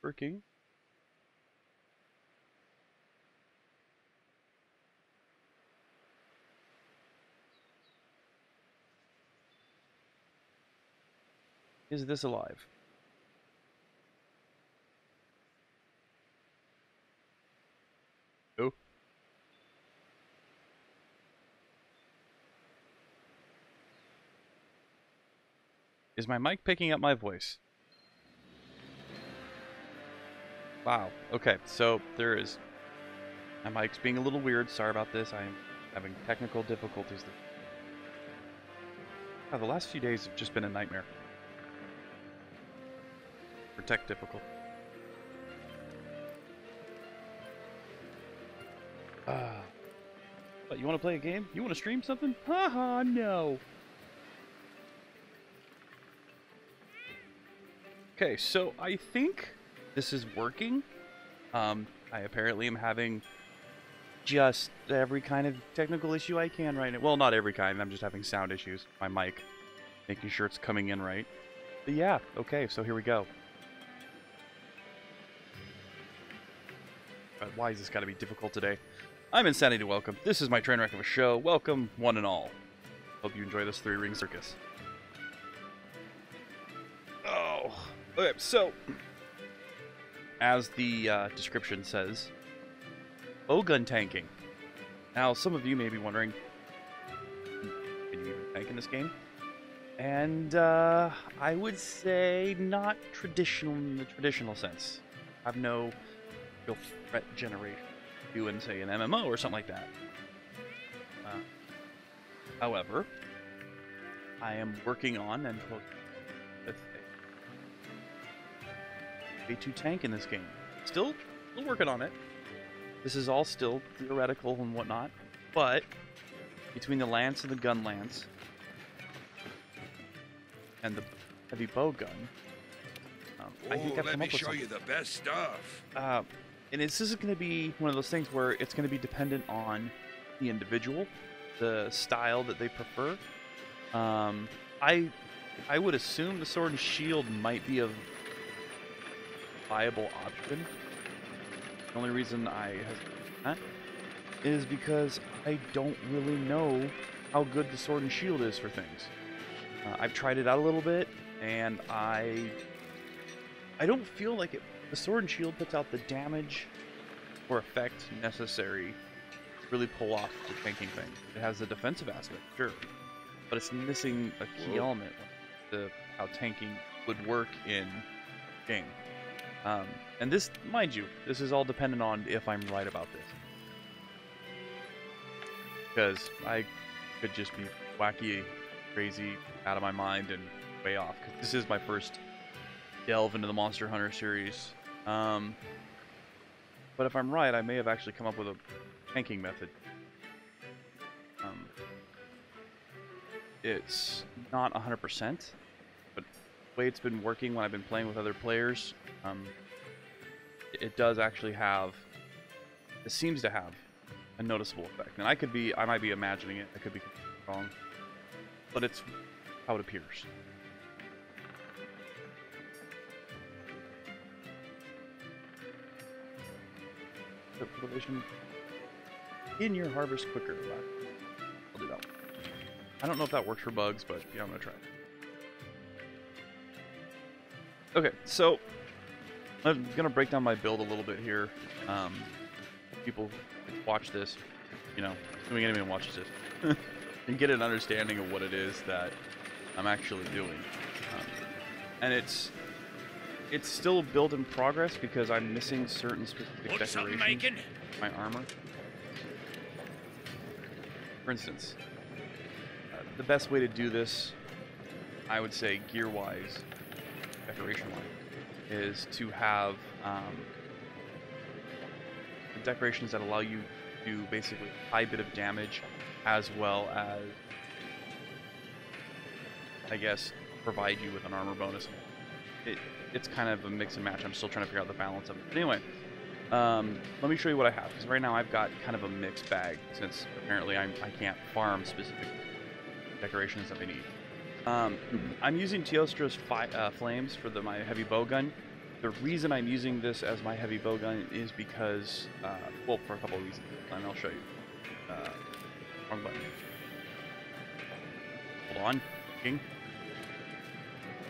Working. Is this alive? Oh. Is my mic picking up my voice? Wow. Okay, so there is. My mic's being a little weird. Sorry about this. I'm having technical difficulties. Wow, the last few days have just been a nightmare. For tech difficult. But you want to play a game? You want to stream something? Haha, no. Okay, so I think this is working. I apparently am having just every kind of technical issue I can right now. Well, not every kind. I'm just having sound issues. My mic, making sure it's coming in right. But yeah, okay, so here we go. But why is this got to be difficult today? I'm Insanity Welcome. This is my train wreck of a show. Welcome, one and all. Hope you enjoy this three-ring circus. Oh, okay, so as the description says, Bowgun tanking. Now, some of you may be wondering, can you even tank in this game? And I would say not traditional in the traditional sense. I have no real threat generation do in, say, an MMO or something like that. However, I am working on and with a way to tank in this game. Still working on it. This is all still theoretical and whatnot, but between the lance and the gun lance and the heavy bow gun, I think I've come up with something. Let me show you the best stuff. And this is going to be one of those things where it's going to be dependent on the individual, the style that they prefer. I would assume the sword and shield might be a viable option. The only reason I hesitate that is because I don't really know how good the sword and shield is for things. I've tried it out a little bit, and I don't feel like it. The sword and shield puts out the damage or effect necessary to really pull off the tanking thing. It has the defensive aspect, sure, but it's missing a key element to how tanking would work in game. And this, mind you, this is all dependent on if I'm right about this. Because I could just be wacky, crazy, out of my mind, and way off. Because this is my first delve into the Monster Hunter series. But if I'm right, I may have actually come up with a tanking method. It's not 100%, but the way it's been working when I've been playing with other players, it does actually have, it seems to have a noticeable effect. And I might be imagining it, I could be wrong, but it's how it appears. Cultivation in your harvest quicker. I'll do that one. I don't know if that works for bugs, but yeah, I'm gonna try. Okay, so I'm gonna break down my build a little bit here. People watch this, you know, assuming anyone watches this, and get an understanding of what it is that I'm actually doing. And it's still a build in progress because I'm missing certain specific decorations in my armor. For instance, the best way to do this, I would say gear-wise, decoration-wise, is to have decorations that allow you to basically a high bit of damage as well as, I guess, provide you with an armor bonus. It's kind of a mix and match. I'm still trying to figure out the balance of it. But anyway, let me show you what I have. Because right now I've got kind of a mixed bag, since apparently I can't farm specific decorations that I need. I'm using Teostra's flames for my heavy bowgun. The reason I'm using this as my heavy bowgun is because, well, for a couple of reasons, and I'll show you. Wrong button. Hold on. King.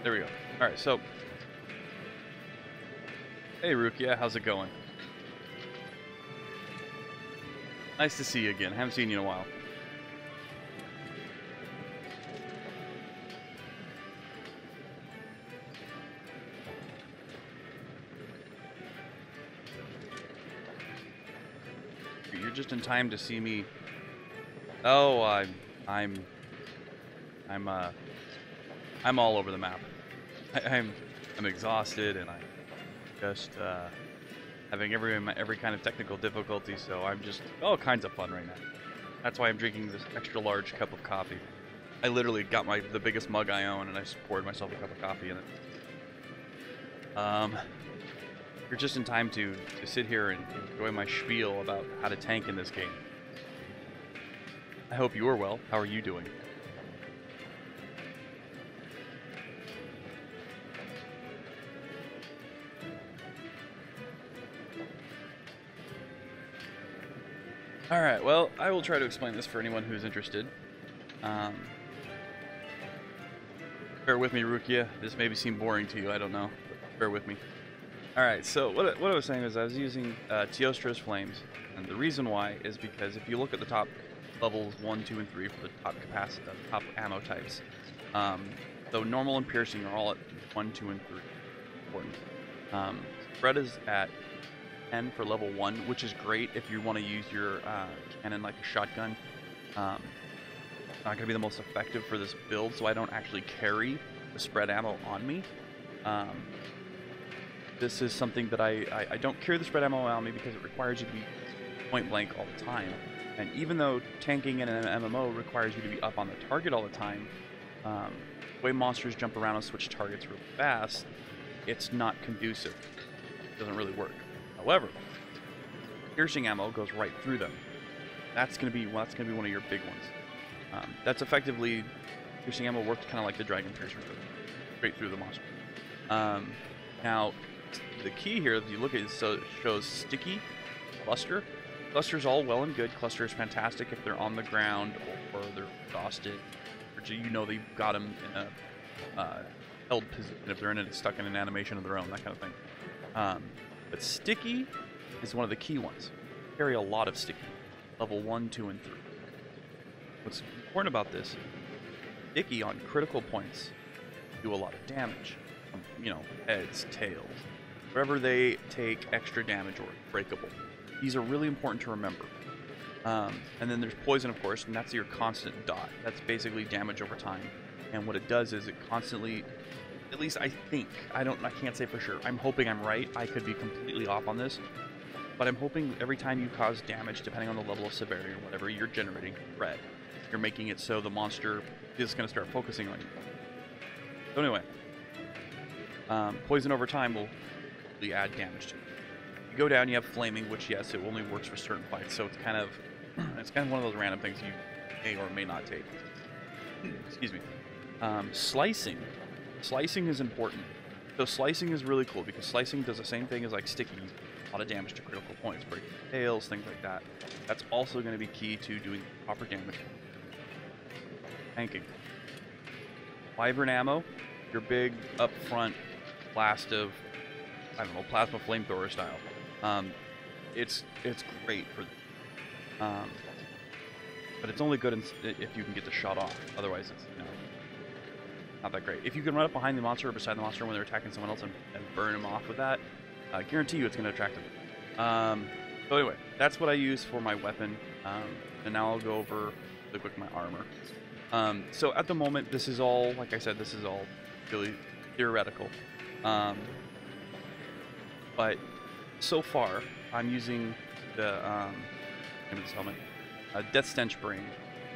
There we go. Alright, so. Hey, Rukia, how's it going? Nice to see you again. Haven't seen you in a while. You're just in time to see me. Oh, I'm all over the map. I'm exhausted, and I'm just having every kind of technical difficulty. So I'm just all kinds of fun right now. That's why I'm drinking this extra large cup of coffee. I literally got the biggest mug I own, and I just poured myself a cup of coffee in it. You're just in time to sit here and enjoy my spiel about how to tank in this game. I hope you are well. How are you doing? Alright, well, I will try to explain this for anyone who's interested. Bear with me, Rukia. This may seem boring to you, I don't know. But bear with me. Alright, so what I was saying is I was using Teostra's Flames, and the reason why is because if you look at the top levels 1, 2, and 3 for the top capacity, top ammo types, so normal and piercing are all at 1, 2, and 3. Important. Spread is at 10 for level 1, which is great if you want to use your cannon like a shotgun. It's not going to be the most effective for this build, so I don't actually carry the spread ammo on me. This is something that I don't carry the spread ammo on me because it requires you to be point blank all the time. And even though tanking in an MMO requires you to be up on the target all the time, the way monsters jump around and switch targets really fast, it's not conducive. It doesn't really work. However, piercing ammo goes right through them. That's gonna be one of your big ones. That's effectively piercing ammo works kind of like the dragon piercer, straight through the monster. Now, the key here, if you look at it, so it shows sticky, cluster. Cluster's all well and good. Cluster is fantastic if they're on the ground or they're exhausted, or you know they've got them in a held position if they're stuck in an animation of their own, that kind of thing. But sticky is one of the key ones. Carry a lot of sticky, level 1, 2, and 3. What's important about this, sticky on critical points do a lot of damage. You know, heads, tails, wherever they take extra damage or breakable. These are really important to remember. And then there's poison, of course, and that's your constant dot. That's basically damage over time. And what it does is it constantly, at least I think, I can't say for sure. I'm hoping I'm right. I could be completely off on this. But I'm hoping every time you cause damage, depending on the level of severity or whatever, you're generating red. You're making it so the monster is going to start focusing on you. So anyway, poison over time will really add damage to it. You go down, you have flaming, which yes, it only works for certain fights. So it's kind of one of those random things you may or may not take. Excuse me. Slicing is important. So slicing is really cool because slicing does the same thing as like sticky, a lot of damage to critical points, breaking tails, things like that. That's also going to be key to doing proper damage. Tanking. Wyvern ammo, your big upfront blast of, I don't know, plasma flamethrower style. It's great for, but it's only good if you can get the shot off. Otherwise, it's not that great. If you can run up behind the monster or beside the monster when they're attacking someone else and burn them off with that, I guarantee you it's going to attract them. So anyway, that's what I use for my weapon, and now I'll go over really quick my armor. So at the moment, this is all, like I said, this is all really theoretical. But so far, I'm using the name of this helmet, Death Stench Brain,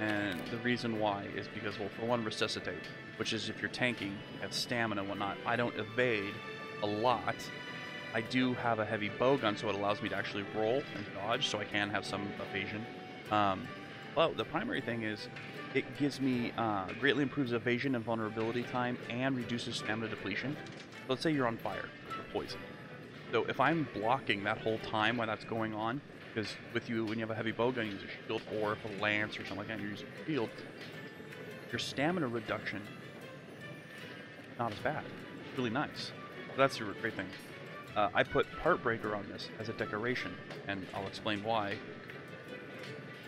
and the reason why is because, well, for one, resuscitate, which is if you're tanking, you have stamina and whatnot. I don't evade a lot. I do have a heavy bowgun, so it allows me to actually roll and dodge, so I can have some evasion. Well, the primary thing is it gives me greatly improves evasion and vulnerability time and reduces stamina depletion. So let's say you're on fire or poison. So if I'm blocking that whole time while that's going on, because with you, when you have a heavy bowgun, you use a shield, or if a lance or something like that, you're using a shield, your stamina reduction is not as bad. It's really nice. So that's a great thing. I put Heartbreaker on this as a decoration, and I'll explain why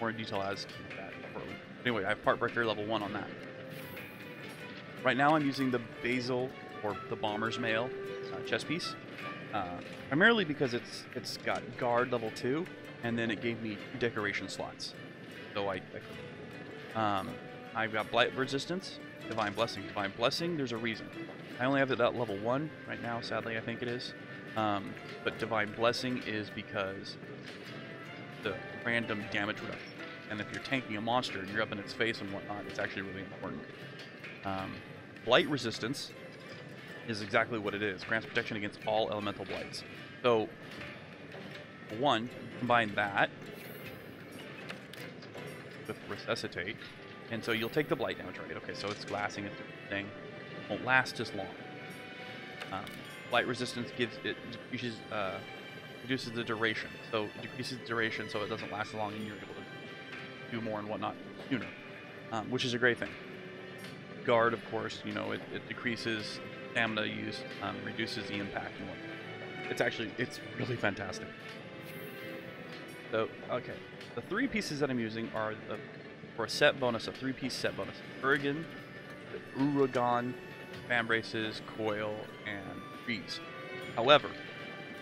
more in detail as that shortly. Anyway, I have Heartbreaker level 1 on that. Right now I'm using the Basil, or the Bomber's Mail chest piece, primarily because it's got Guard level 2, and then it gave me 2 decoration slots. So I've got Blight Resistance, Divine Blessing. Divine Blessing, there's a reason. I only have it at level 1 right now, sadly, I think it is. But Divine Blessing is because the random damage reduction. And if you're tanking a monster and you're up in its face and whatnot, it's actually really important. Blight Resistance is exactly what it is. Grants protection against all elemental blights. So, one, combine that with Resuscitate, and so you'll take the blight damage, right? Okay, so it's glassing, it's a thing. Won't last as long. Blight Resistance reduces the duration. So it decreases the duration so it doesn't last as long and you're able to do more and whatnot sooner, which is a great thing. Guard, of course, you know, it decreases stamina use, reduces the impact and whatnot. It's really fantastic. So, okay. The 3 pieces that I'm using are for a set bonus, a 3-piece set bonus. Uragan, the Uragan, fan braces, coil, and trees. However,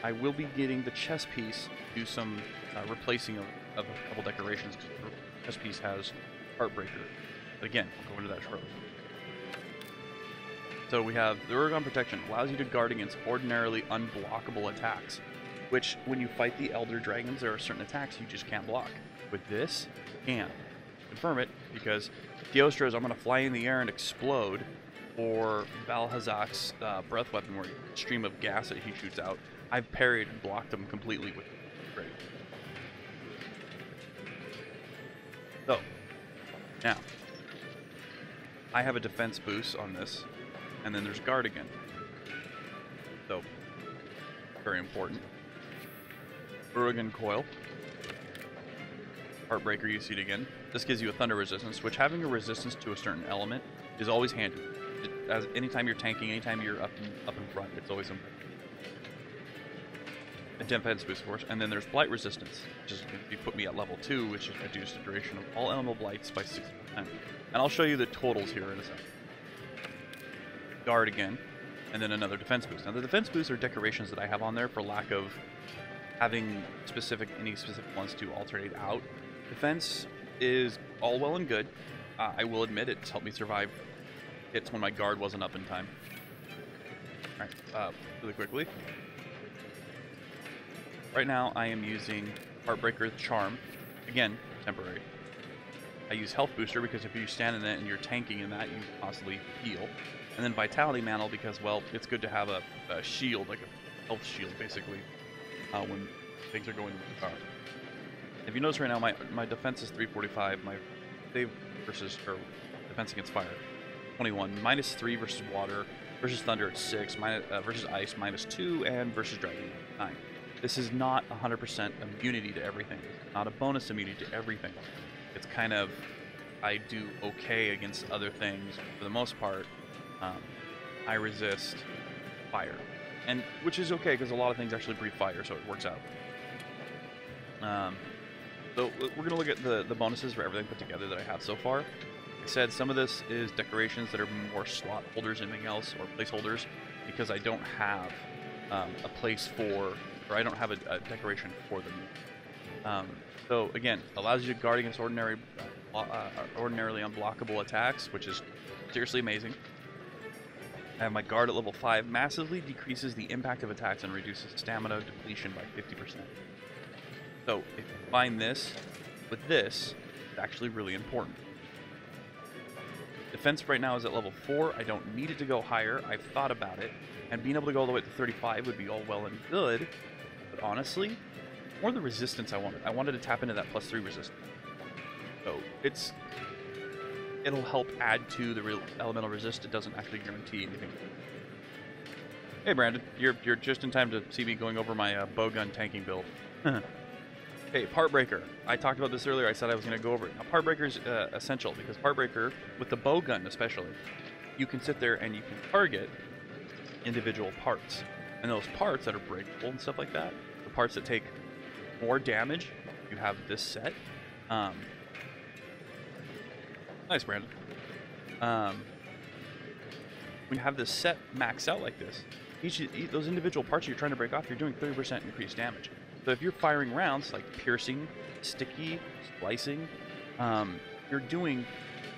I will be getting the chest piece to do some replacing of a couple decorations, because the chest piece has Heartbreaker. But again, I'll go into that shortly. So we have the Uragan Protection, allows you to guard against ordinarily unblockable attacks, which when you fight the Elder Dragons, there are certain attacks you just can't block. With this, you can. Confirm it, because Theostra's I'm going to fly in the air and explode, or Balhazak's breath weapon, where a stream of gas that he shoots out, I've parried and blocked them completely with great. So, now, I have a defense boost on this, and then there's guard again. So, very important. Uragan Coil. Heartbreaker, you see it again. This gives you a thunder resistance, which having a resistance to a certain element is always handy. As anytime you're tanking, anytime you're up in front, it's always important. A defense boost, of course, and then there's blight resistance, which is going to put me at level 2, which is reduced the duration of all elemental blights by 60%. And I'll show you the totals here in a second. Guard again, and then another defense boost. Now the defense boosts are decorations that I have on there for lack of having any specific ones to alternate out. Defense is all well and good. I will admit it's helped me survive hits when my guard wasn't up in time. Alright, really quickly. Right now I am using Heartbreaker Charm. Again, temporary. I use Health Booster because if you stand in it and you're tanking in that, you constantly heal. And then Vitality Mantle because, well, it's good to have a shield, like a health shield, basically, when things are going dark. If you notice right now, my defense is 345, my save versus, or defense against fire, 21, -3 versus water, versus thunder at 6, versus ice -2, and versus dragon 9. This is not 100% immunity to everything. It's not a bonus immunity to everything. It's kind of, I do okay against other things. For the most part, I resist fire. And which is okay, because a lot of things actually breathe fire, so it works out. So we're going to look at the bonuses for everything put together that I have so far. Like I said, some of this is decorations that are more slot holders than anything else, or placeholders, because I don't have a place for, or I don't have a decoration for them. So again, allows you to guard against ordinarily unblockable attacks, which is seriously amazing. I have my guard at level 5, massively decreases the impact of attacks and reduces stamina depletion by 50%. So if you combine this with this, it's actually really important. Defense right now is at level 4. I don't need it to go higher. I've thought about it, and being able to go all the way to 35 would be all well and good, but honestly, more the resistance I wanted. I wanted to tap into that +3 resistance. So it'll help add to the real elemental resist. It doesn't actually guarantee anything. Hey Brandon, you're just in time to see me going over my Bowgun tanking build. Hey, Part Breaker. I talked about this earlier. I said I was going to go over it. Now, Part Breaker is essential because Part Breaker, with the Bowgun especially, you can sit there and you can target individual parts. And those parts that are breakable and stuff like that, the parts that take more damage, you have this set. Nice, Brandon. When you have this set maxed out like this, those individual parts you're trying to break off, you're doing 30% increased damage. So if you're firing rounds like piercing, sticky, splicing, you're doing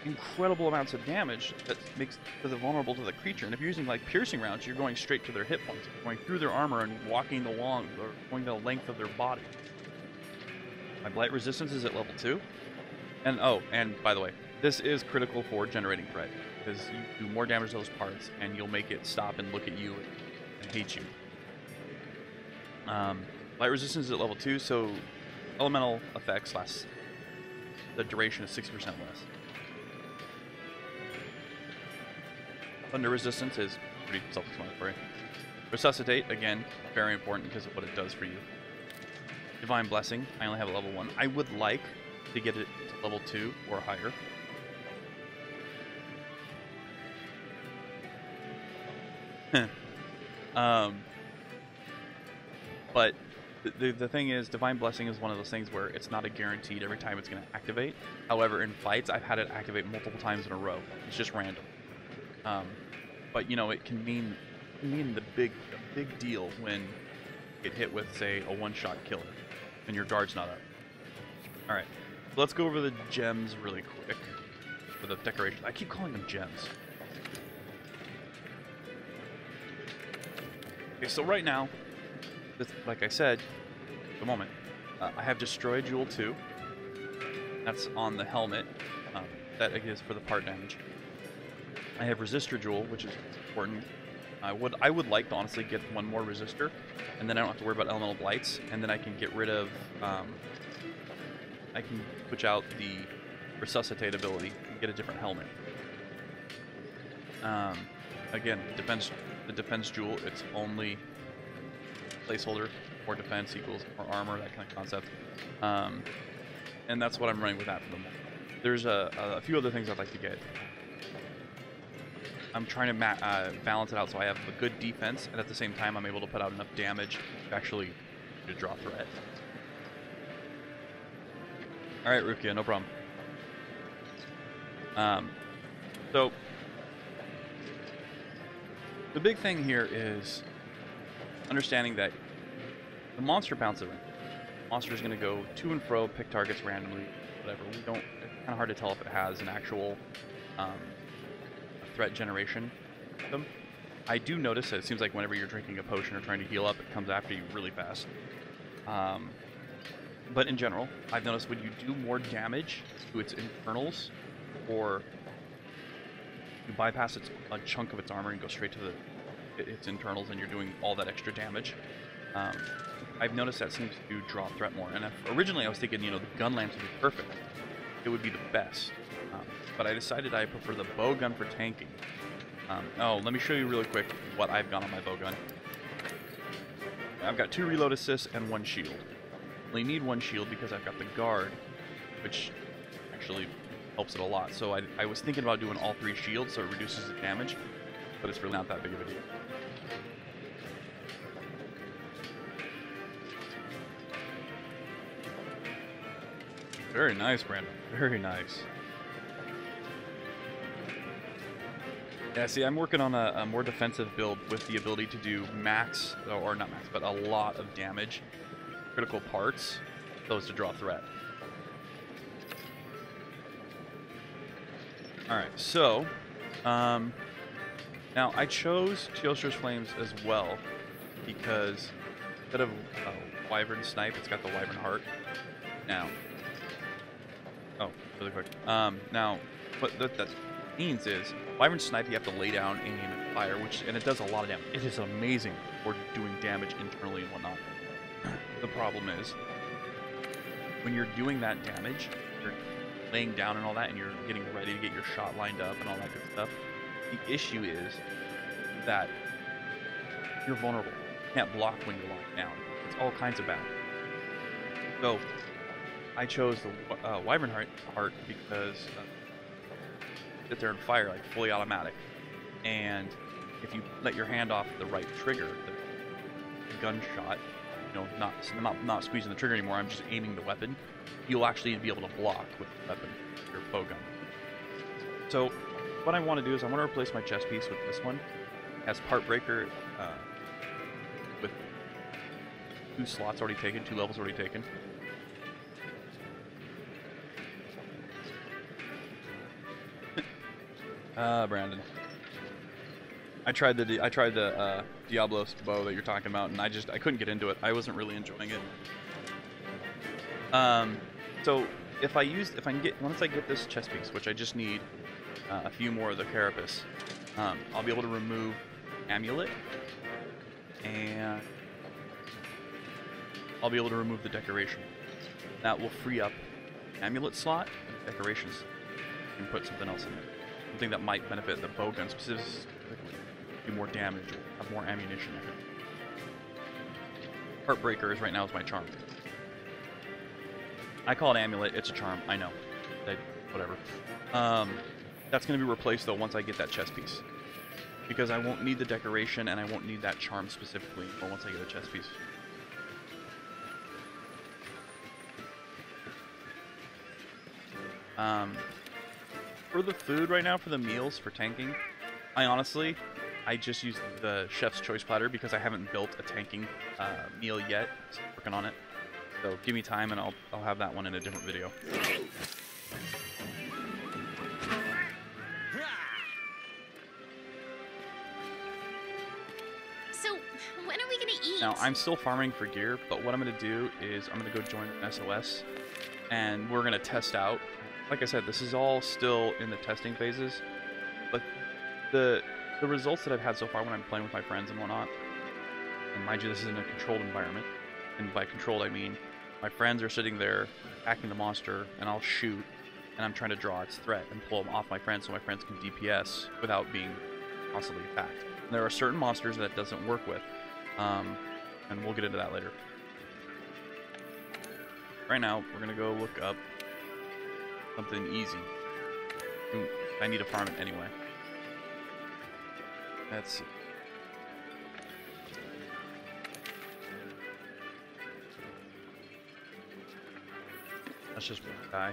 incredible amounts of damage that makes them vulnerable to the creature. And if you're using like piercing rounds, you're going straight to their hit points, going through their armor and walking along, or going the length of their body. My blight resistance is at level 2. And oh, and by the way, this is critical for generating threat, because you do more damage to those parts, and you'll make it stop and look at you and hate you. Light resistance is at level 2, so elemental effects last. The duration is 60% less. Thunder resistance is pretty self-explanatory. Resuscitate, again, very important because of what it does for you. Divine Blessing, I only have a level 1. I would like to get it to level 2 or higher. But the thing is, Divine Blessing is one of those things where it's not a guaranteed every time it's going to activate. However, in fights, I've had it activate multiple times in a row. It's just random. But you know, it can mean the big deal when you get hit with, say, a one-shot killer and your guard's not up. All right, let's go over the gems really quick for the decorations. I keep calling them gems. Okay, so right now, like I said, at the moment, I have Destroy Jewel 2. That's on the helmet. That is for the part damage. I have Resistor Jewel, which is important. I would like to honestly get one more Resistor, and then I don't have to worry about Elemental Blights, and then I can get rid of... I can switch out the Resuscitate ability and get a different helmet. Again, the Defense Jewel, it's only placeholder. More defense equals more armor, that kind of concept. And that's what I'm running with that for the moment. There's a few other things I'd like to get. I'm trying to balance it out so I have a good defense, and at the same time I'm able to put out enough damage to actually draw threat. Alright, Rukia, no problem. So, the big thing here is understanding that the monster bounces around. The monster is going to go to and fro, pick targets randomly, whatever. It's kind of hard to tell if it has an actual threat generation system. I do notice that it seems like whenever you're drinking a potion or trying to heal up, it comes after you really fast. But in general, I've noticed when you do more damage to its internals, or you bypass a chunk of its armor and go straight to its internals, and you're doing all that extra damage, I've noticed that seems to draw threat more. And originally I was thinking, you know, the gun lance would be perfect. It would be the best. But I decided I prefer the Bowgun for tanking. Oh, let me show you really quick what I've got on my Bowgun. I've got 2 reload assists and 1 shield. I only need 1 shield because I've got the guard, which actually helps it a lot. So I was thinking about doing all 3 shields so it reduces the damage, but it's really not that big of a deal. Very nice, Brandon. Very nice. Yeah, see, I'm working on a more defensive build with the ability to do max, or not max, but a lot of damage, critical parts, those to draw threat. Alright, so, now I chose Teostra's Flames as well, because instead of Wyvern Snipe, it's got the Wyvern Heart. Now, oh, really quick. Now, what that means is, Wyvern Snipe, you have to lay down, aim, and fire, and it does a lot of damage. It is amazing for doing damage internally and whatnot. The problem is, when you're doing that damage, you're laying down and all that, and you're getting ready to get your shot lined up and all that good stuff. The issue is that you're vulnerable. You can't block when you're lying down. It's all kinds of bad. So I chose the Wyvern Heart because sit there and fire like fully automatic, and if you let your hand off the right trigger, the gunshot, you know, not squeezing the trigger anymore, I'm just aiming the weapon, you'll actually be able to block with the weapon, your bowgun. So what I want to do is I want to replace my chest piece with this one. It has part breaker with 2 slots already taken, 2 levels already taken. Brandon. I tried the Diablos bow that you're talking about, and I couldn't get into it. I wasn't really enjoying it. So once I get this chest piece, which I just need a few more of the carapace, I'll be able to remove amulet, and I'll be able to remove the decoration. That will free up amulet slot and decorations, and put something else in it. Something that might benefit the bowgun specifically. Do more damage, or have more ammunition. Heartbreaker right now is my charm. I call it amulet, it's a charm, I know. Whatever. That's going to be replaced though once I get that chest piece. Because I won't need the decoration and I won't need that charm specifically once I get a chest piece. For the food right now, for the meals, for tanking, I just use the Chef's Choice platter because I haven't built a tanking meal yet. So I'm working on it. So give me time and I'll have that one in a different video. So, when are we gonna eat? Now, I'm still farming for gear, but what I'm gonna do is I'm gonna go join SOS and we're gonna test out. Like I said, this is all still in the testing phases, but the results that I've had so far when I'm playing with my friends and whatnot, and mind you, this is in a controlled environment, and by controlled I mean my friends are sitting there attacking the monster, and I'll shoot, and I'm trying to draw its threat and pull them off my friends so my friends can DPS without being constantly attacked. And there are certain monsters that doesn't work with, and we'll get into that later. Right now, we're gonna go look up something easy. I need to farm it anyway. Let's see. That's just one guy.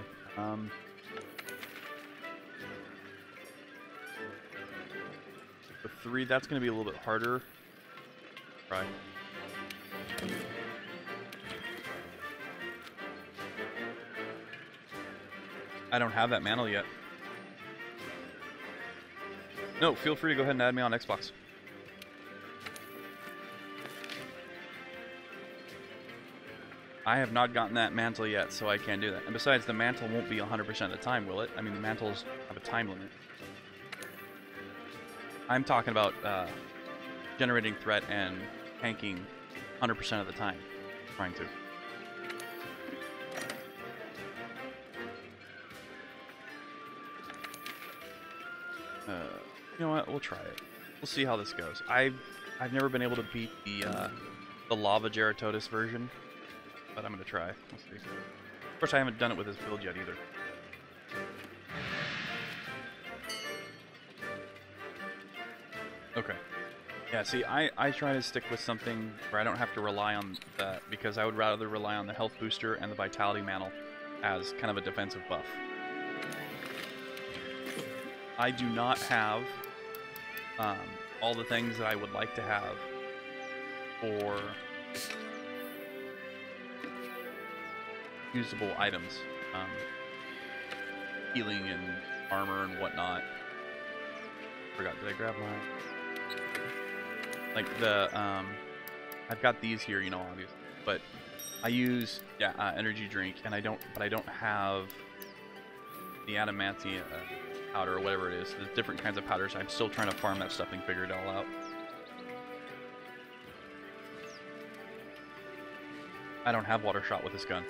The 3, that's going to be a little bit harder. Right. I don't have that mantle yet. No, feel free to go ahead and add me on Xbox. I have not gotten that mantle yet, so I can't do that. And besides, the mantle won't be 100% of the time, will it? I mean, the mantles have a time limit. I'm talking about generating threat and tanking 100% of the time. Trying to. You know what? We'll try it. We'll see how this goes. I've never been able to beat the Lava Geratotus version, but I'm gonna try. We'll see. Of course, I haven't done it with this build yet either. Okay. Yeah. See, I try to stick with something where I don't have to rely on that, because I would rather rely on the health booster and the vitality mantle as kind of a defensive buff. I do not have all the things that I would like to have for usable items, healing and armor and whatnot. Forgot, did I grab my... Like the, I've got these here, you know, obviously, but I use, energy drink, and I don't have the adamantia powder or whatever it is. There's different kinds of powders. I'm still trying to farm that stuff and figure it all out. I don't have water shot with this gun.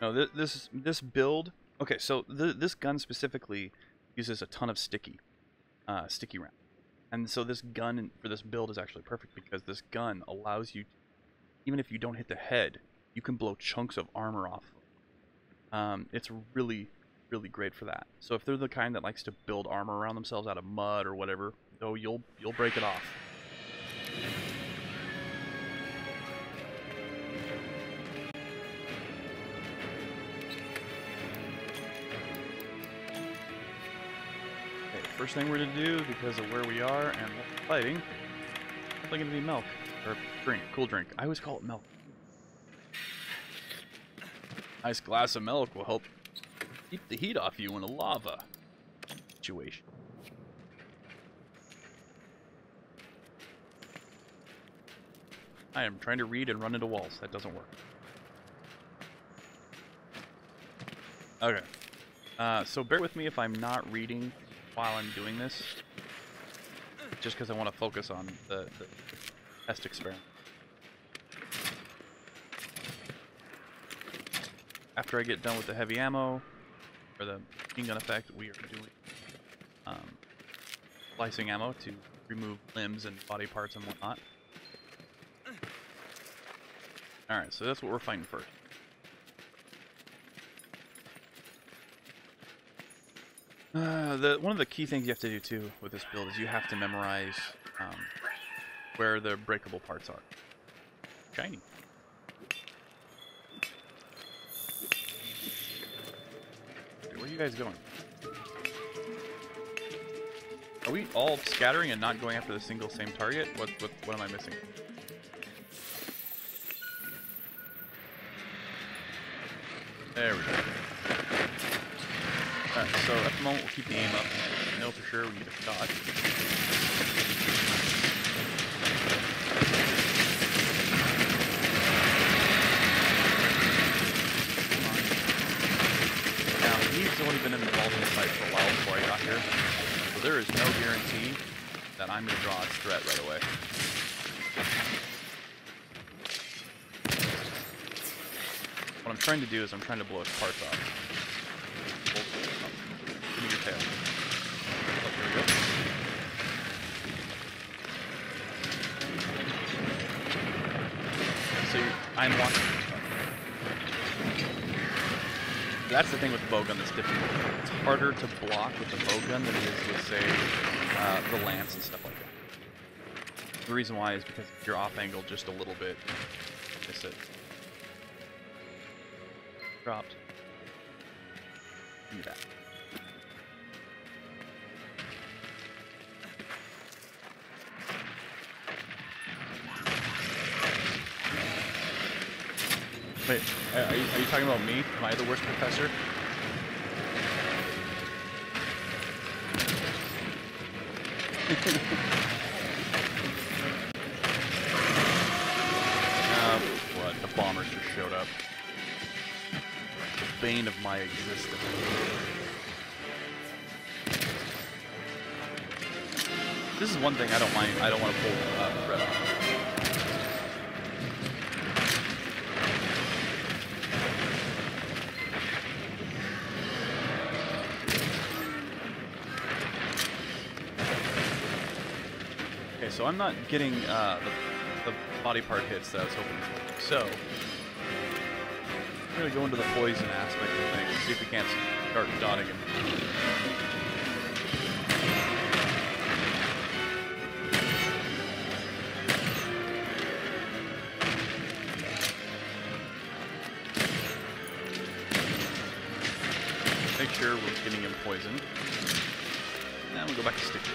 No, this build. Okay, so this gun specifically uses a ton of sticky round, and so this gun for this build is actually perfect because this gun allows you, even if you don't hit the head, you can blow chunks of armor off. It's really, really great for that. So if they're the kind that likes to build armor around themselves out of mud or whatever, though, you'll break it off. Okay, first thing we're gonna do, because of where we are and what we're fighting, it's probably gonna be milk or drink, cool drink. I always call it milk. Nice glass of milk will help keep the heat off you in a lava situation. I am trying to read and run into walls. That doesn't work. Okay. So bear with me if I'm not reading while I'm doing this. Just because I want to focus on the test experiment. After I get done with the heavy ammo, or the machine gun effect, we are doing slicing ammo to remove limbs and body parts and whatnot. Alright, so that's what we're fighting first. One of the key things you have to do too with this build is you have to memorize where the breakable parts are. Shiny. Where are you guys going? Are we all scattering and not going after the single same target? What am I missing? There we go. Alright, so at the moment we'll keep the aim up. I know for sure we need a shot. He's only been involved in the fight for a while before I got here, so there is no guarantee that I'm going to draw its threat right away. What I'm trying to do is I'm trying to blow its parts off. Give me your tail. Oh, here we go. So I'm watching. That's the thing with the bowgun that's difficult. It's harder to block with the bowgun than it is with, say, the lance and stuff like that. The reason why is because if you're off angle just a little bit, miss it. Dropped. Give me that. Wait, are you talking about me? Am I the worst professor? What? The bombers just showed up. The bane of my existence. This is one thing I don't mind. I don't want to pull thread off. So I'm not getting the body part hits that I was hoping for. So I'm going to go into the poison aspect of things, see if we can't start dotting him. Make sure we're getting him poisoned. And we'll go back to sticky.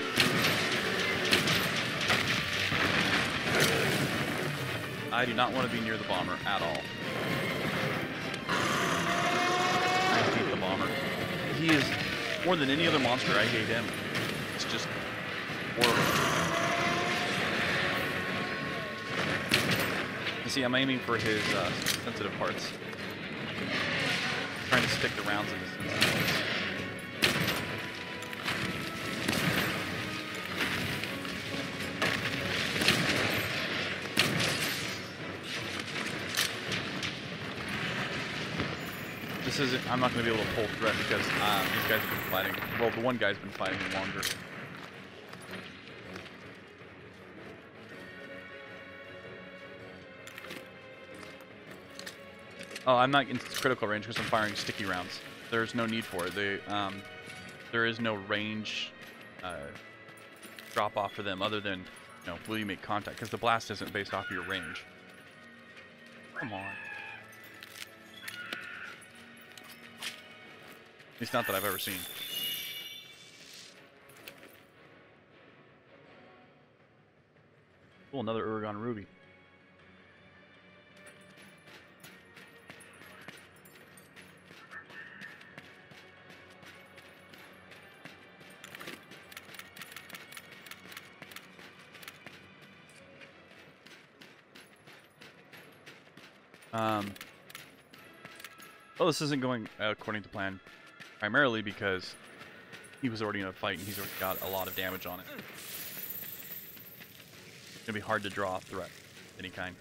I do not want to be near the bomber at all. I hate the bomber. He is, more than any other monster, I hate him. It's just horrible. You see, I'm aiming for his sensitive parts. I'm trying to stick the rounds in his sensitive parts. This isn't. I'm not going to be able to pull threat because these guys have been fighting. Well, the one guy's been fighting longer. Oh, I'm not in critical range because I'm firing sticky rounds. There's no need for it. There is no range drop off for them other than, you know, will you make contact? Because the blast isn't based off of your range. Come on. At least not that I've ever seen. Oh, another Uragon Ruby. Well, this isn't going according to plan, primarily because he was already in a fight and he's already got a lot of damage on it. It's gonna be hard to draw a threat of any kind.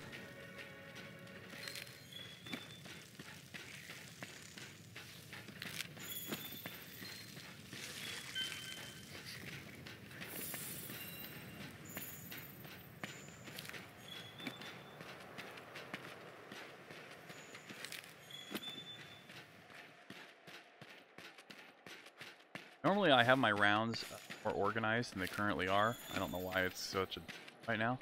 Normally I have my rounds more organized than they currently are. I don't know why it's such a right now.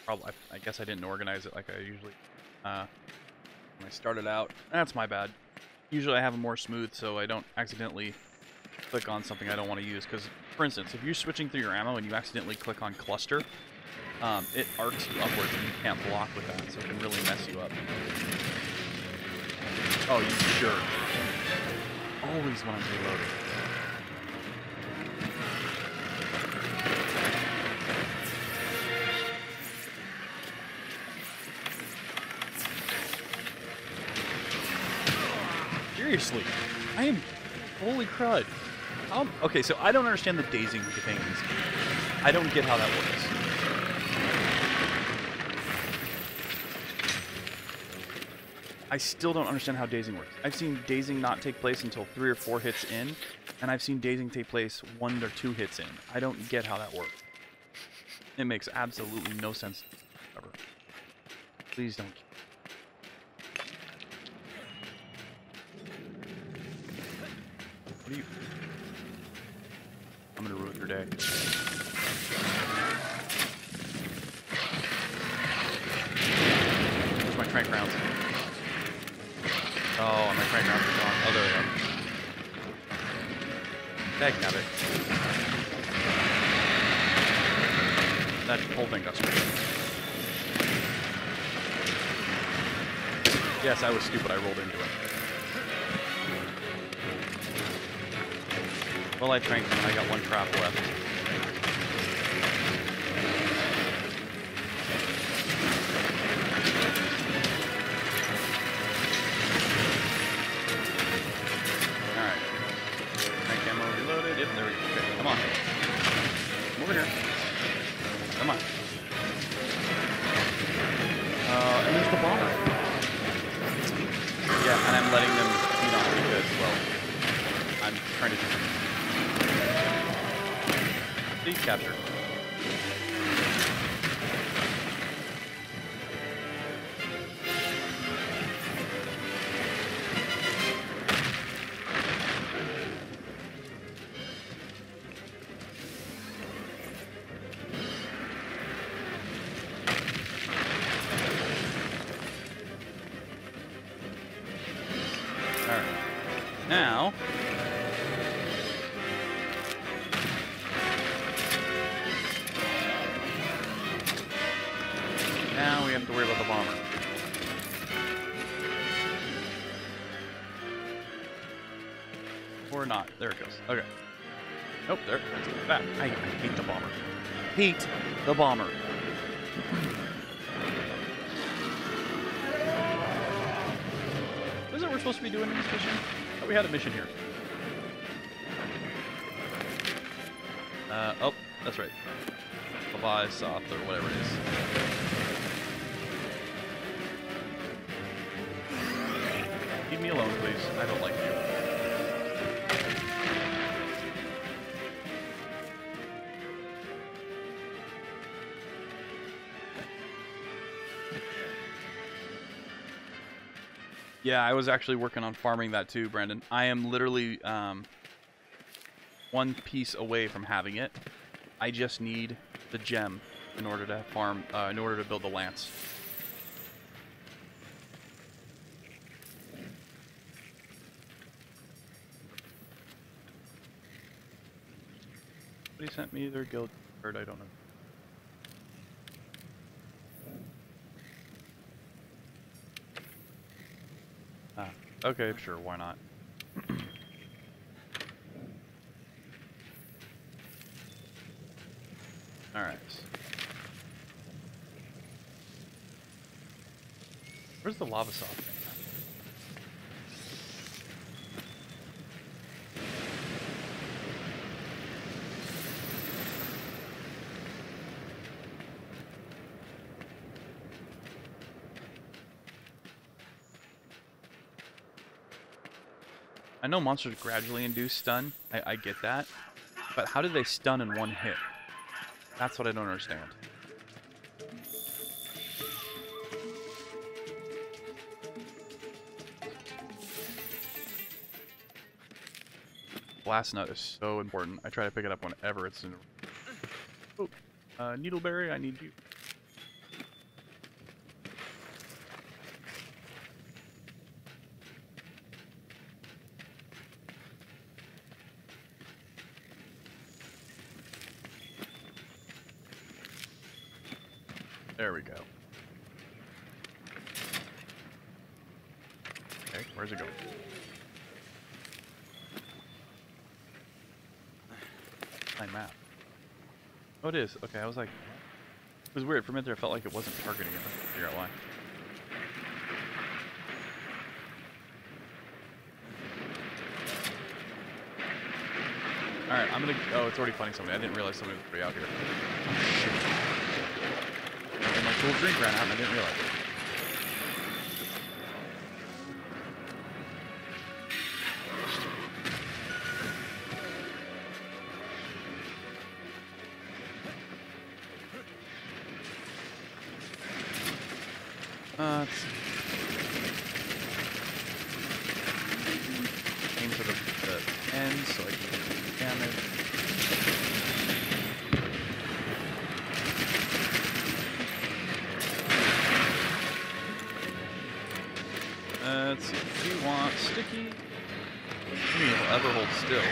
Probably, I guess I didn't organize it like I usually when I started out. That's my bad. Usually I have them more smooth so I don't accidentally click on something I don't want to use. Because, for instance, if you're switching through your ammo and you accidentally click on cluster, it arcs you upwards and you can't block with that, so it can really mess you up. Oh, you jerk. Always when I'm reloading. Seriously, I am... Holy crud. Okay, so I don't understand the dazing thing in this game. I don't get how that works. I still don't understand how dazing works. I've seen dazing not take place until 3 or 4 hits in, and I've seen dazing take place 1 or 2 hits in. I don't get how that works. It makes absolutely no sense ever. Please don't. What are you... I'm gonna ruin your day. Where's my crank rounds? Oh, my crank rounds are gone. Oh, there they are. Dagnabbit. That whole thing got screwed. Yes, I was stupid. I rolled into it. Well, I tranked him. I got 1 trap left. Alright. Crank ammo reloaded. Yep, there we go. Okay, come on. Come over here. Come on. And there's the bomber. Yeah, and I'm letting them feed on it because, well, I'm trying to do speed capture. Now, we have to worry about the bomber. Or not. There it goes. Okay. Nope, there. That's back. I hate the bomber. Hate the bomber. What is it we're supposed to be doing in this mission? Oh, we had a mission here. Oh, that's right. Bye-bye, soft, or whatever it is. Leave me alone, please. I don't like you. Yeah, I was actually working on farming that too, Brandon. I am literally one piece away from having it. I just need the gem in order to farm, in order to build the lance. Somebody sent me their guild card, I don't know. Ah, okay, sure, why not? Alright. Where's the lava saw thing? I know monsters gradually induce stun. I get that. But how do they stun in one hit? That's what I don't understand. Blast nut is so important. I try to pick it up whenever it's in. Oh, needleberry, I need you. There we go. Okay, where's it going? My map. Oh, it is. Okay, I was like, it was weird. For a minute there, I felt like it wasn't targeting it. I couldn't figure out why. Alright, I'm gonna. Oh, it's already finding somebody. I didn't realize somebody was already out here. And my cool drink ran out and I didn't realize it. Let's see. Aim for the end so I can do damage. Let's see. We want sticky. I mean, he'll ever hold still.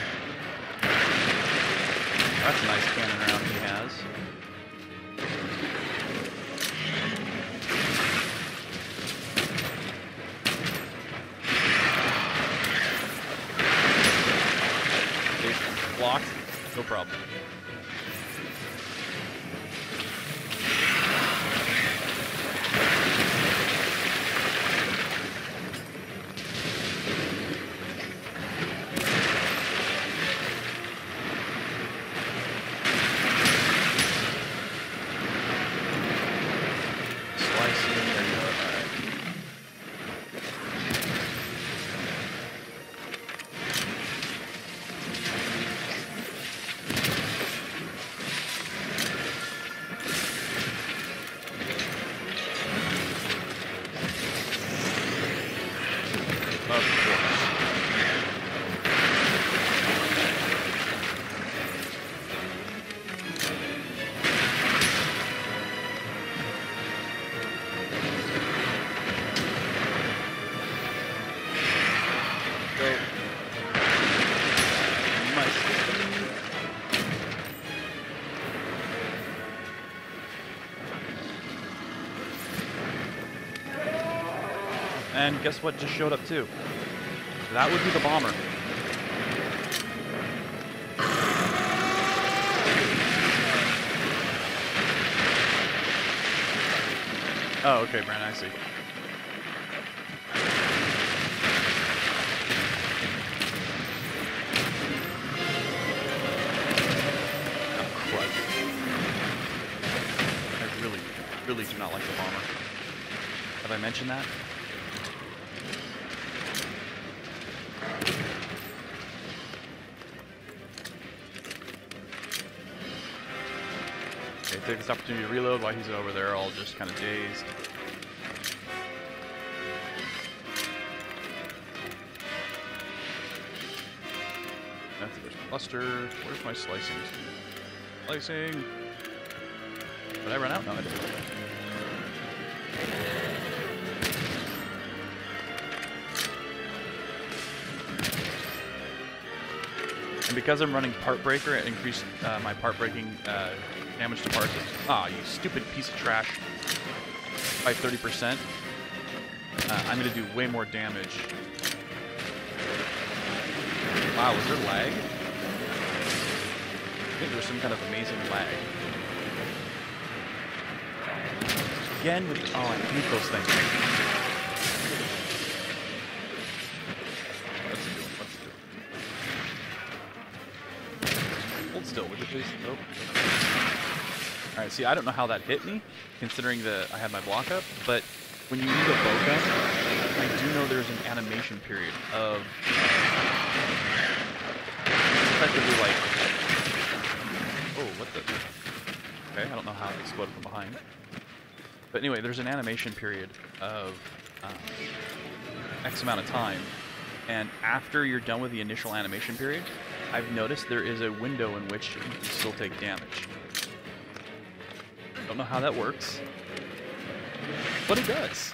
That's a nice cannon round he has. Blocked, no problem. And guess what just showed up too? That would be the bomber. Oh, okay, Brandon, I see. Oh, crud. I really do not like the bomber. Have I mentioned that? Okay, take this opportunity to reload while he's over there, all just kind of dazed. That's there's a cluster. Where's my slicing? Slicing. Did I run out? No, I didn't. And because I'm running part breaker, it increased my part breaking damage to parts. Ah, you stupid piece of trash. By 30%. I'm going to do way more damage. Wow, was there lag? I think there's some kind of amazing lag. Again with... Oh, I hate those things. What's it doing? What's it doing? Hold still, would you please? Nope. Alright, see, I don't know how that hit me, considering that I had my block up, but when you use a bowgun, I do know there's an animation period of... effectively like... Oh, what the... Okay, I don't know how it exploded from behind. But anyway, there's an animation period of X amount of time, and after you're done with the initial animation period, I've noticed there is a window in which you can still take damage. Don't know how that works, but it does.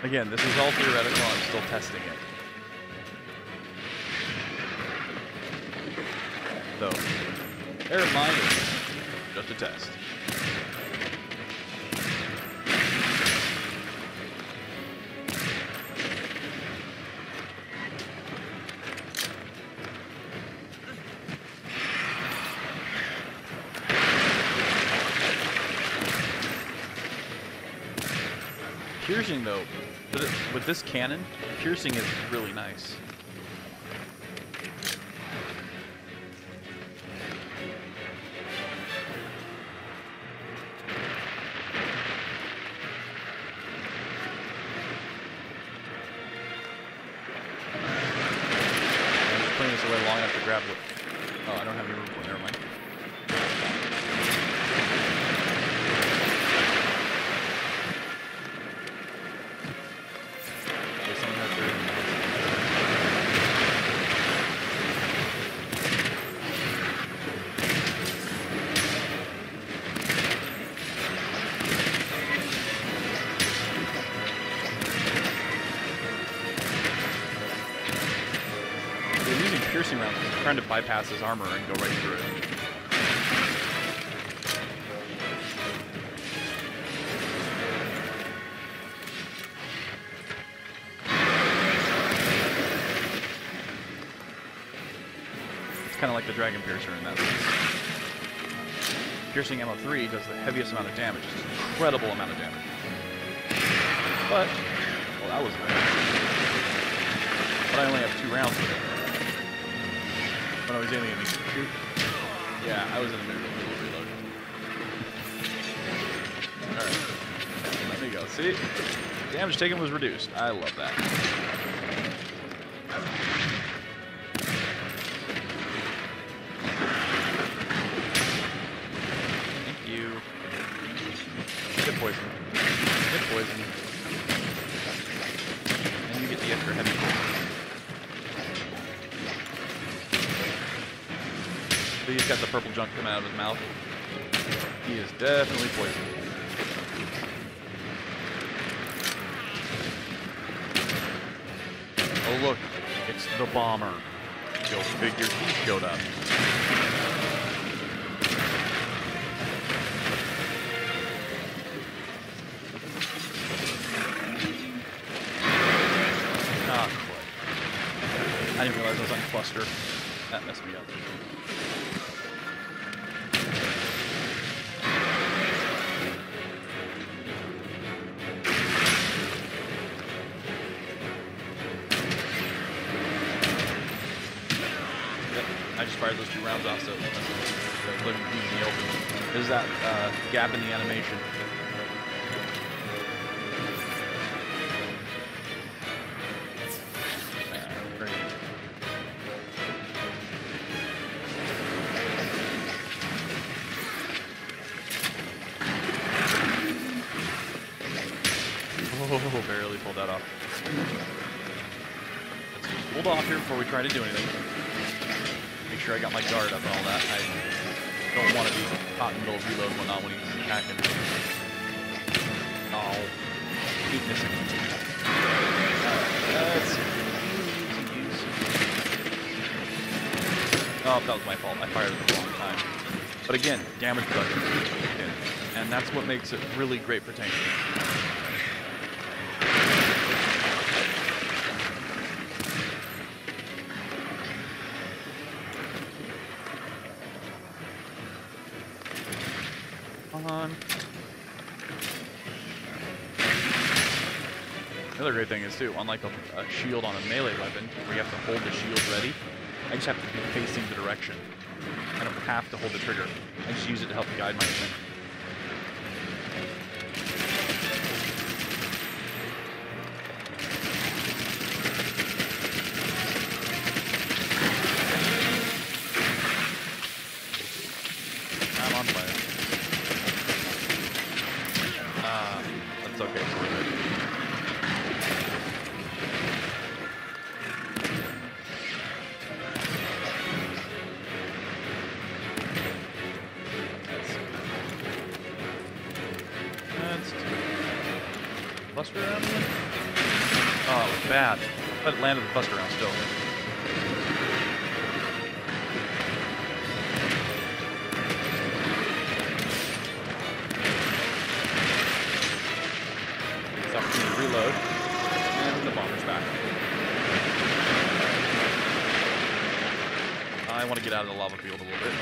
Again, this is all theoretical, I'm still testing it. So, bear in mind, it's just a test. Piercing, though, with this cannon, piercing is really nice. I'm just putting this away long enough to grab what... Oh, I don't have any room for it, never mind. Piercing rounds, I'm trying to bypass his armor and go right through it. It's kind of like the Dragon Piercer in that sense. Piercing ammo 3 does the heaviest amount of damage. It's an incredible amount of damage. But, well, that was bad. But I only have 2 rounds with it. When I was aiming at me. Yeah, I was in the middle of reloading. Alright. Let me go. See? Damage taken was reduced. I love that. Thank you. Get poison. Get poison. And you get the extra heavy poison. He's got the purple junk coming out of his mouth. He is definitely poisoned. Oh look, it's the bomber. Go figure, he showed up. Ah, quite. I didn't realize I was on cluster. That messed me up. fires those 2 rounds off, so they're living in the open. There's that gap in the animation. Great. Oh, barely pulled that off. Let's just hold off here before we try to do anything. Make sure I got my guard up and all that. I don't want to be caught in the middle of reload and whatnot when he's attacking. Oh, keep missing. That's easy. Oh, that was my fault. I fired at the wrong time. But again, damage reduction. And that's what makes it really great for tanking. Another great thing is too, unlike a shield on a melee weapon, where you have to hold the shield ready, I just have to be facing the direction. I don't have to hold the trigger. I just use it to help guide my movement. I'm on fire. That's okay. It's worth it. Buster round again? Oh, it was bad. But it landed the buster round still. It's opportunity to reload. And the bomber's back. I want to get out of the lava field a little bit.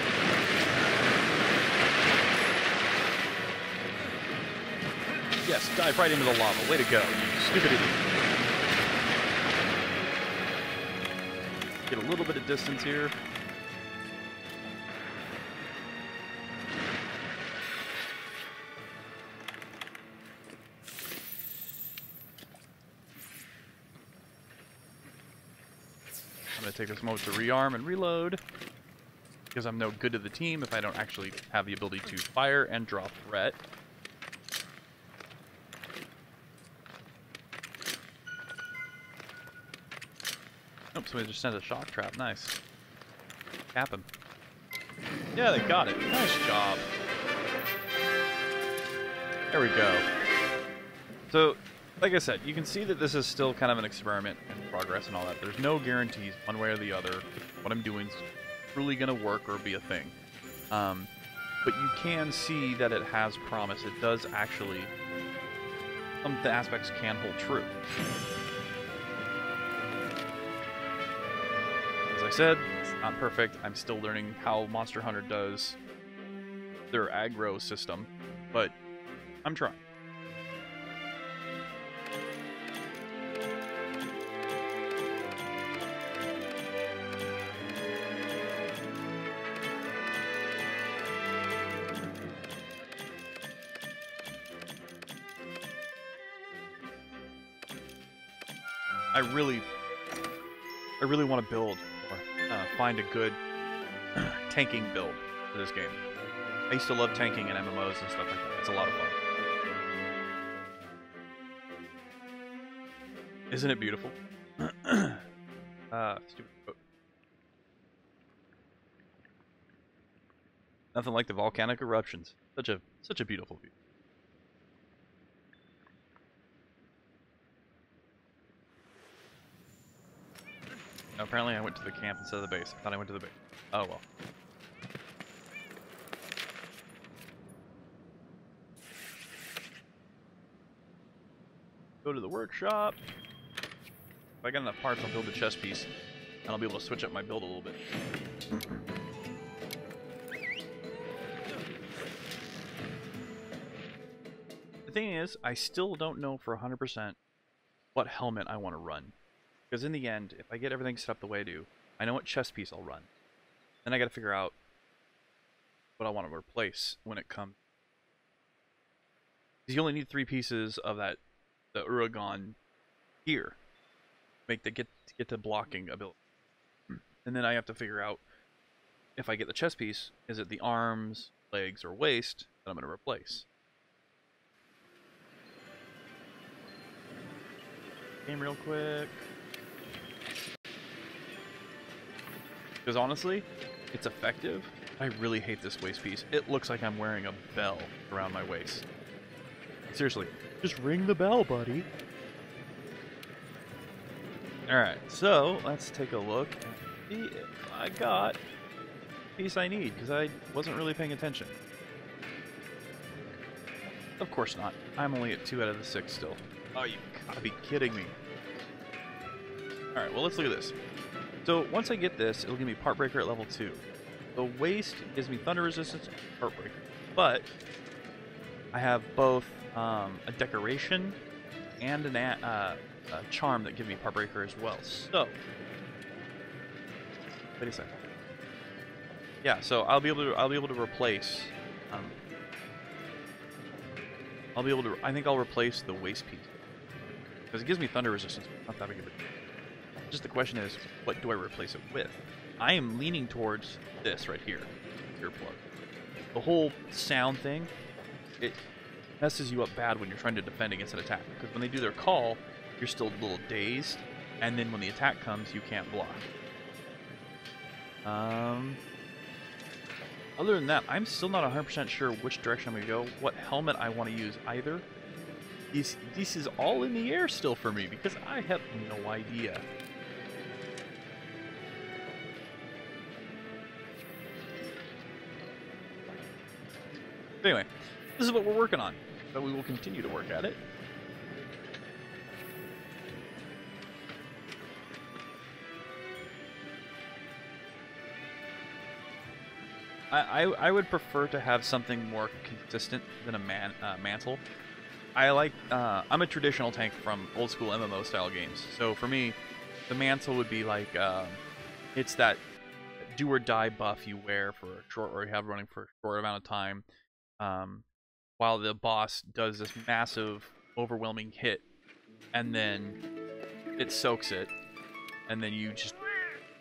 Yes, dive right into the lava. Way to go, you stupid idiot. Get a little bit of distance here. I'm going to take this moment to rearm and reload, because I'm no good to the team if I don't actually have the ability to fire and draw threat. Oh, somebody just sent a shock trap. Nice. Cap him. Yeah, they got it. Nice job. There we go. So, like I said, you can see that this is still kind of an experiment in progress and all that. There's no guarantees one way or the other what I'm doing is truly going to work or be a thing. But you can see that it has promise. It does actually... some of the aspects can hold true. As I said, it's not perfect. I'm still learning how Monster Hunter does their aggro system, but I'm trying. I really want to build or find a good tanking build for this game. I used to love tanking in MMOs and stuff like that. It's a lot of fun. Isn't it beautiful? Stupid quote. Nothing like the volcanic eruptions. Such a beautiful view. No, apparently I went to the camp instead of the base. I thought I went to the base. Oh well. Go to the workshop. If I got enough parts, I'll build a chest piece. And I'll be able to switch up my build a little bit. The thing is, I still don't know for 100% what helmet I want to run. Because in the end, if I get everything set up the way I do, I know what chest piece I'll run. Then I got to figure out what I want to replace when it comes. Because you only need 3 pieces of the Uragon here, to get the blocking ability. And then I have to figure out if I get the chest piece, is it the arms, legs, or waist that I'm going to replace? Game real quick. Because honestly, it's effective. I really hate this waist piece. It looks like I'm wearing a bell around my waist. Seriously, just ring the bell, buddy. Alright, so let's take a look and see if I got the piece I need, because I wasn't really paying attention. Of course not. I'm only at 2 out of the 6 still. Oh, you gotta be kidding me. Alright, well, let's look at this. So once I get this, it'll give me Part Breaker at level 2. The waist gives me Thunder Resistance and Part Breaker. But I have both a decoration and a charm that give me Part Breaker as well. So wait a second. Yeah, so I'll be able to replace. I think I'll replace the waist piece because it gives me Thunder Resistance. Not that big of a deal. Just the question is, what do I replace it with? I am leaning towards this right here, earplug. The whole sound thing, it messes you up bad when you're trying to defend against an attack. Because when they do their call, you're still a little dazed, and then when the attack comes, you can't block. Other than that, I'm still not 100% sure which direction I'm going to go, what helmet I want to use either. This is all in the air still for me, because I have no idea. Anyway, this is what we're working on, but we will continue to work at it. I would prefer to have something more consistent than a mantle. I'm a traditional tank from old school MMO style games, so for me, the mantle would be like it's that do or die buff you wear for a short, or you have running for a short amount of time. While the boss does this massive, overwhelming hit, and then it soaks it, and then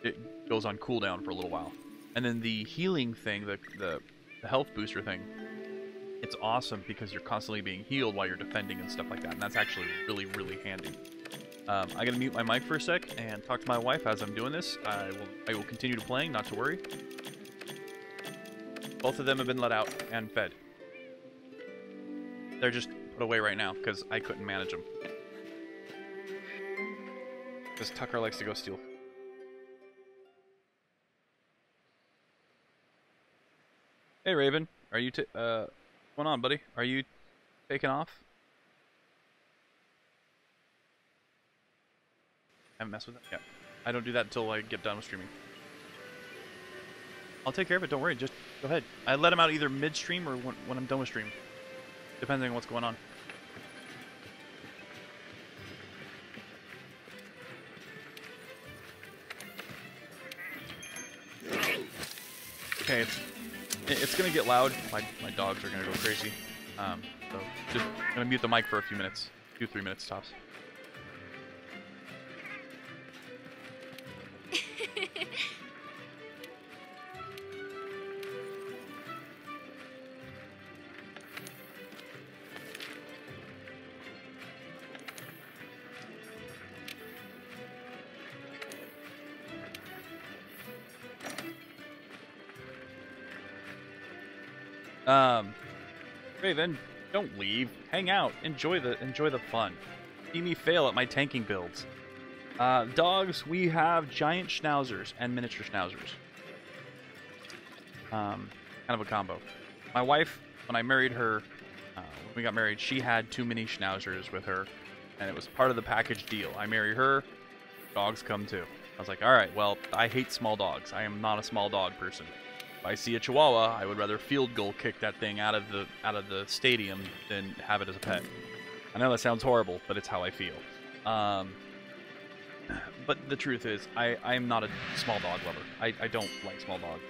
it goes on cooldown for a little while. And then the healing thing, the health booster thing, it's awesome because you're constantly being healed while you're defending and stuff like that, and that's actually really, really handy. I gotta mute my mic for a sec and talk to my wife as I'm doing this. I will continue to playing, not to worry. Both of them have been let out and fed. They're just put away right now because I couldn't manage them. Because Tucker likes to go steal. Hey Raven, are you what's going on, buddy? Are you taking off? I haven't messed with that yet. I don't do that until I get done with streaming. I'll take care of it, don't worry, just go ahead. I let him out either mid-stream or when I'm done with stream. Depending on what's going on. Okay, it's gonna get loud. My dogs are gonna go crazy. So just gonna mute the mic for a few minutes. 2-3 minutes tops. Raven, don't leave. Hang out. Enjoy the fun. See me fail at my tanking builds. Dogs, we have giant schnauzers and miniature schnauzers. Kind of a combo. My wife, when I married her, when we got married, she had 2 mini schnauzers with her, and it was part of the package deal. I marry her, dogs come too. I was like, all right, well, I hate small dogs. I am not a small dog person. If I see a Chihuahua, I would rather field goal kick that thing out of the stadium than have it as a pet. I know that sounds horrible, but it's how I feel. But but the truth is, I'm not a small dog lover. I don't like small dogs.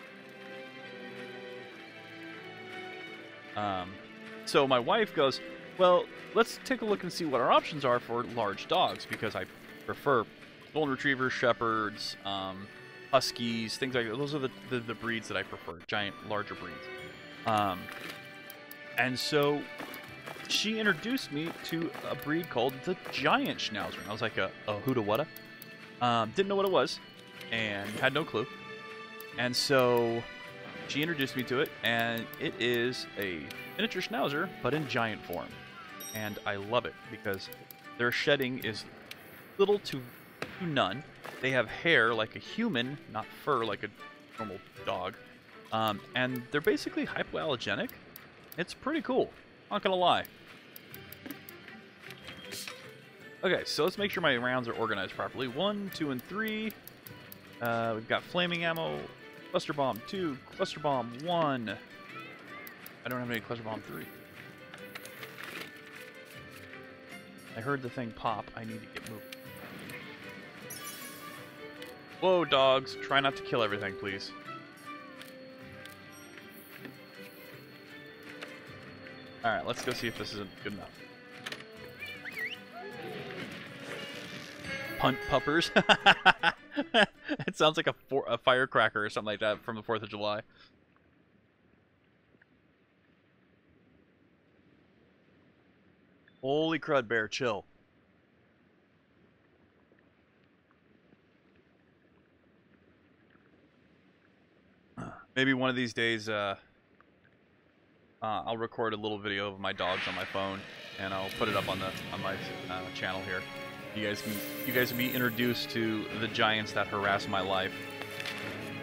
So my wife goes, well, let's take a look and see what our options are for large dogs, because I prefer golden retrievers, shepherds, huskies, things like that. Those are the breeds that I prefer, giant, larger breeds. And so she introduced me to a breed called the Giant Schnauzer. And I was like, a whoota whata? Didn't know what it was, and had no clue. And so she introduced me to it, and it is a miniature Schnauzer, but in giant form. And I love it, because their shedding is little to none. They have hair like a human, not fur like a normal dog. And they're basically hypoallergenic. It's pretty cool, not gonna lie. Okay, so let's make sure my rounds are organized properly. 1, 2, and 3. We've got flaming ammo, cluster bomb 2, cluster bomb 1. I don't have any cluster bomb 3. I heard the thing pop. I need to get moving. Whoa, dogs. Try not to kill everything, please. Alright, let's go see if this isn't good enough. Punt puppers. It sounds like a firecracker or something like that from the 4th of July. Holy crud, bear, chill. Maybe one of these days, I'll record a little video of my dogs on my phone, and I'll put it up on my channel here. You guys can be introduced to the giants that harass my life.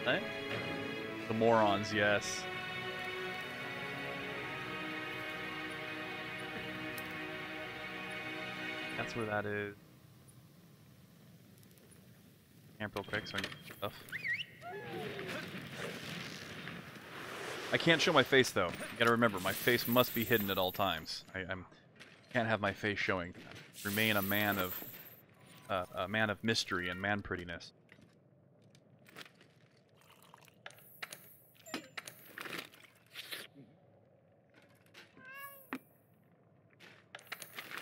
Right? The morons, yes. That's where that is. Camp real quick so I can get stuff. I can't show my face though. You gotta remember, my face must be hidden at all times. I can't have my face showing. Remain a man of mystery and man prettiness.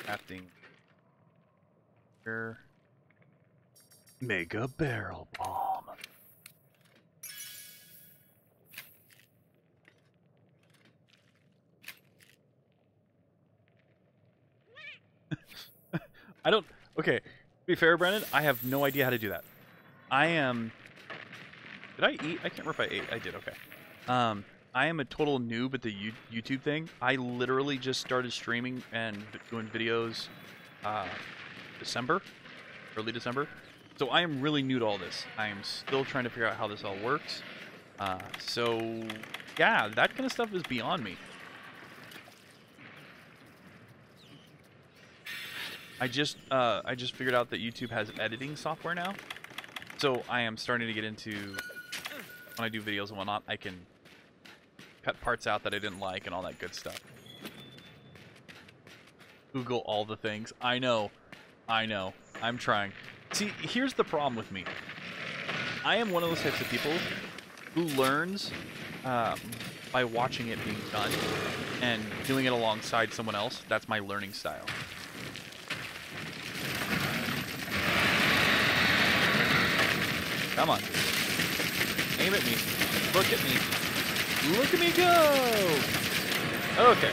Crafting. Here. Mega barrel bomb. I don't. Okay, to be fair, Brennan, I have no idea how to do that. I am. Did I eat? I can't remember if I ate. I did. Okay. I am a total noob at the YouTube thing. I literally just started streaming and doing videos early December. So I am really new to all this. I am still trying to figure out how this all works. So yeah, that kind of stuff is beyond me. I just figured out that YouTube has editing software now. So I am starting to get into, when I do videos and whatnot, I can cut parts out that I didn't like and all that good stuff. Google all the things. I know. I'm trying. See, here's the problem with me. I am one of those types of people who learns by watching it being done and doing it alongside someone else. That's my learning style. Come on. Aim at me. Look at me. Look at me go! Okay.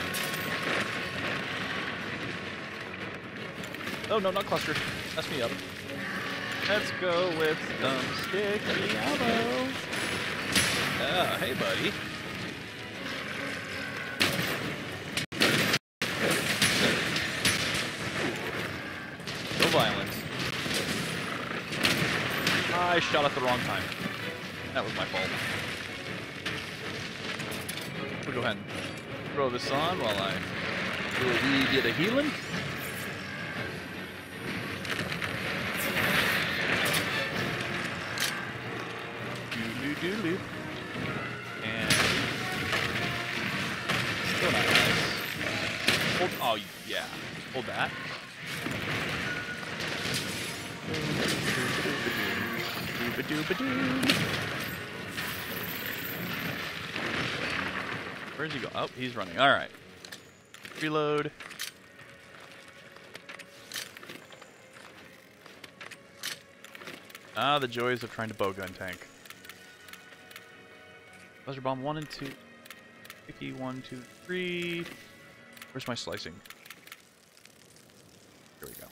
Oh, no, not cluster. Mess me up. Let's go with some sticky ammo. Hey, buddy. No violence. I shot at the wrong time. That was my fault. We'll go ahead and throw this on while I do a wee bit of healing. Doo-doo-doo-doo. And still not nice. Hold, oh yeah, hold that. Where's he go? Oh, he's running. All right. Reload. Ah, the joys of trying to bowgun tank. Buzzer bomb 1 and 2. Picky 1, 2, 3. Where's my slicing? Here we go.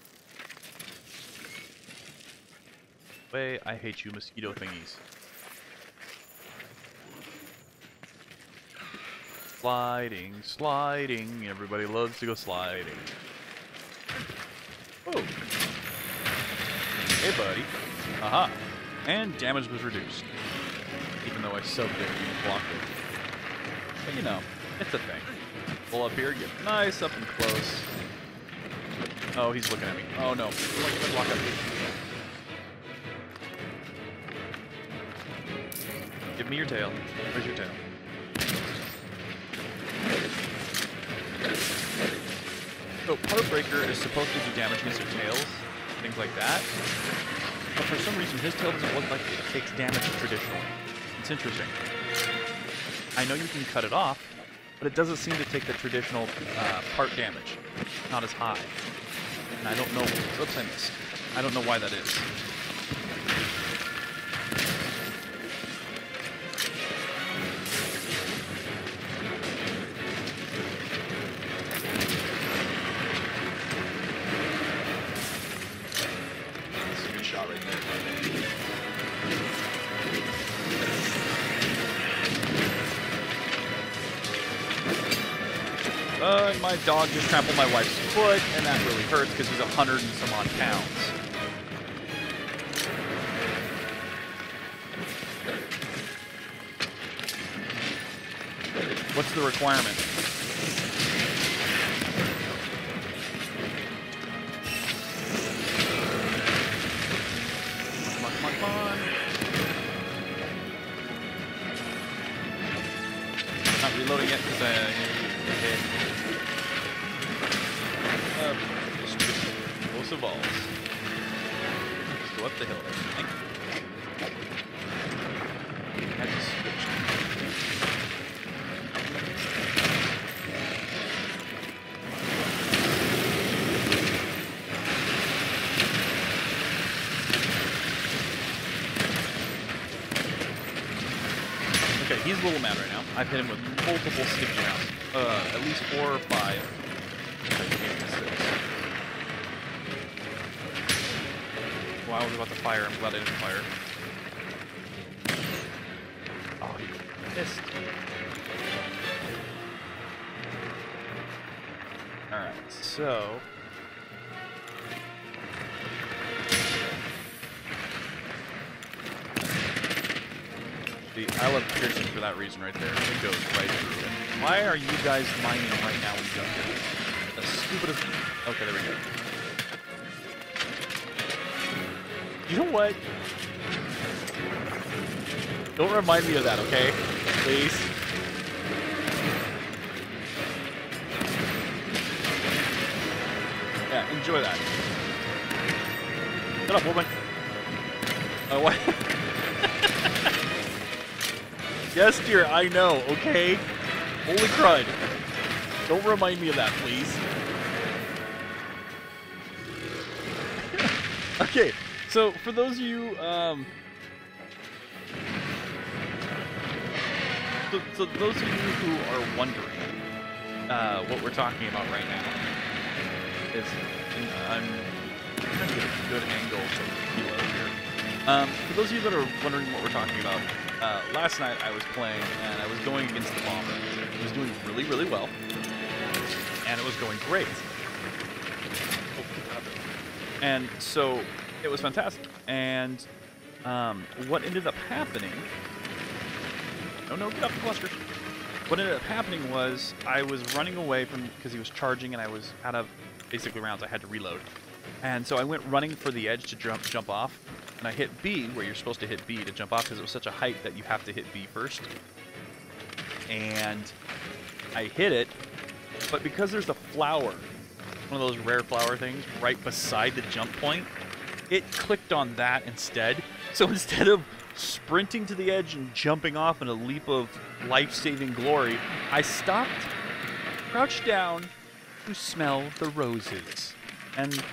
Way, I hate you, mosquito thingies. Sliding, sliding. Everybody loves to go sliding. Oh. Hey, buddy. Aha. And damage was reduced. Even though I subbed it and blocked it. But you know, it's a thing. Pull up here, get nice up and close. Oh, he's looking at me. Oh no. Block up. Give me your tail. Where's your tail? So, Heartbreaker is supposed to do damage against their tails, things like that. But for some reason, his tail doesn't look like it takes damage traditionally. It's interesting. I know you can cut it off, but it doesn't seem to take the traditional part damage. Not as high. And I don't know. Oops, I missed. I don't know why that is. That's a good shot right there. My dog just trampled my wife's foot, and that really hurts because he's 100 and some odd pounds. What's the requirement? Come on, come on, come on. Not reloading yet because explosive balls. Just go up the hill there. Had to switch. Okay, he's a little mad right now. I've hit him with multiple sticky rounds. At least 4 or 5. Well, I was about to fire. I'm glad I didn't fire. Oh, he missed. Alright, so... See, I love piercing for that reason right there. It goes right through it. Why are you guys mining right now when you don't get it? The stupidest... Okay, there we go. You know what? Don't remind me of that, okay? Please. Yeah, enjoy that. Shut up, woman. Oh, what? Yes, dear, I know, okay? Holy crud. Don't remind me of that, please. Okay. So, for those of you, so those of you who are wondering what we're talking about right now is, I'm trying to get a good angle to reload here. For those of you that are wondering what we're talking about, last night I was playing and I was going against the bomber. It was doing really, really well, and it was going great. And so it was fantastic. And what ended up happening... No, get off the cluster. What ended up happening was I was running away from... because he was charging and I was out of basically rounds. I had to reload. And so I went running for the edge to jump off. And I hit B, where you're supposed to hit B to jump off, because it was such a height that you have to hit B first. And I hit it, but because there's a flower, one of those rare flower things, right beside the jump point, it clicked on that instead. So instead of sprinting to the edge and jumping off in a leap of life-saving glory, I stopped, crouched down to smell the roses, and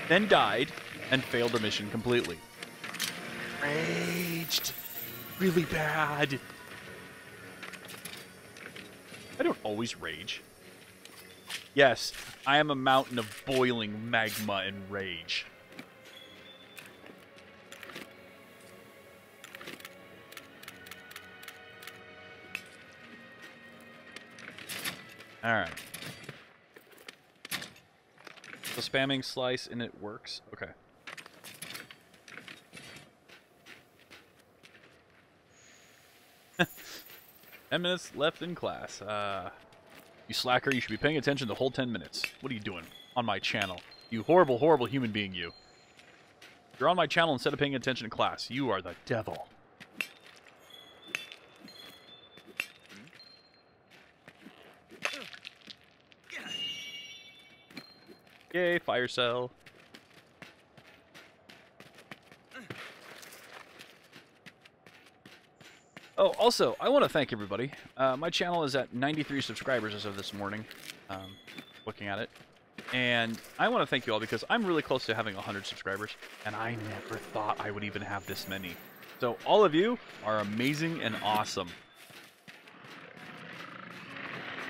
then died and failed the mission completely. Raged really bad. I don't always rage. Yes, I am a mountain of boiling magma and rage. Alright. So spamming slice and it works? Okay. "10 minutes left in class. You slacker, you should be paying attention the whole 10 minutes. What are you doing on my channel? You horrible, horrible human being, you. You're on my channel instead of paying attention to class. You are the devil." Yay, fire cell. Oh, also, I want to thank everybody. My channel is at 93 subscribers as of this morning, looking at it. And I want to thank you all because I'm really close to having 100 subscribers, and I never thought I would even have this many. So all of you are amazing and awesome.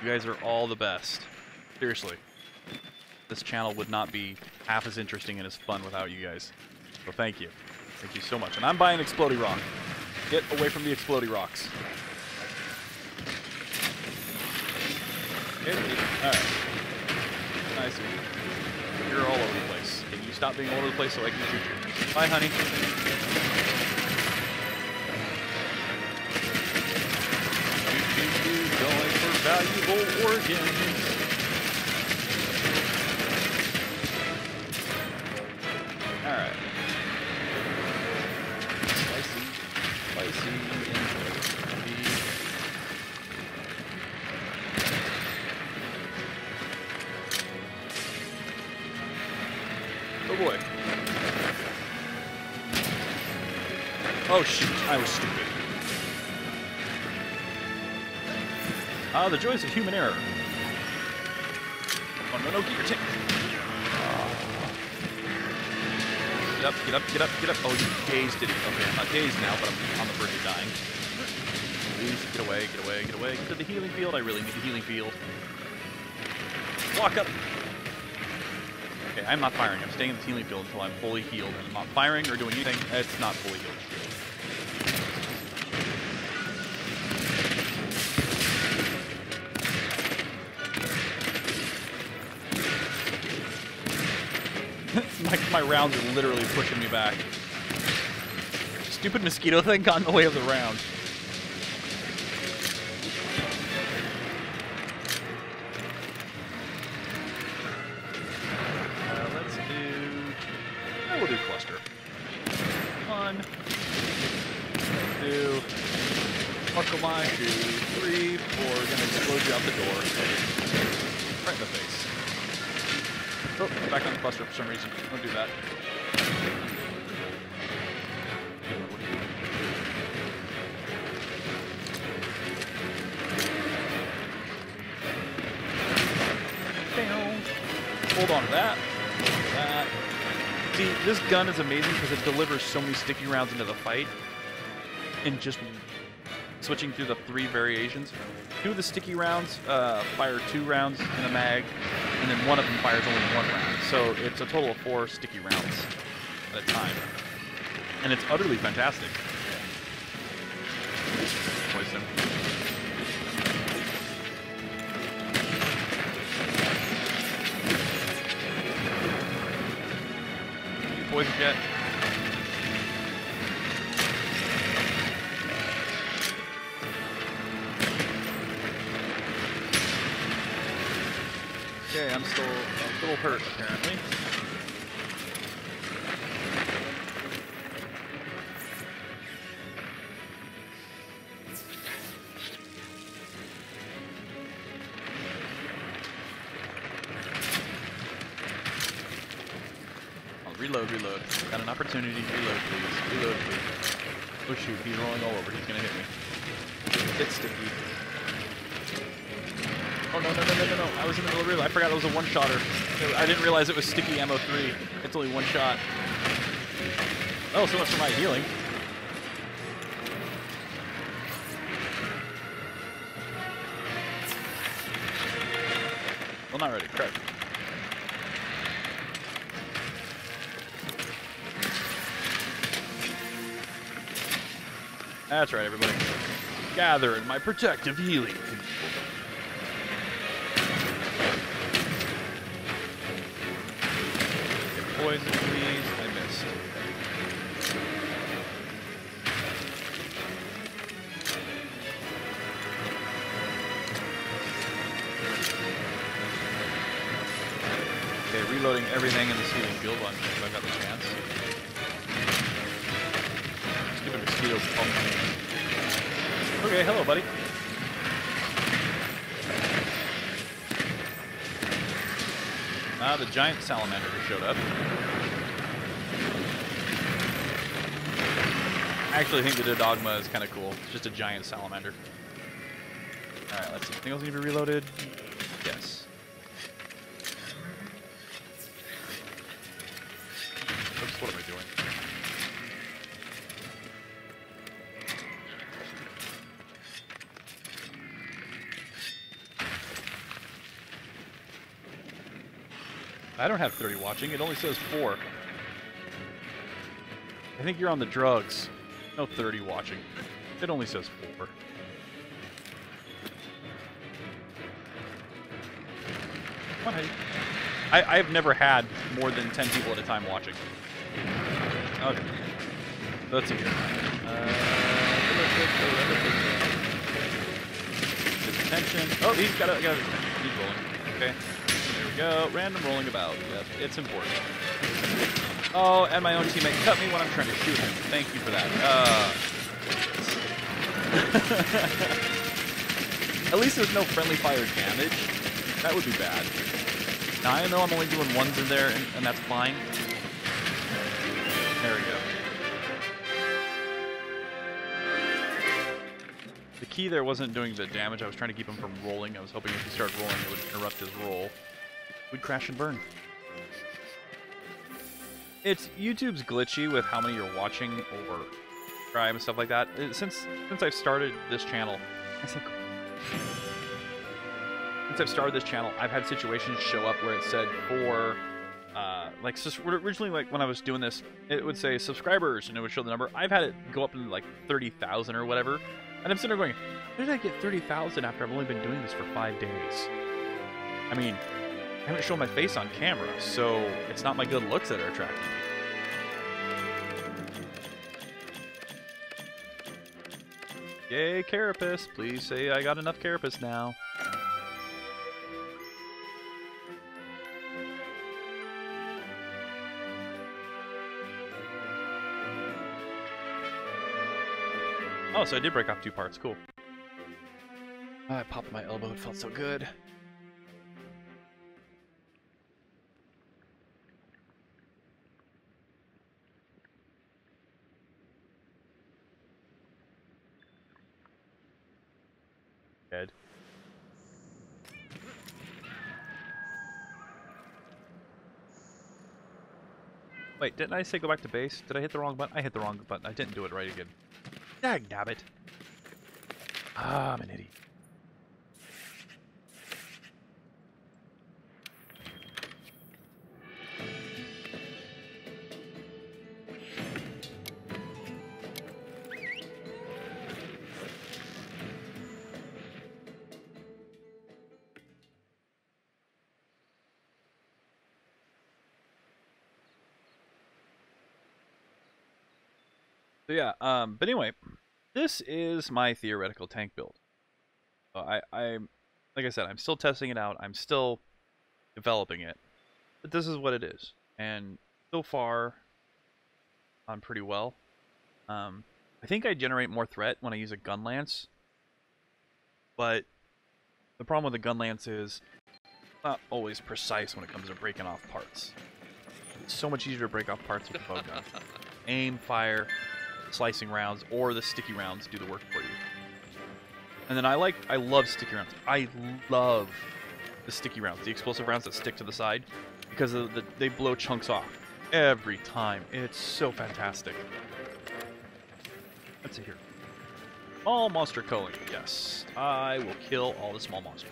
You guys are all the best. Seriously. This channel would not be half as interesting and as fun without you guys. So thank you. Thank you so much. And I'm buying Explodey Rock. Get away from the Explodey Rocks. Alright. Nice. You're all over the place. Can you stop being all over the place so I can shoot you? Bye, honey. Going for valuable organs. Alright. Spicy, oh boy. Oh shoot, I was stupid. The joys of human error. Oh no, get your tank. Get up, get up, get up, get up. Oh, you dazed, did he? Okay, I'm not dazed now, but I'm on the verge of dying. Please, get away, get away, get away. Get to the healing field. I really need the healing field. Walk up. Okay, I'm not firing. I'm staying in the healing field until I'm fully healed. I'm not firing or doing anything. It's not fully healed. My rounds are literally pushing me back. Stupid mosquito thing got in the way of the round. Let's do... we'll do cluster. 1, 2, buckle mine, 2, 3, 4. Gonna explode you out the door. Right in the face. Oh, back on the cluster for some reason. Don't do that. Hold on to that. That. See, this gun is amazing because it delivers so many sticky rounds into the fight. And just switching through the 3 variations. 2 of the sticky rounds fire 2 rounds in a mag, and then 1 of them fires only 1 round. So it's a total of 4 sticky rounds at a time. And it's utterly fantastic. Poison. Poison jet. Okay, I'm still hurt apparently. reload, reload. Got an opportunity. Reload, please. Reload, please. Oh shoot, he's rolling all over. He's gonna hit me. It's sticky. Oh no, no, no, no, no, no. I was in the middle of reload. I forgot it was a one-shotter. I didn't realize it was sticky ammo 3. It's only one shot. Oh, so much for my healing. Well, not ready. Correct. That's right, everybody. Gather in my protective healing. Get poison, please. I missed. Okay, reloading everything in the healing field one if I've got the chance. Stupid mosquitoes pump me. Okay, hello, buddy. Ah, the giant salamander just showed up. I actually think the dogma is kind of cool. It's just a giant salamander. Alright, let's see. Anything else need to be reloaded? Yes. Oops, what am I doing? I don't have 30 watching, it only says 4. I think you're on the drugs. No 30 watching. It only says 4. Come on, I've never had more than 10 people at a time watching. Okay. Let's see here. His attention. Oh, he's got his attention. He's rolling. Okay. There we go. Random rolling about. Yep, it's important. Oh, and my own teammate cut me when I'm trying to shoot him. Thank you for that. At least there's no friendly fire damage. That would be bad. Now, I know I'm only doing ones in there, and that's fine. There we go. The key there wasn't doing the damage. I was trying to keep him from rolling. I was hoping if he started rolling, it would interrupt his roll. We'd crash and burn. YouTube's glitchy with how many you're watching or subscribe and stuff like that. Since I've started this channel, I've had situations show up where it said for like originally, like when I was doing this, it would say subscribers and it would show the number. I've had it go up to like 30,000 or whatever, and I'm sitting there going, how did I get 30,000 after I've only been doing this for 5 days? I mean, I haven't shown my face on camera, so it's not my good looks that are attracting me. Yay, carapace! Please say I got enough carapace now. Oh, so I did break off 2 parts. Cool. I popped my elbow. It felt so good. Dead. Wait, didn't I say go back to base? Did I hit the wrong button? I hit the wrong button. I didn't do it right again. Dagnabbit. Ah, I'm an idiot. So yeah, but anyway, this is my theoretical tank build. I like I said, I'm still testing it out. I'm still developing it, but this is what it is. And so far, I'm pretty well. I think I generate more threat when I use a gun lance, but the problem with the gun lance is it's not always precise when it comes to breaking off parts. It's so much easier to break off parts with the bowgun. Aim, fire, slicing rounds, or the sticky rounds do the work for you. And then I love sticky rounds. I love the sticky rounds, the explosive rounds that stick to the side, because they blow chunks off every time. It's so fantastic. Let's see here. Small monster culling. Yes, I will kill all the small monsters.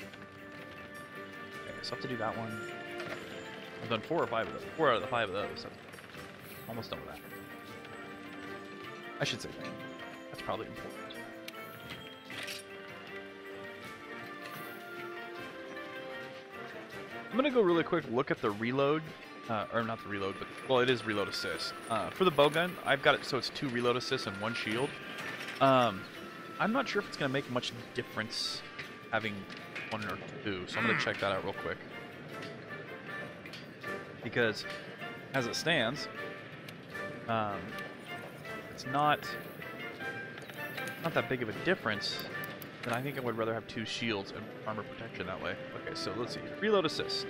Okay, so I have to do that one. I've done 4 or 5 of those. 4 out of the 5 of those. So almost done with that. I should say that. That's probably important. I'm gonna go really quick look at the reload, or not the reload, but well, it is reload assist. For the bowgun, I've got it so it's 2 reload assists and 1 shield. I'm not sure if it's gonna make much difference having 1 or 2, so I'm gonna check that out real quick. Because as it stands, it's not that big of a difference. Then I think I would rather have 2 shields and armor protection that way. Okay, so let's see. Reload assist.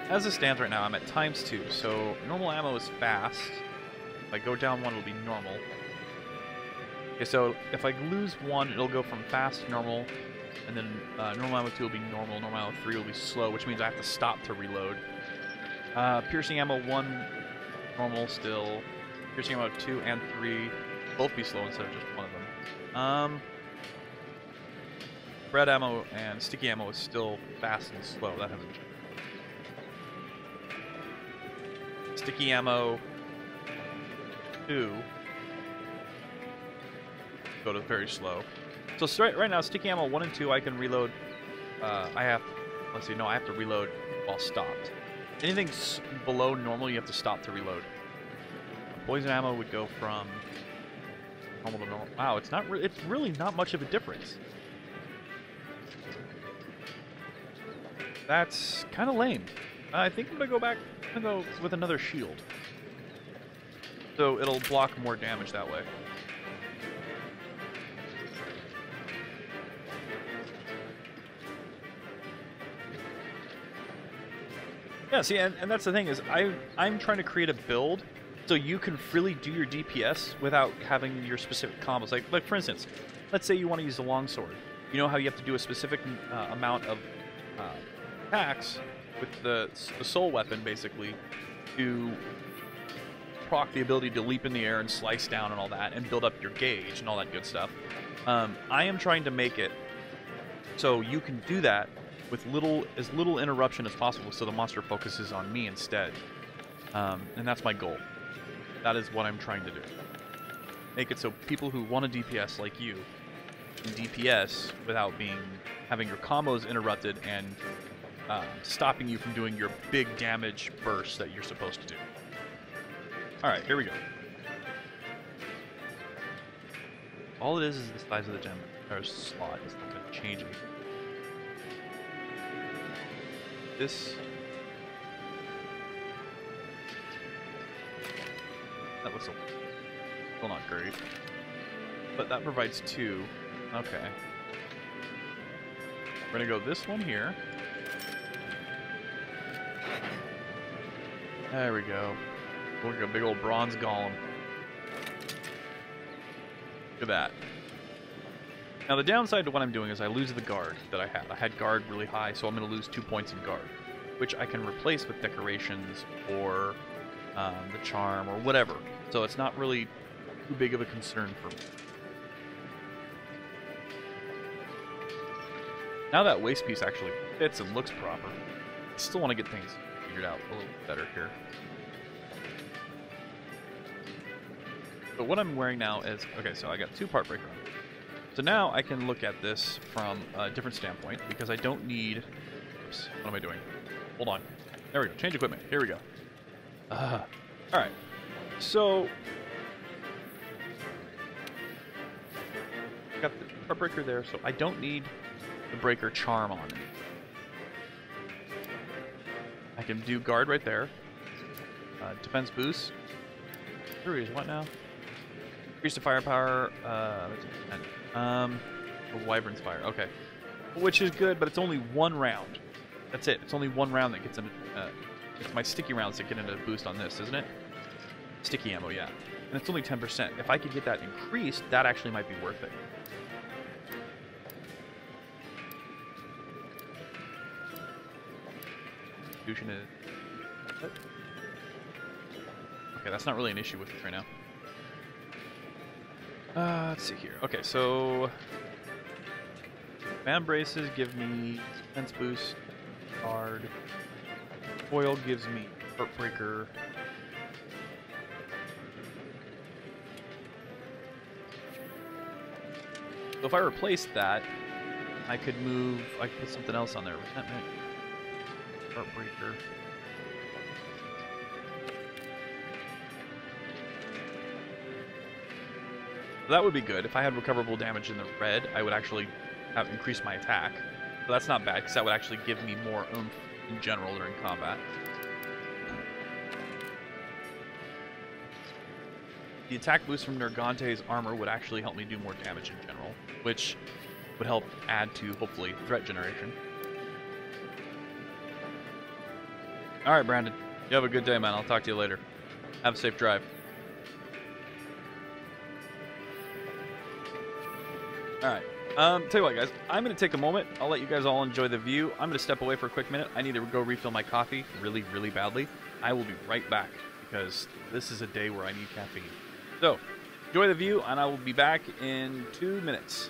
As it stands right now, I'm at ×2, so normal ammo is fast. If I go down 1, it'll be normal. Okay, so if I lose 1, it'll go from fast to normal, and then normal ammo 2 will be normal, normal ammo 3 will be slow, which means I have to stop to reload. Piercing ammo 1, normal still. Piercing ammo 2 and 3, both be slow instead of just one of them. Red ammo and sticky ammo is still fast and slow. That hasn't changed. Sticky ammo 2 go to very slow. So right now, sticky ammo 1 and 2 I can reload. I have to reload while stopped. Anything below normal, you have to stop to reload. Poison ammo would go from normal to normal. Wow, it's really not much of a difference. That's kind of lame. I think I'm gonna go back. I'm gonna go with another shield, so it'll block more damage that way. Yeah, see, and that's the thing is I'm trying to create a build so you can freely do your DPS without having your specific combos. Like for instance, let's say you want to use the longsword. You know how you have to do a specific amount of attacks with the soul weapon, basically, to proc the ability to leap in the air and slice down and all that, and build up your gauge and all that good stuff. I am trying to make it so you can do that with as little interruption as possible, so the monster focuses on me instead. And that's my goal. That is what I'm trying to do. Make it so people who want to DPS like you can DPS without having your combos interrupted and stopping you from doing your big damage bursts that you're supposed to do. Alright, here we go. All it is the size of the gem or slot. It's not going to change anything. This... that looks still not great. But that provides 2. Okay. We're going to go this one here. There we go. Look at a big old bronze golem. Look at that. Now the downside to what I'm doing is I lose the guard that I had. I had guard really high, so I'm going to lose 2 points in guard, which I can replace with decorations or the charm or whatever. So it's not really too big of a concern for me. Now that waist piece actually fits and looks proper, I still want to get things figured out a little better here. But what I'm wearing now is, okay, so I got 2-part breaker on. So now I can look at this from a different standpoint because I don't need, oops, what am I doing? Hold on. There we go, change equipment, here we go. Alright, so I got the part breaker there, so I don't need the breaker charm on it. I can do guard right there. Defense boost. There is what now? Increase the firepower. Wyvern's fire. Okay, which is good, but it's only 1 round. That's it. It's only 1 round that gets It's my sticky rounds that get into boost on this, isn't it? Sticky ammo, yeah. And it's only 10%. If I could get that increased, that actually might be worth it. Constitution is... What? Okay, that's not really an issue with this right now. Let's see here. Okay, so... Fan braces give me defense boost, card. Foil gives me heartbreaker. So if I replace that, I could put something else on there. Resentment, heartbreaker. That would be good. If I had recoverable damage in the red, I would actually have increased my attack. So that's not bad, because that would actually give me more oomph in general during combat. The attack boost from Nergante's armor would actually help me do more damage in general, which would help add to, hopefully, threat generation. Alright, Brandon. You have a good day, man. I'll talk to you later. Have a safe drive. Alright. Tell you what, guys. I'm going to take a moment. I'll let you guys all enjoy the view. I'm going to step away for a quick minute. I need to go refill my coffee really, really badly. I will be right back, because this is a day where I need caffeine. So, enjoy the view, and I will be back in 2 minutes.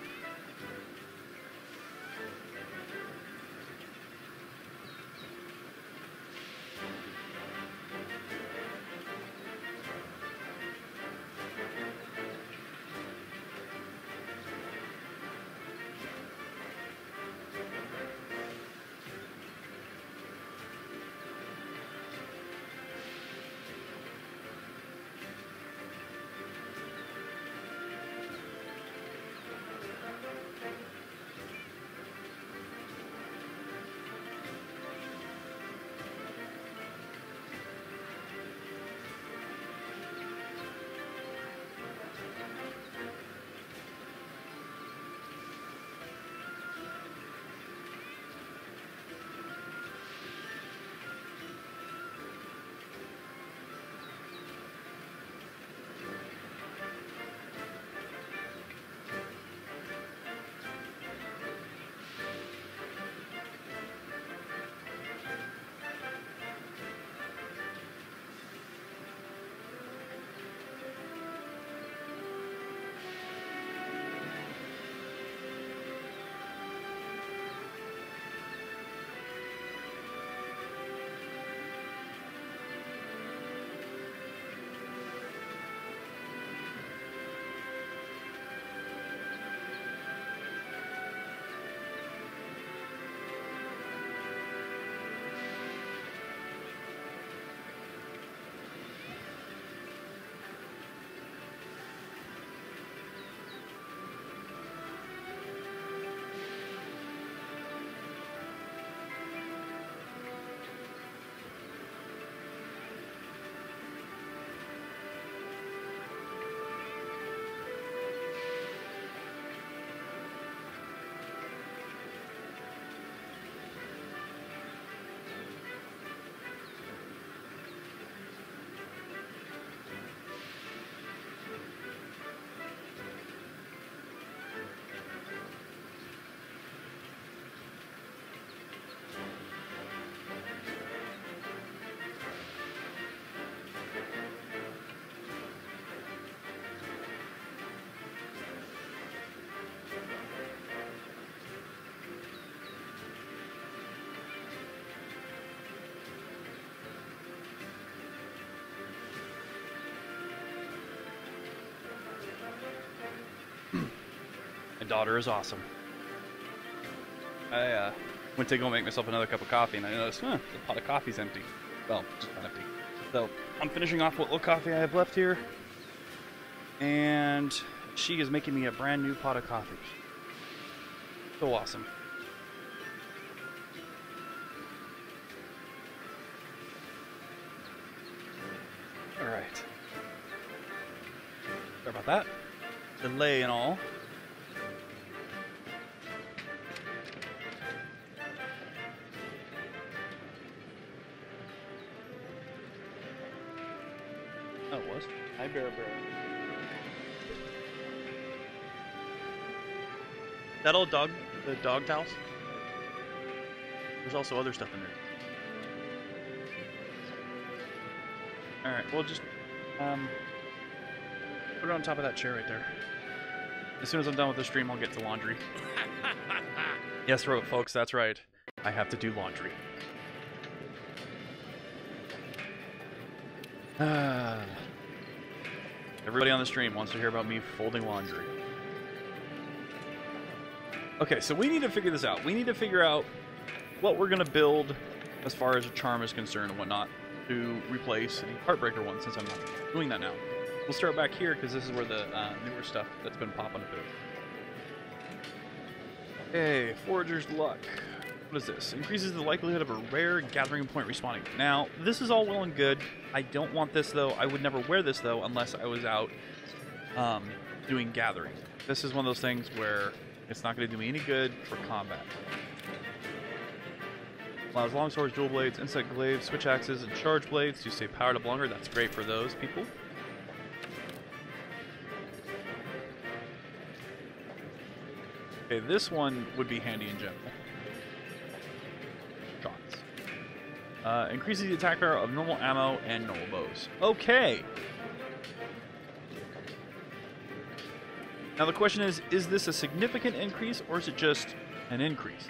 My daughter is awesome. I went to go make myself another cup of coffee, and I noticed, the pot of coffee's empty. Well, just not empty. So, I'm finishing off what little coffee I have left here. And she is making me a brand new pot of coffee. So awesome. Alright. Sorry about that. Delay and all. Oh, it was. Hi, Bear. That old dog, the dog house. There's also other stuff in there. All right, we'll just put it on top of that chair right there. As soon as I'm done with the stream, I'll get to laundry. Yes, folks, that's right. I have to do laundry. Everybody on the stream wants to hear about me folding laundry. Okay, so we need to figure this out. We need to figure out what we're going to build as far as a charm is concerned and whatnot to replace the Heartbreaker one, since I'm not doing that now. We'll start back here because this is where the newer stuff that's been popping up is. Okay, Forager's Luck. What is this? Increases the likelihood of a rare gathering point respawning. Now, this is all well and good. I don't want this, though. I would never wear this, though, unless I was out doing gathering. This is one of those things where it's not going to do me any good for combat. Allows long swords, dual blades, insect glaives, switch axes, and charge blades to stay powered up longer. That's great for those people. Okay, this one would be handy in general. Shots. Increases the attack power of normal ammo and normal bows. Okay. Now the question is this a significant increase or is it just an increase?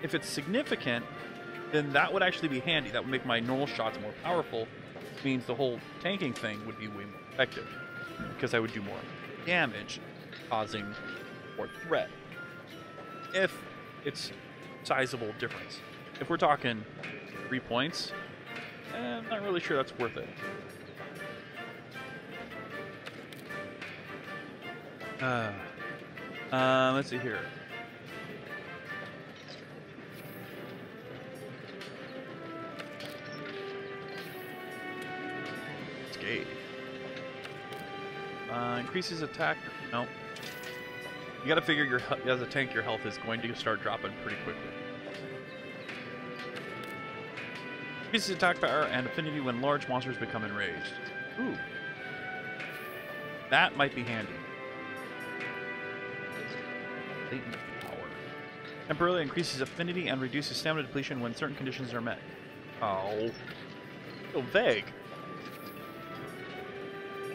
If it's significant, then that would actually be handy. That would make my normal shots more powerful. Which means the whole tanking thing would be way more effective. Because I would do more damage, causing more threat. If it's sizable difference. If we're talking 3 points, I'm not really sure that's worth it. Let's see here. Scathe. Increases attack. No. You gotta figure as a tank, your health is going to start dropping pretty quickly. Increases attack power and affinity when large monsters become enraged. Ooh. That might be handy. Latent power. Temporarily increases affinity and reduces stamina depletion when certain conditions are met. Oh. So vague.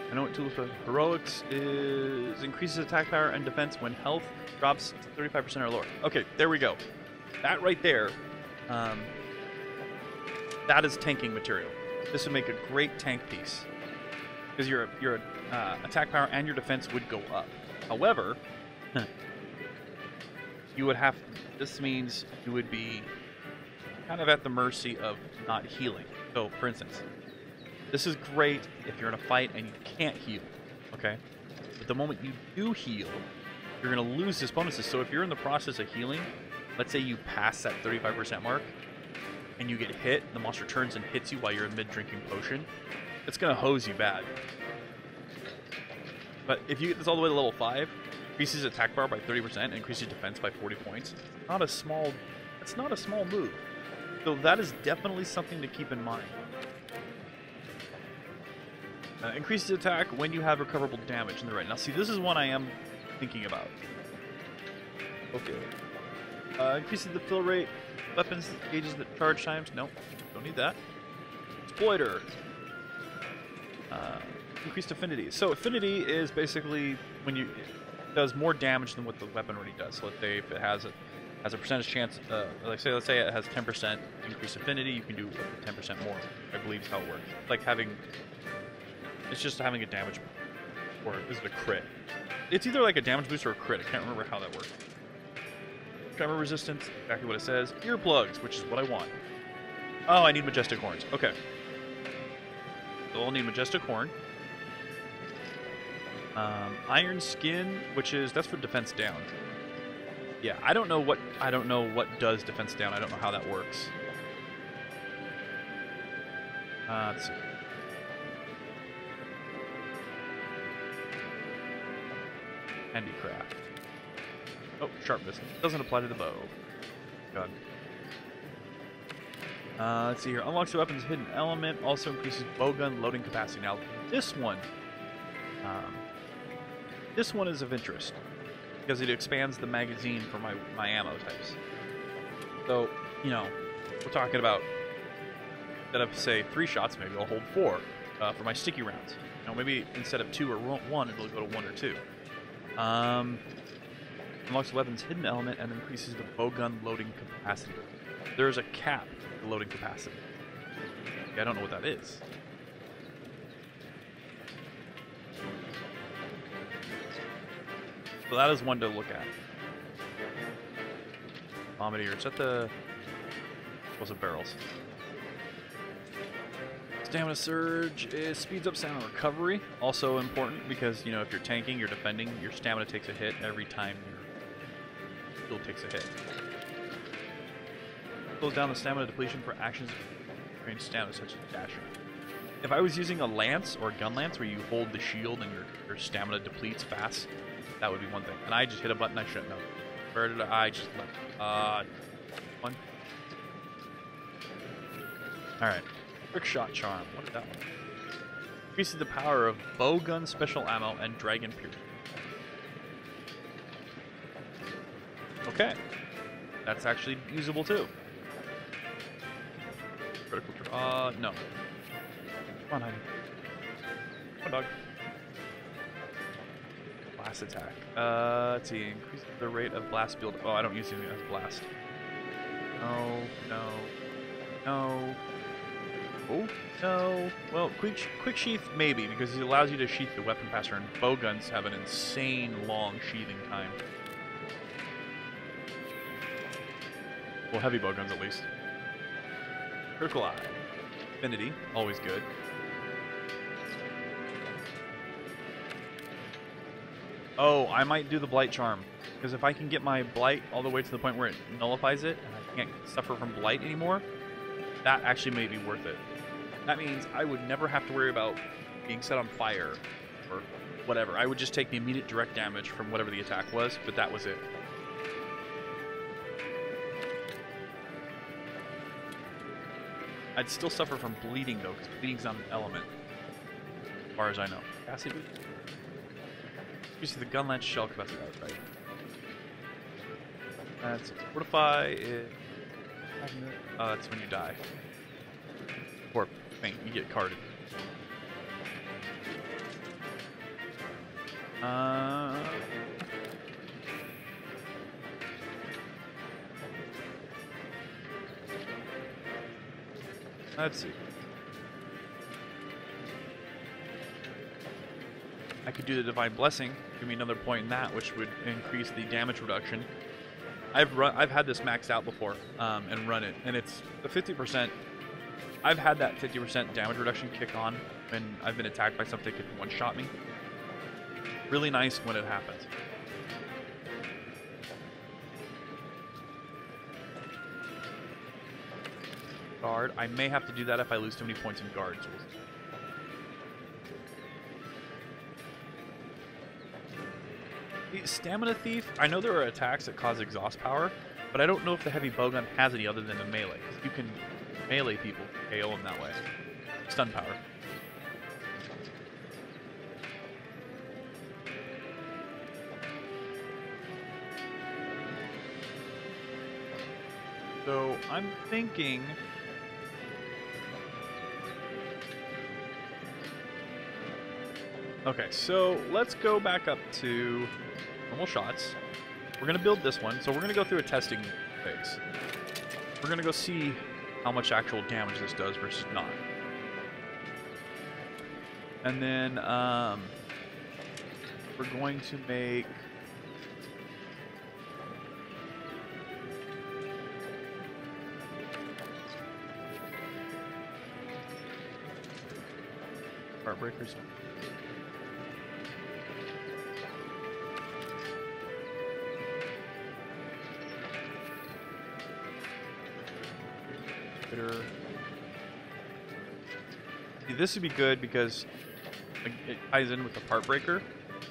I know what tools for heroics is increases attack power and defense when health drops 35% or lower. Okay, there we go. That right there, that is tanking material. This would make a great tank piece because your attack power and your defense would go up. However, you would have. This means you would be kind of at the mercy of not healing. So, for instance. This is great if you're in a fight and you can't heal, okay? But the moment you do heal, you're going to lose these bonuses. So if you're in the process of healing, let's say you pass that 35% mark, and you get hit, the monster turns and hits you while you're in mid-drinking potion, it's going to hose you bad. But if you get this all the way to level 5, increases attack power by 30% and increases defense by 40 points. It's not a small move. So that is definitely something to keep in mind. Increases attack when you have recoverable damage in the right. Now, see, this is one I am thinking about. Okay. Increases the fill rate. Weapons gauges the charge times. Nope. Don't need that. Exploiter. Increased affinity. So affinity is basically when it does more damage than what the weapon already does. So let's say if it has a percentage chance, let's say it has 10% increased affinity, you can do 10% more. I believe is how it works. Like it's just having a damage, or is it a crit? It's either like a damage boost or a crit. I can't remember how that works. Tremor resistance, exactly what it says. Earplugs, which is what I want. Oh, I need majestic horns. Okay. So I'll need majestic horn. Iron skin, that's for defense down. Yeah, I don't know what does defense down. I don't know how that works. Let's see. Handicraft. Oh, sharpness. Doesn't apply to the bow. God. Let's see here. Unlocks the weapon's hidden element. Also increases bowgun loading capacity. Now, um, this one is of interest because it expands the magazine for my ammo types. So, you know, we're talking about instead of say 3 shots, maybe I'll hold 4 for my sticky rounds. You know, maybe instead of 2 or 1, it'll go to 1 or 2. Unlocks the weapon's hidden element and increases the bowgun loading capacity. There is a cap to loading capacity. Okay, I don't know what that is. So that is one to look at. Bombardier. Is that the... What's the barrels? Stamina surge is speeds up stamina recovery. Also important because, you know, if you're tanking, you're defending, your stamina takes a hit every time your shield takes a hit. Slows down the stamina depletion for actions drain stamina, such as dashing. If I was using a lance or a gun lance where you hold the shield and your stamina depletes fast, that would be one thing. And I just hit a button I shouldn't have. Where did I just left? One. Alright. Quick shot charm. What is that one? Increases the power of bowgun special ammo and dragon pierce. Okay. That's actually usable too. Critical no. Come on, honey. Come on, dog. Blast attack. Let's see. Increase the rate of blast build. Oh, I don't use anything as blast. No, no, no. Oh, no. Well, quick sheath, maybe, because it allows you to sheath the weapon faster, and bowguns have an insane long sheathing time. Well, heavy bowguns, at least. Critical eye. Affinity, always good. Oh, I might do the blight charm, because if I can get my blight all the way to the point where it nullifies it, and I can't suffer from blight anymore, that actually may be worth it. That means I would never have to worry about being set on fire or whatever. I would just take the immediate direct damage from whatever the attack was, but that was it. I'd still suffer from bleeding though, because bleeding's not an element, as far as I know. Capacity? You see the gun lance shell capacity, right? That's fortify is. That's when you die. Or faint, you get carded. Let's see. I could do the Divine Blessing, give me another point in that, which would increase the damage reduction. I've had this maxed out before, and run it, and it's the 50%. I've had that 50% damage reduction kick on when I've been attacked by something that could one-shot me. Really nice when it happens. Guard. I may have to do that if I lose too many points in guards. The Stamina Thief, I know there are attacks that cause exhaust power, but I don't know if the heavy bowgun has any other than a melee. You can melee people, KO them that way. Stun power. So I'm thinking... Okay, so let's go back up to normal shots. We're going to build this one, so we're going to go through a testing phase. We're going to go see how much actual damage this does versus not. And then we're going to make... Heartbreakers. See, this would be good because it ties in with the part breaker,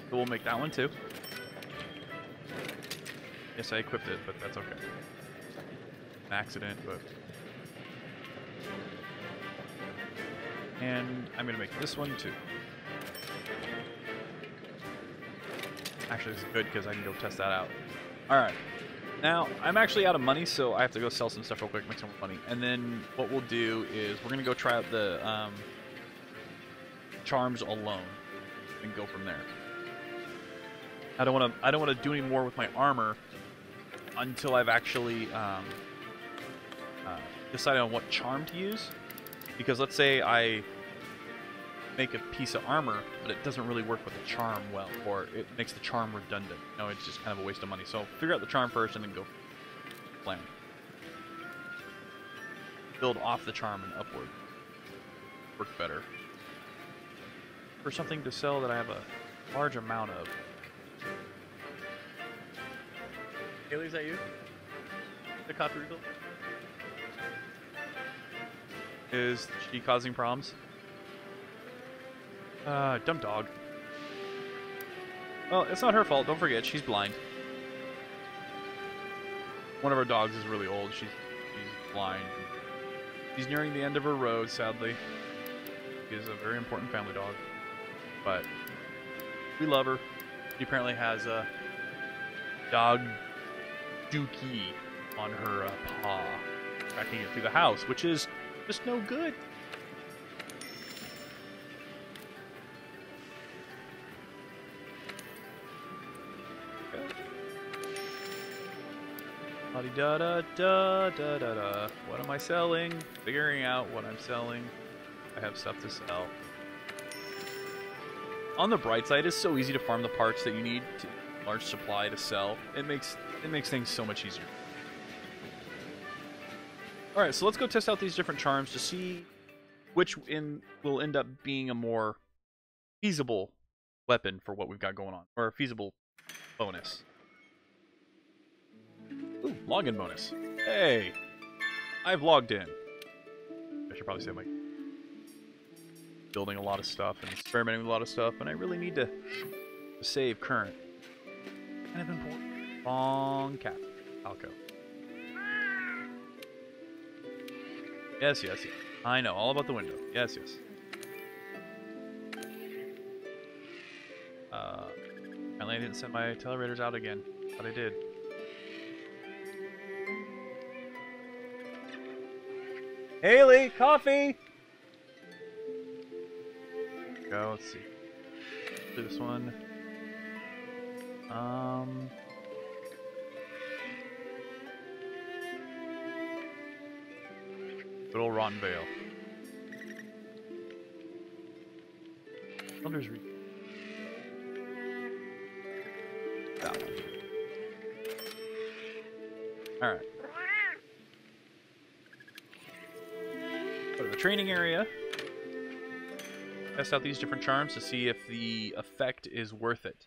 so we'll make that one too. Yes, I equipped it, but that's okay. An accident, but And I'm going to make this one too. Actually, this is good because I can go test that out. Alright. Now, I'm actually out of money, so I have to go sell some stuff real quick, make some more money. And then what we'll do is we're going to go try out the charms alone and go from there. I don't want to do any more with my armor until I've actually decided on what charm to use. Because let's say I make a piece of armor, but it doesn't really work with the charm well, or it makes the charm redundant. You know, it's just kind of a waste of money. So figure out the charm first and then go plan. Build off the charm and upward. Work better. For something to sell that I have a large amount of. Haley, is that you? The copy rebuild? Is she causing problems? Dumb dog. Well, it's not her fault. Don't forget, she's blind. One of our dogs is really old. She's blind. She's nearing the end of her road, sadly. She is a very important family dog. But we love her. She apparently has a dog dookie on her paw, tracking it through the house, which is just no good. Da da da da da da. What am I selling? Figuring out what I'm selling. I have stuff to sell. On the bright side, it's so easy to farm the parts that you need to large supply to sell. It makes things so much easier. All right, so let's go test out these different charms to see which will end up being a more feasible weapon for what we've got going on, or a feasible bonus. Ooh, login bonus. Hey! I've logged in. I should probably say I'm like building a lot of stuff and experimenting with a lot of stuff, and I really need to save current. Kind of important. Wrong cat. Alco. Yes, yes, yes. I know, all about the window. Yes, yes. Apparently I didn't send my telerators out again, but I did. Haley, coffee! Go, let's see. Do this one. Good old Rotten Vale. Wonders that one. Alright. Go to the training area. Test out these different charms to see if the effect is worth it.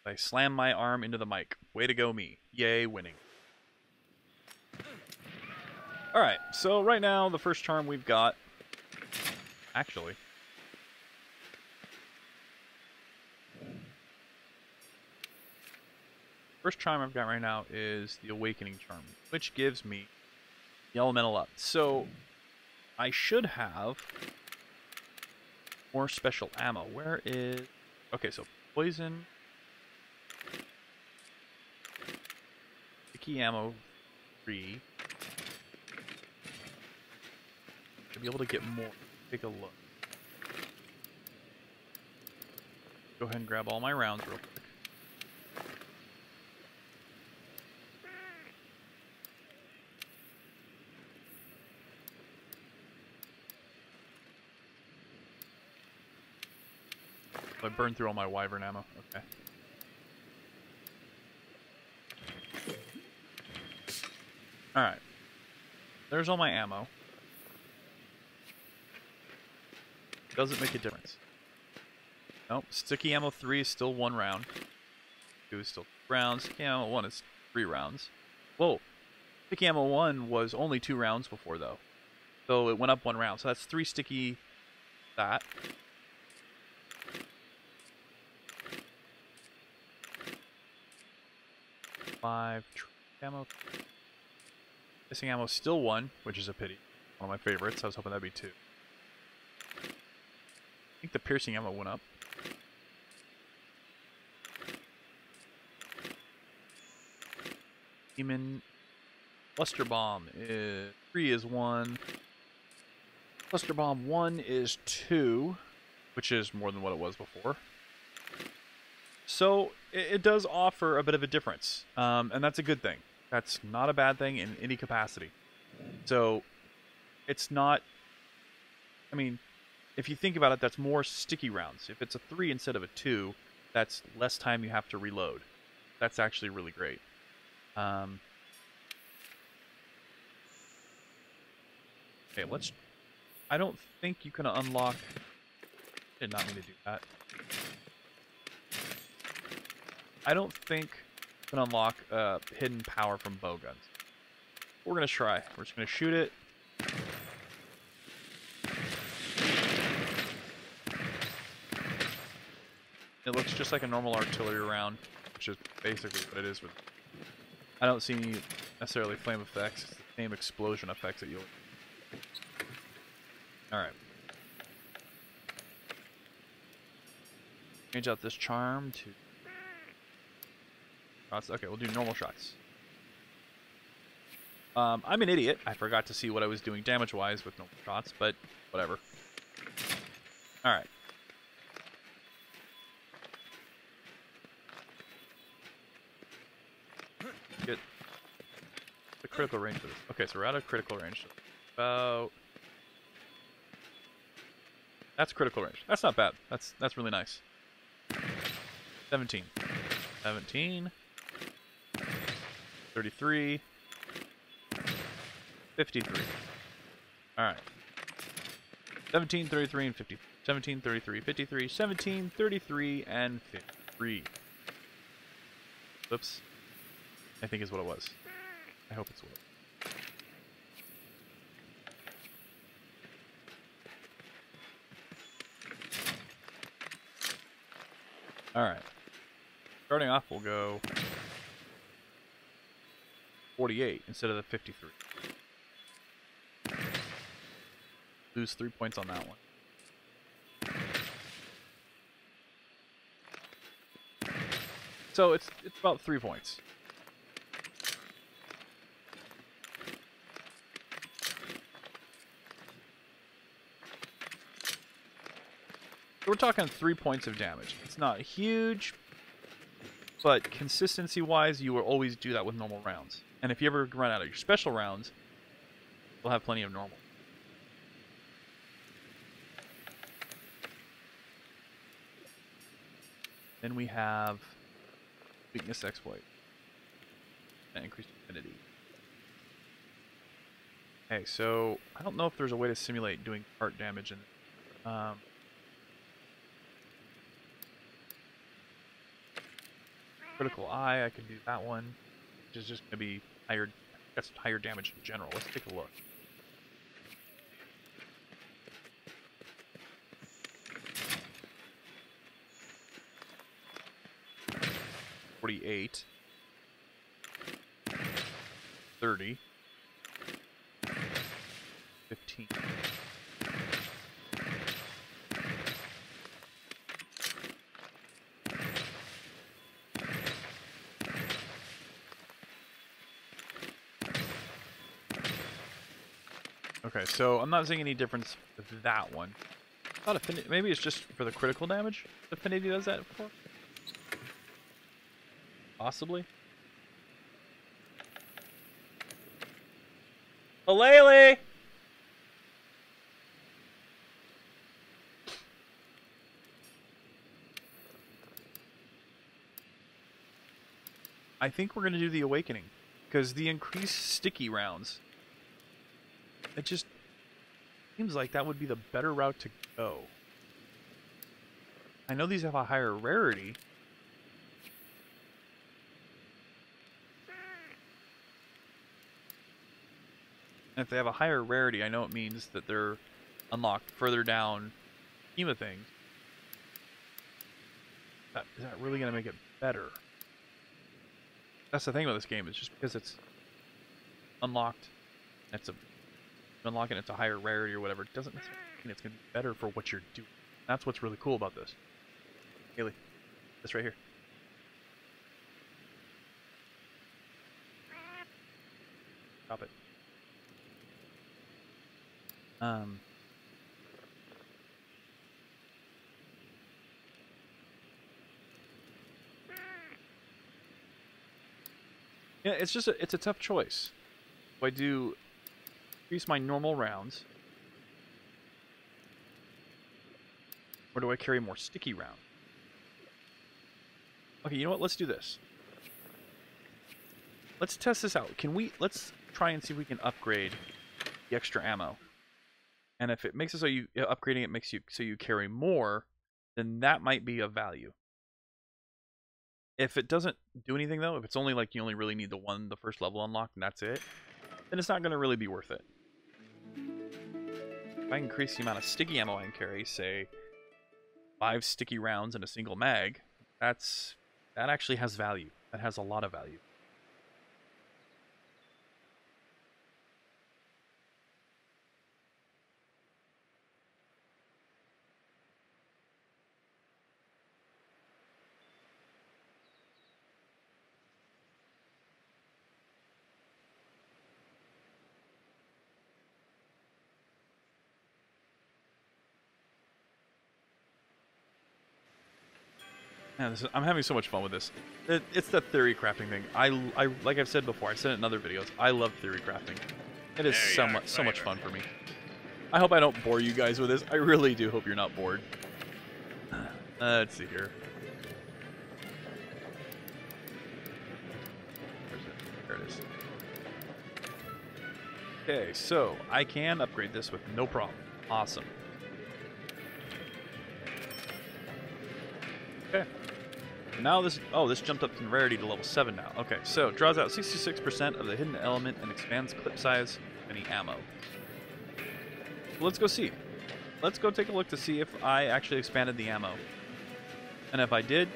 I slam my arm into the mic. Way to go, me. Yay, winning. Alright, so right now, the first charm we've got... Actually... First charm I've got right now is the Awakening Charm, which gives me the Elemental up. So, I should have more special ammo. Where is... Okay, so Poison... Sticky ammo 3. Should be able to get more. Take a look. Go ahead and grab all my rounds real quick. I burned through all my wyvern ammo. Okay. Alright. There's all my ammo. Doesn't make a difference. Nope. Sticky ammo 3 is still 1 round. 2 is still 2 rounds. Sticky ammo 1 is 3 rounds. Whoa. Sticky ammo 1 was only 2 rounds before, though. So it went up 1 round. So that's 3 sticky... that. Five ammo. Missing ammo still 1, which is a pity. One of my favorites. I was hoping that'd be 2. I think the piercing ammo went up. Demon Cluster Bomb is 3 is 1. Cluster Bomb 1 is 2, which is more than what it was before. So it does offer a bit of a difference, and that's a good thing. That's not a bad thing in any capacity. So it's not. I mean, if you think about it, that's more sticky rounds. If it's a 3 instead of a 2, that's less time you have to reload. That's actually really great. Okay, let's. I don't think you can unlock. Did not mean to do that. I don't think you can unlock hidden power from bowguns. We're gonna try. We're just gonna shoot it. It looks just like a normal artillery round, which is basically what it is. With I don't see any necessarily flame effects. It's the same explosion effects that you'll. All right. Change out this charm to shots. Okay, we'll do normal shots. I'm an idiot. I forgot to see what I was doing damage-wise with normal shots, but whatever. All right. Get the critical range for this. Okay, so we're out of critical range. About that's critical range. That's not bad. That's really nice. 17. 17. 33. 53. Alright. 17, 33, and 50. 17, 33, 53, 17, 33, and 53. Oops. I think is what it was. I hope it's what it was. Alright. Starting off, we'll go 48 instead of the 53. Lose 3 points on that one. So it's about 3 points. So we're talking 3 points of damage. It's not huge, but consistency-wise, you will always do that with normal rounds. And if you ever run out of your special rounds, we'll have plenty of normal. Then we have weakness exploit and increased affinity. Okay, so I don't know if there's a way to simulate doing part damage in critical eye. I can do that one, which is just going to be higher. That's higher damage in general. Let's take a look. $48, 30, 15. Okay, so I'm not seeing any difference with that one. Not affinity. Maybe it's just for the critical damage. Affinity does that for. Possibly. Alele! I think we're going to do the Awakening. Because the increased sticky rounds, it just seems like that would be the better route to go. I know these have a higher rarity. And if they have a higher rarity, I know it means that they're unlocked further down scheme of things. Is that really going to make it better? That's the thing with this game, is just because it's unlocked That's a unlocking it's a higher rarity or whatever. It doesn't necessarily mean it's going to be better for what you're doing. That's what's really cool about this. Haley, this right here. Stop it. Yeah, it's just it's a tough choice. Do I do increase my normal rounds, or do I carry more sticky rounds? Okay, you know what? Let's do this. Let's test this out. Let's try and see if we can upgrade the extra ammo. And if it makes it so upgrading it makes you so you carry more, then that might be of value. If it doesn't do anything though, if it's only like you only really need the first level unlocked and that's it, then it's not going to really be worth it. If I increase the amount of sticky ammo I can carry, say 5 sticky rounds in a single mag, that actually has value. That has a lot of value. Man, I'm having so much fun with this. It's the theory crafting thing. I like I've said before. I said it in other videos. I love theory crafting. It is so much fun for me. I hope I don't bore you guys with this. I really do hope you're not bored. Let's see here. Where's it? There it is. Okay, so I can upgrade this with no problem. Awesome. Okay. Now this jumped up in rarity to level 7 now. Okay, so draws out 66% of the hidden element and expands clip size of any ammo. Let's go see. Let's go take a look to see if I actually expanded the ammo. And if I did,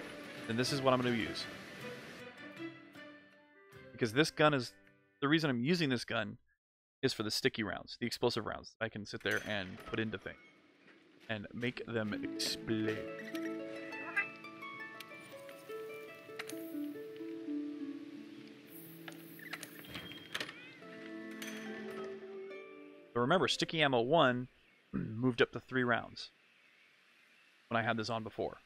then this is what I'm going to use. Because this gun is... The reason I'm using this gun is for the sticky rounds, the explosive rounds. I can sit there and put into things. And make them explode. So remember, sticky ammo 1 moved up to 3 rounds when I had this on before.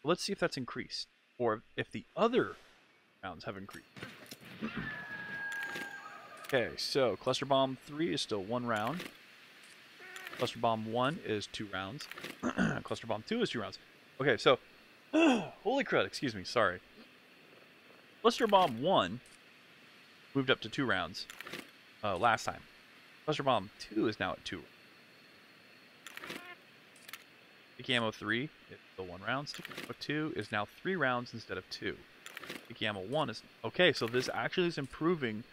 Let's see if that's increased, or if the other rounds have increased. Okay, so Cluster Bomb 3 is still 1 round. Cluster Bomb 1 is 2 rounds. Cluster Bomb 2 is 2 rounds. Okay, so... holy crud, excuse me, sorry. Cluster Bomb 1 moved up to 2 rounds last time. Cluster Bomb 2 is now at 2. Sticky Ammo 3 is still 1 round. Sticky Ammo 2 is now 3 rounds instead of 2. Sticky Ammo 1 is... Okay, so this actually is improving.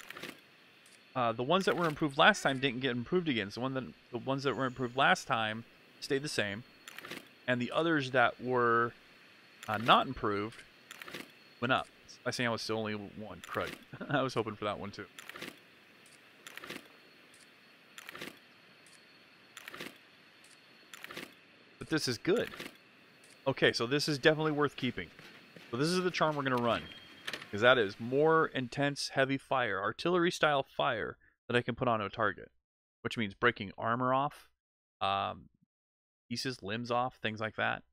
The ones that were improved last time didn't get improved again. So the ones that were improved last time stayed the same. And the others that were not improved went up. I say I was still only 1. Crud. I was hoping for that one too. But this is good. Okay, so this is definitely worth keeping. So this is the charm we're going to run. Because that is more intense, heavy fire, artillery-style fire that I can put on a target. Which means breaking armor off, pieces, limbs off, things like that.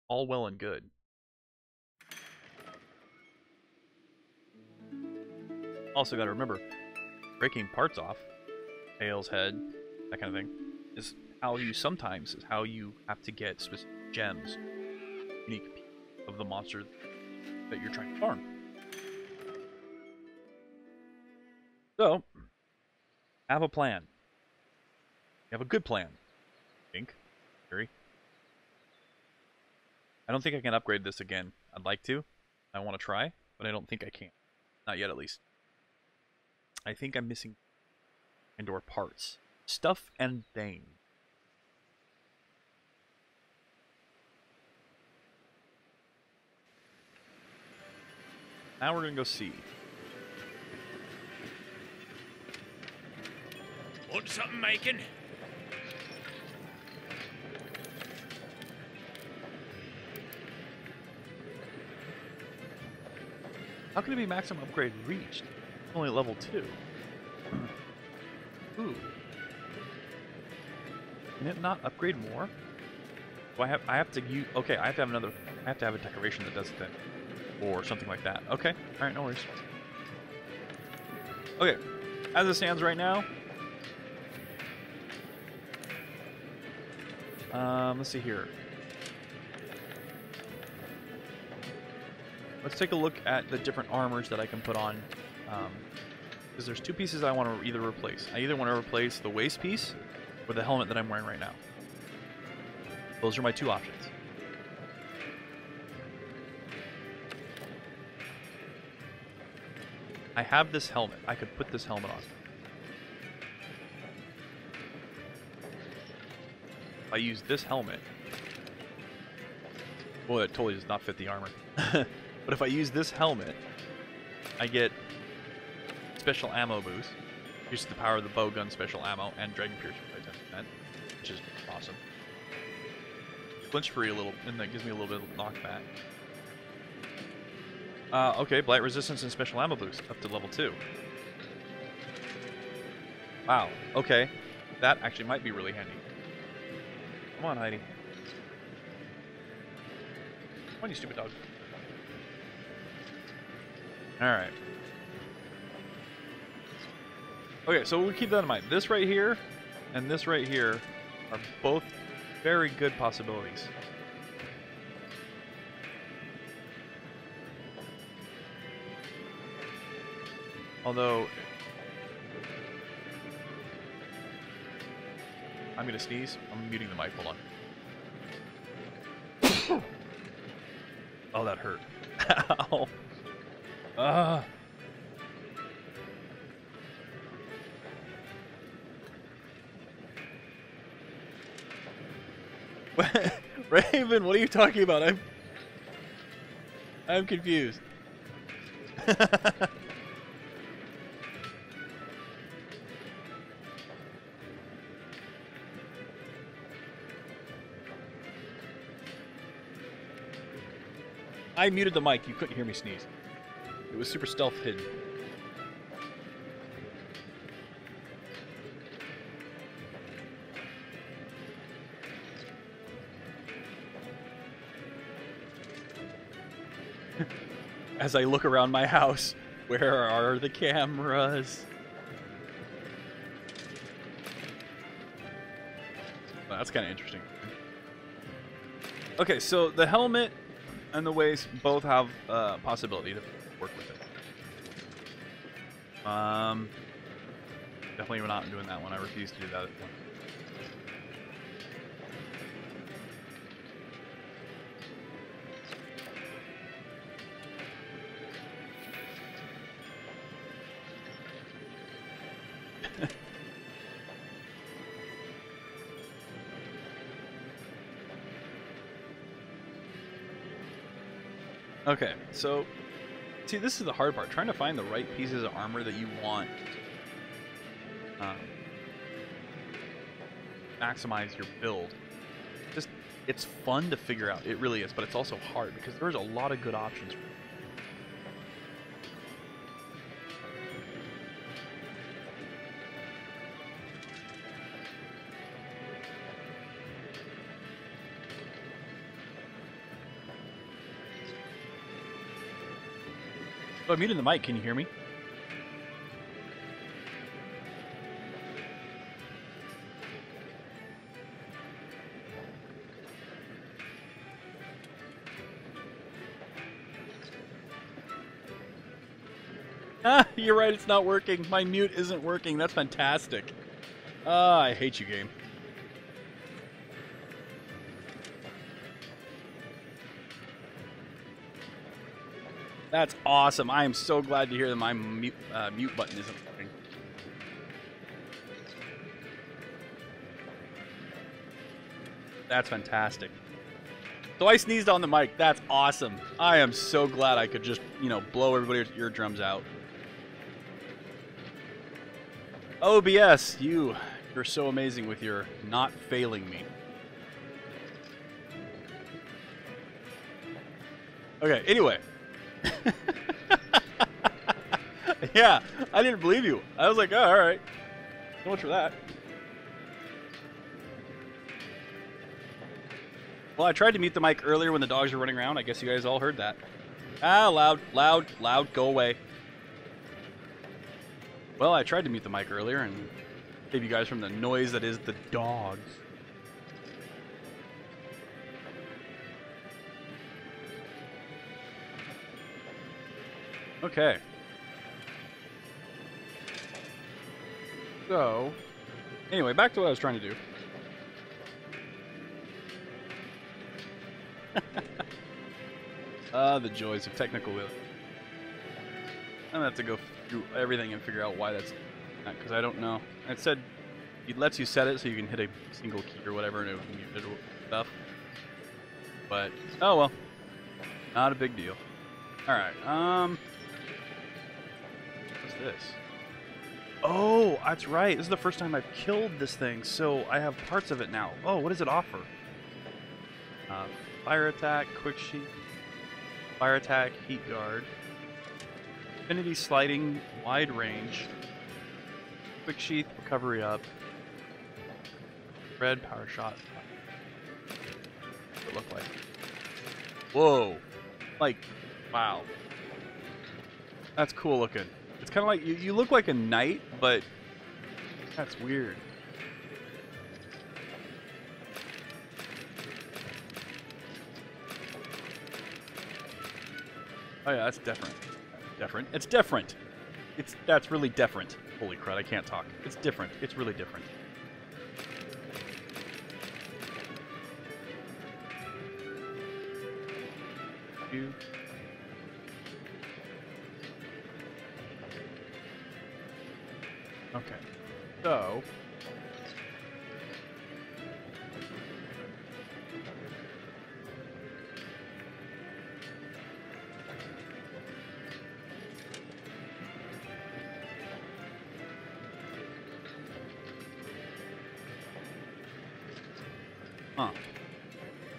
All well and good. Also got to remember, breaking parts off, tails, head, that kind of thing, is how you have to get specific gems, unique pieces of the monster that you're trying to farm. So, have a plan. You have a good plan, I think. Theory. I don't think I can upgrade this again. I'd like to. I want to try, but I don't think I can. Not yet, at least. I think I'm missing indoor parts. Stuff and things. Now we're going to go see. Want something making? How can it be maximum upgrade reached? Only level 2. Ooh. Can it not upgrade more? Do I have to use, okay, I have to have a decoration that does that. Or something like that. Okay. Alright, no worries. Okay. As it stands right now. Let's see here. Let's take a look at the different armors that I can put on. Because there's 2 pieces I want to either replace. I either want to replace the waist piece or the helmet that I'm wearing right now. Those are my 2 options. I have this helmet. I could put this helmet on. If I use this helmet... Well, it totally does not fit the armor. But if I use this helmet, I get special ammo boost. Uses the power of the Bowgun special ammo and Dragon Pierce by 10%, which is awesome. Flinch free a little, and that gives me a little bit of knockback. Okay, blight resistance and special ammo boost up to level 2. Wow. Okay, that actually might be really handy. Come on, Heidi. Come on, you stupid dog. Alright. Okay, so we'll keep that in mind. This right here and this right here are both very good possibilities. Although... I'm gonna sneeze. I'm muting the mic. Hold on. Oh, that hurt. Ow. Raven, what are you talking about? I'm confused. I muted the mic. You couldn't hear me sneeze. It was super stealth hidden. As I look around my house, where are the cameras? Well, that's kind of interesting. Okay, so the helmet and the waist both have possibility to work with it. Definitely not doing that one. I refuse to do that one. Okay, so, see, this is the hard part. Trying to find the right pieces of armor that you want. Maximize your build. Just, it's fun to figure out. It really is, but it's also hard because there's a lot of good options. So I muted the mic. Can you hear me? Ah, you're right. It's not working. My mute isn't working. That's fantastic. Ah, I hate you, game. That's awesome. I am so glad to hear that my mute button isn't working. That's fantastic. So I sneezed on the mic. That's awesome. I am so glad I could just, you know, blow everybody's eardrums out. OBS, you're so amazing with your not failing me. Okay, anyway. Yeah, I didn't believe you. I was like, oh, all right. So much for that. Well, I tried to mute the mic earlier when the dogs were running around. I guess you guys all heard that. Ah, loud, loud, loud, go away. Well, I tried to mute the mic earlier and save you guys from the noise that is the dogs. Okay. So, anyway, back to what I was trying to do. The joys of technical wheel. I'm gonna have to go through everything and figure out why that's not, because I don't know. It said it lets you set it so you can hit a single key or whatever and it would mute it stuff. But, oh well. Not a big deal. Alright, what's this? Oh, that's right. This is the first time I've killed this thing, so I have parts of it now. Oh, what does it offer? Fire attack, quick sheet, fire attack, heat guard, infinity sliding, wide range, quick sheath, recovery up, red power shot. What's it look like? Whoa! Like, wow. That's cool looking. It's kind of like, you look like a knight, but that's weird. Oh yeah, that's different. Different. It's different. That's really different. Holy crud, I can't talk. It's different. It's really different. Okay. So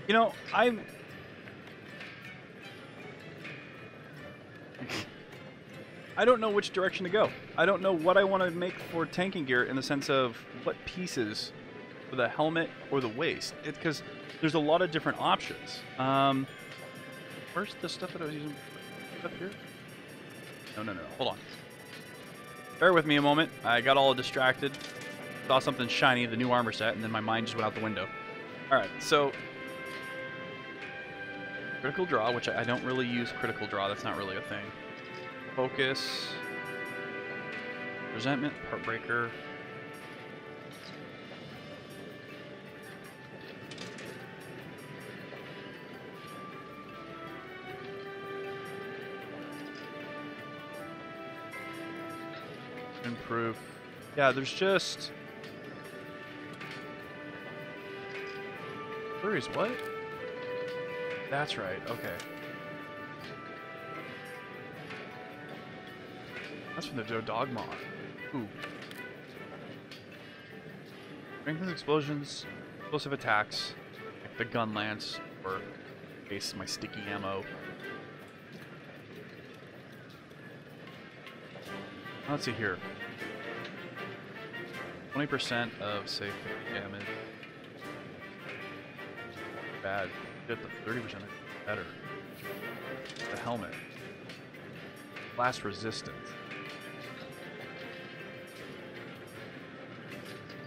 you know, I don't know which direction to go. I don't know what I want to make for tanking gear in the sense of what pieces for the helmet or the waist. Because there's a lot of different options. Where's the stuff that I was using up here? No. Hold on. Bear with me a moment. I got all distracted. Saw something shiny, the new armor set, and then my mind just went out the window. Alright, so critical draw, which I don't really use critical draw. That's not really a thing. Focus. Resentment, Heartbreaker. Improve. Yeah, there's just... Flurries, what? That's right, okay. That's from the Dogma. Ooh. Strengthens explosions, explosive attacks, like the gun lance, or in case my sticky ammo. Let's see here. 20% of safe damage. Bad. Get the 30% better. The helmet. Blast resistance.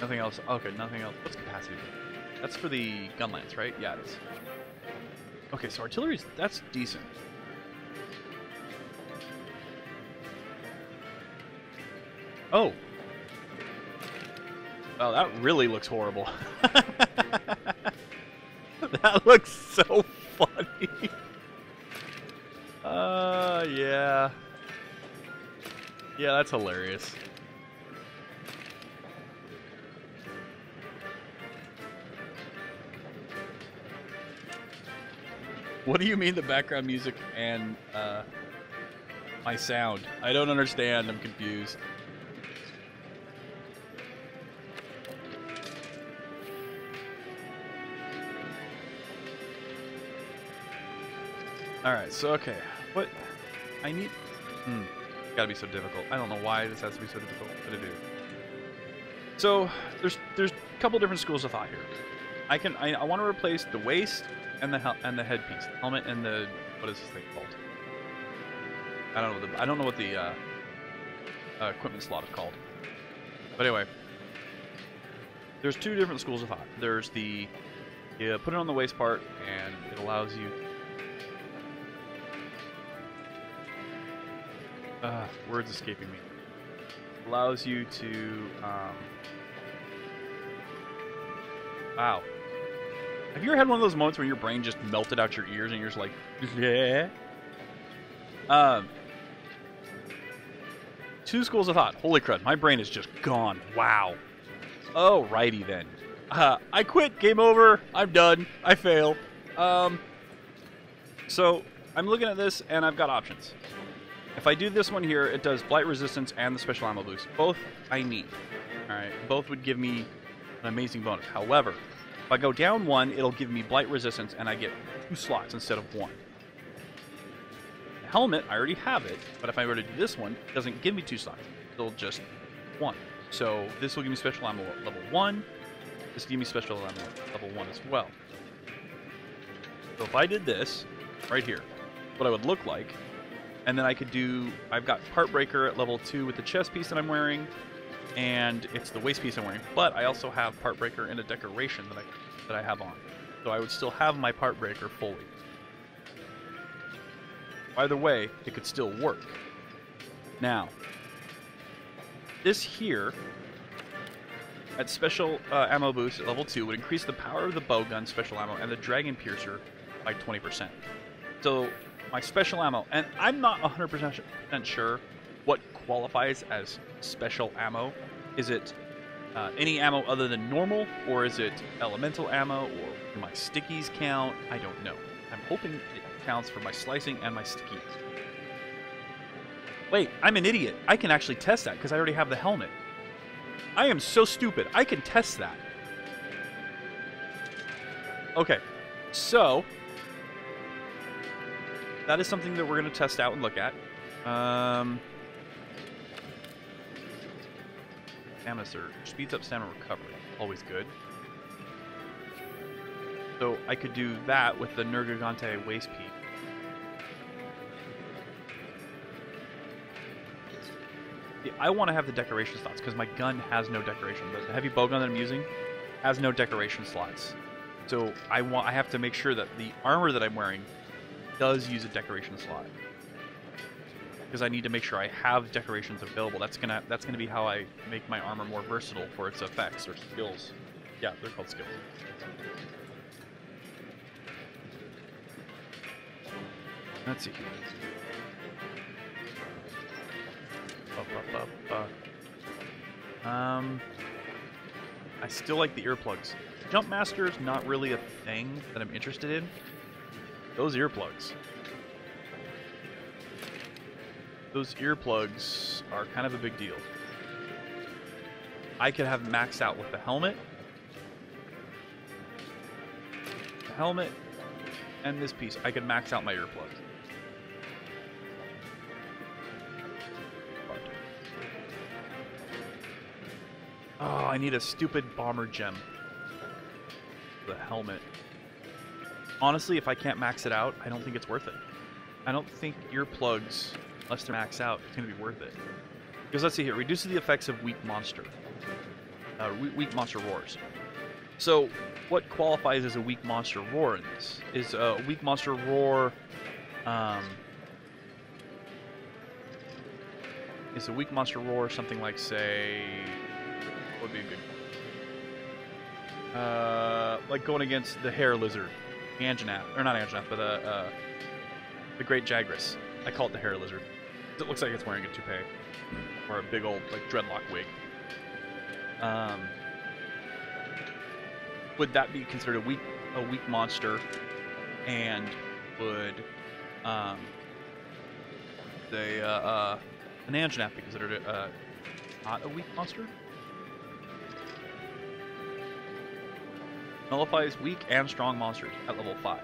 Nothing else. Okay, nothing else. What's capacity? That's for the gun lance, right? Yeah, it is. Okay, so artillery's that's decent. Oh. Oh, that really looks horrible. That looks so funny. Yeah. Yeah, that's hilarious. What do you mean the background music and my sound? I don't understand. I'm confused. All right, so okay, what I need? Gotta be so difficult. I don't know why this has to be so difficult, but it is. So there's a couple different schools of thought here. I want to replace the waist and the headpiece, the helmet and the what is this thing called? I don't know what the equipment slot is called. But anyway, there's two different schools of thought. There's the you put it on the waist part and it allows you. Words escaping me. Allows you to. Wow. Have you ever had one of those moments where your brain just melted out your ears and you're just like, yeah? Two schools of thought. Holy crud, my brain is just gone. Wow. Alrighty then. I quit. Game over. I'm done. I failed. So I'm looking at this and I've got options. If I do this one here, it does blight resistance and the special ammo boost. Both I need. Alright, both would give me an amazing bonus. However, if I go down one, it'll give me blight resistance and I get 2 slots instead of 1. The helmet, I already have it, but if I were to do this one, it doesn't give me 2 slots. It'll just 1. So this will give me special ammo level 1. This will give me special ammo level 1 as well. So if I did this right here, what I would look like, and then I could do, I've got part breaker at level 2 with the chest piece that I'm wearing, and it's the waist piece I'm wearing, but I also have part breaker and a decoration that I have on. So I would still have my part breaker fully. Either way, it could still work. Now, this here, at special ammo boost at level 2, would increase the power of the bowgun special ammo and the dragon piercer by 20%. So my special ammo, and I'm not 100% sure what qualifies as special ammo. Is it any ammo other than normal, or is it elemental ammo, or do my stickies count? I don't know. I'm hoping it counts for my slicing and my stickies. Wait, I'm an idiot. I can actually test that because I already have the helmet. I am so stupid. I can test that. Okay, so that is something that we're going to test out and look at. Stamina surge. Speeds up stamina recovery. Always good. So I could do that with the Nergigante waist piece. See, I want to have the decoration slots because my gun has no decoration. The heavy bowgun that I'm using has no decoration slots. So I have to make sure that the armor that I'm wearing does use a decoration slot, because I need to make sure I have decorations available. That's gonna be how I make my armor more versatile for its effects or skills. Yeah, they're called skills. Let's see here. I still like the earplugs. Jump Master is not really a thing that I'm interested in. Those earplugs. Those earplugs are kind of a big deal. I could have maxed out with the helmet. The helmet and this piece. I could max out my earplugs. Oh, I need a stupid bomber gem. The helmet. Honestly, if I can't max it out, I don't think it's worth it. I don't think earplugs, unless they're maxed out, it's going to be worth it. Because let's see here. Reduces the effects of weak monster. Weak monster roars. So, what qualifies as a weak monster roar in this? Is a weak monster roar... is a weak monster roar something like, say... What would be a good one? Like going against the hair lizard. Anjanath. Or not Anjanath, but the Great Jagras. I call it the hair lizard. It looks like it's wearing a toupee. Or a big old, like, dreadlock wig. Would that be considered a weak monster? And would an Anjanath be considered not a weak monster? Nullifies weak and strong monsters at level 5.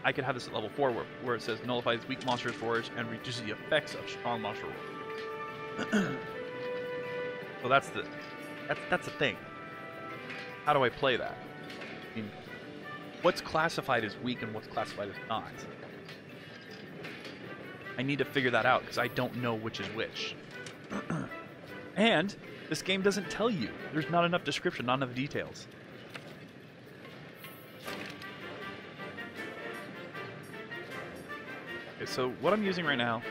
I could have this at level 4 where it says nullifies weak monsters' roars and reduces the effects of strong monster roars. So that's the thing. How do I play that? I mean, what's classified as weak and what's classified as not? I need to figure that out because I don't know which is which. And this game doesn't tell you. There's not enough description, not enough details. Okay, so what I'm using right now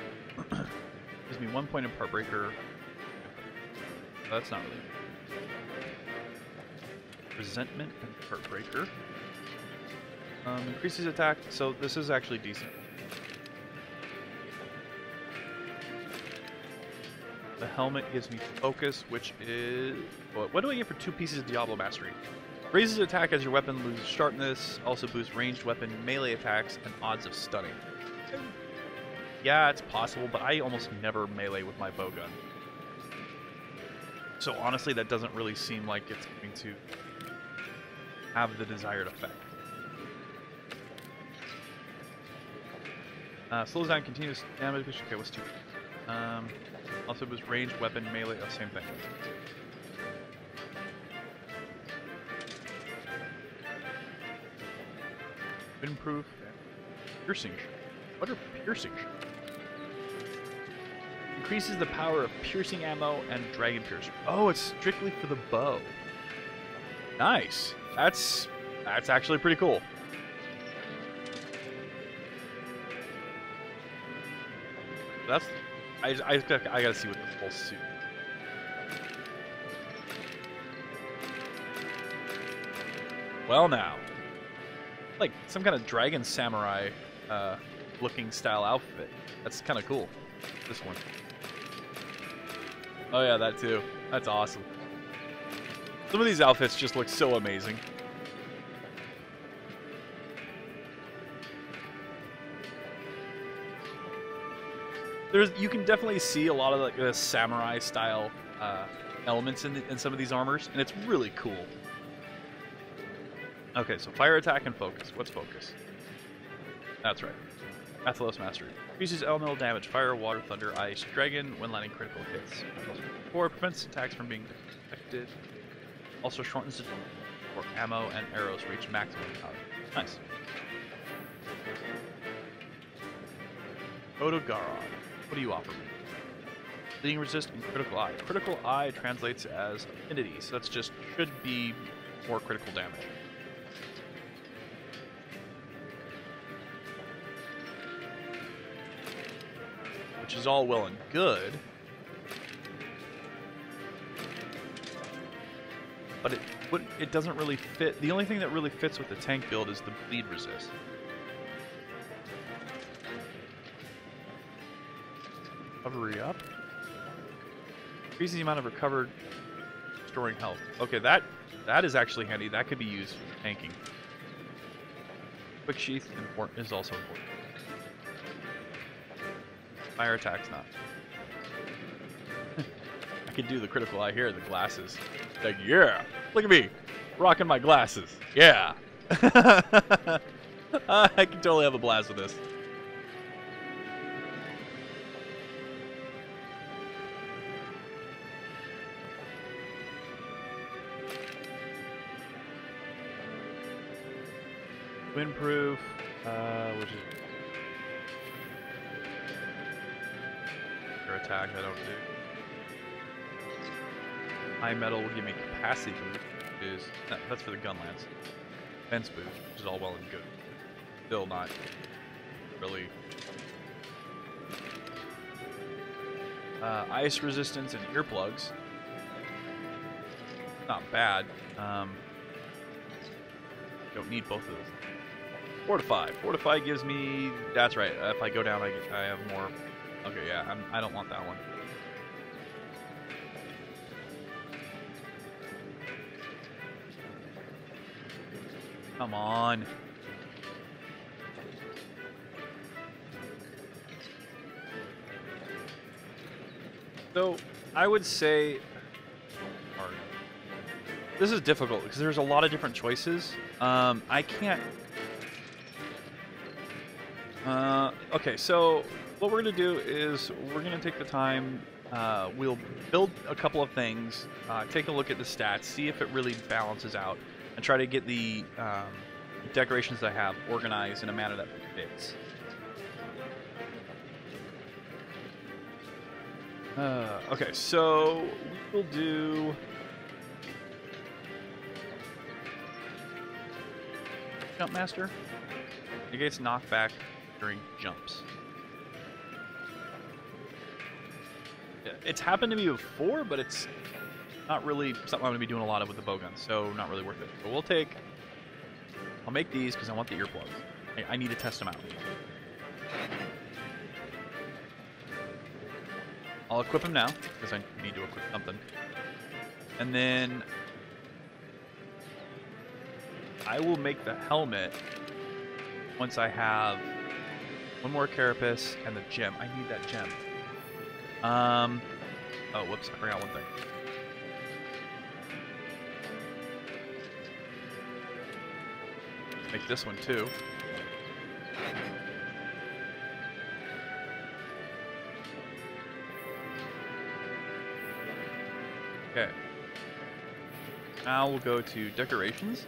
gives me 1 point in Part Breaker. That's not really. Resentment and Part Breaker. Increases attack, so this is actually decent. The helmet gives me focus, which is... What do I get for 2 pieces of Diablo Mastery? Raises attack as your weapon loses sharpness, also boosts ranged weapon melee attacks and odds of stunning. Yeah, it's possible, but I almost never melee with my bowgun. So honestly, that doesn't really seem like it's going to have the desired effect. Slows down continuous damage. Okay, what's 2? Also boosts ranged weapon melee. Oh, same thing. Windproof. Piercing. What are piercing? Increases the power of piercing ammo and dragon piercer. Oh, it's strictly for the bow. Nice. That's actually pretty cool. That's I gotta see what the full suit. Well now, like some kind of dragon samurai looking style outfit. That's kind of cool. This one. Oh yeah, that too. That's awesome. Some of these outfits just look so amazing. You can definitely see a lot of like the samurai style elements in some of these armors, and it's really cool. Okay, so fire attack and focus. What's focus? That's right. Athlos Mastery. Increases elemental damage, fire, water, thunder, ice, dragon when landing critical hits. 4 prevents attacks from being deflected. Also shortens the time for ammo and arrows reach maximum power. Nice. Odogaron. What do you offer me? Bleeding resist and critical eye. Critical eye translates as affinity, so that's just should be more critical damage. Which is all well and good. But it doesn't really fit. The only thing that really fits with the tank build is the bleed resist. Recovery up. Increases the amount of recovered storing health. Okay, that is actually handy. That could be used for tanking. Quick sheath is also important. Fire attack's not. I could do the critical eye here, the glasses. Like, yeah, look at me, rocking my glasses. Yeah. I can totally have a blast with this. Windproof, which is your attack. I don't do. High metal will give me capacity boost, which is that's for the gun lance. Defense boost, which is all well and good. Still not really. Ice resistance and earplugs. Not bad. Don't need both of those. Fortify. Fortify gives me. That's right. If I go down, I have more. Okay, yeah. I don't want that one. Come on. So I would say. This is difficult because there's a lot of different choices. I can't Okay, so what we're going to do is we're going to take the time, we'll build a couple of things, take a look at the stats, see if it really balances out, and try to get the decorations that I have organized in a manner that fits. Okay, so we'll do... Jump Master. Negates knockback during jumps. Yeah, it's happened to me before, but it's not really something I'm going to be doing a lot of with the Bowgun, so not really worth it. So we'll take... I'll make these because I want the earplugs. I need to test them out. I'll equip them now because I need to equip something. And then I will make the helmet once I have one more carapace and the gem. I need that gem. Oh, whoops, I forgot one thing. Make this one too. Okay. Now we'll go to decorations.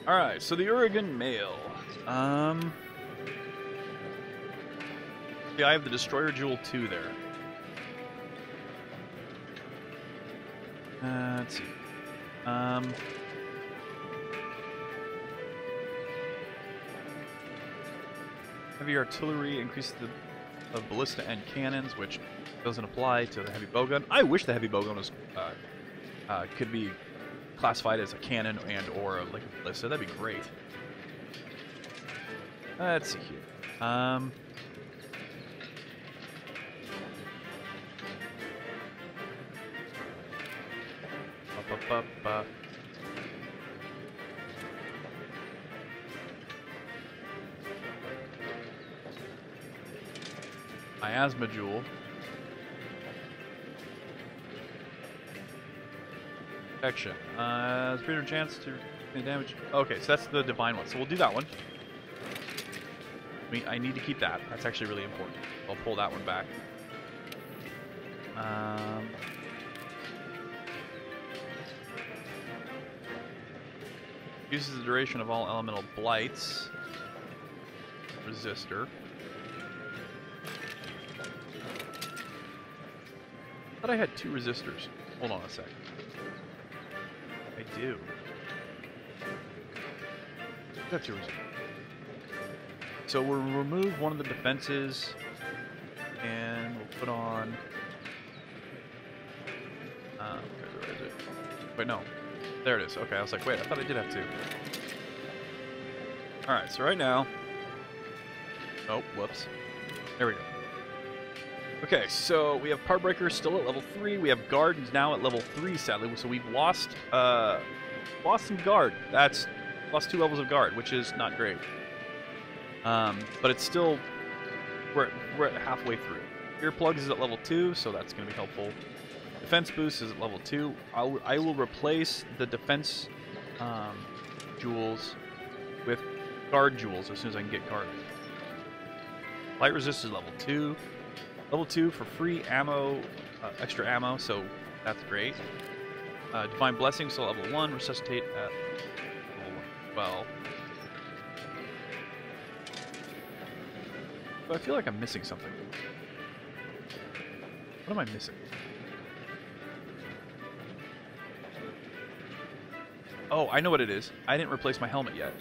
Alright, so the Oregon Mail. Yeah, I have the Destroyer Jewel 2 there. Let's see. Heavy artillery increases the ballista and cannons, which doesn't apply to the heavy bowgun. I wish the heavy bowgun was could be classified as a cannon and or like a ballista. That'd be great. Let's see here. Miasma Jewel. Protection. There's greater chance to do damage. Okay, so that's the divine one. So we'll do that one. I need to keep that. That's actually really important. I'll pull that one back. Uses the duration of all elemental blights. Resistor. I thought I had 2 resistors. Hold on a sec. I do. That's 2 resistors. So we'll remove one of the defenses, and we'll put on... where is it? Wait, no. There it is. Okay, I was like, wait, I thought I did have 2. Alright, so right now... Oh, whoops. There we go. Okay, so we have Partbreaker still at level 3. We have Guard now at level 3, sadly. So we've lost some Guard. That's lost 2 levels of Guard, which is not great. But it's still we're at halfway through. Earplugs is at level 2, so that's going to be helpful. Defense boost is at level 2. I will replace the defense jewels with Guard jewels as soon as I can get Guard. Light resist is level 2. Level 2 for free ammo, extra ammo, so that's great. Divine Blessing, so level 1. Resuscitate at level 12. But I feel like I'm missing something. What am I missing? Oh, I know what it is. I didn't replace my helmet yet.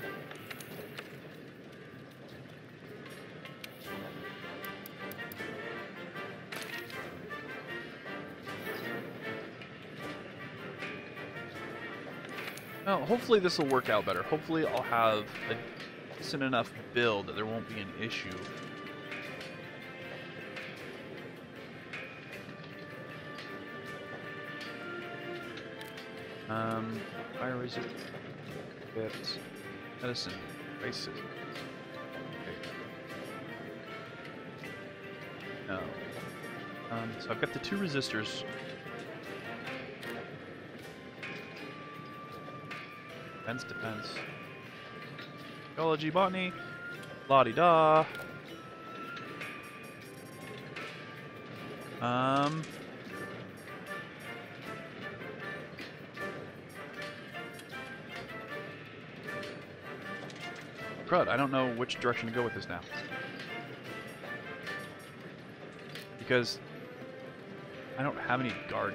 Well, hopefully this will work out better. Hopefully I'll have a decent enough build that there won't be an issue. Fire resist, bits, medicine, racism. Okay. No. So I've got the 2 resistors. Defense. Ecology, botany. La-di-da. Crud, I don't know which direction to go with this now. Because I don't have any guard.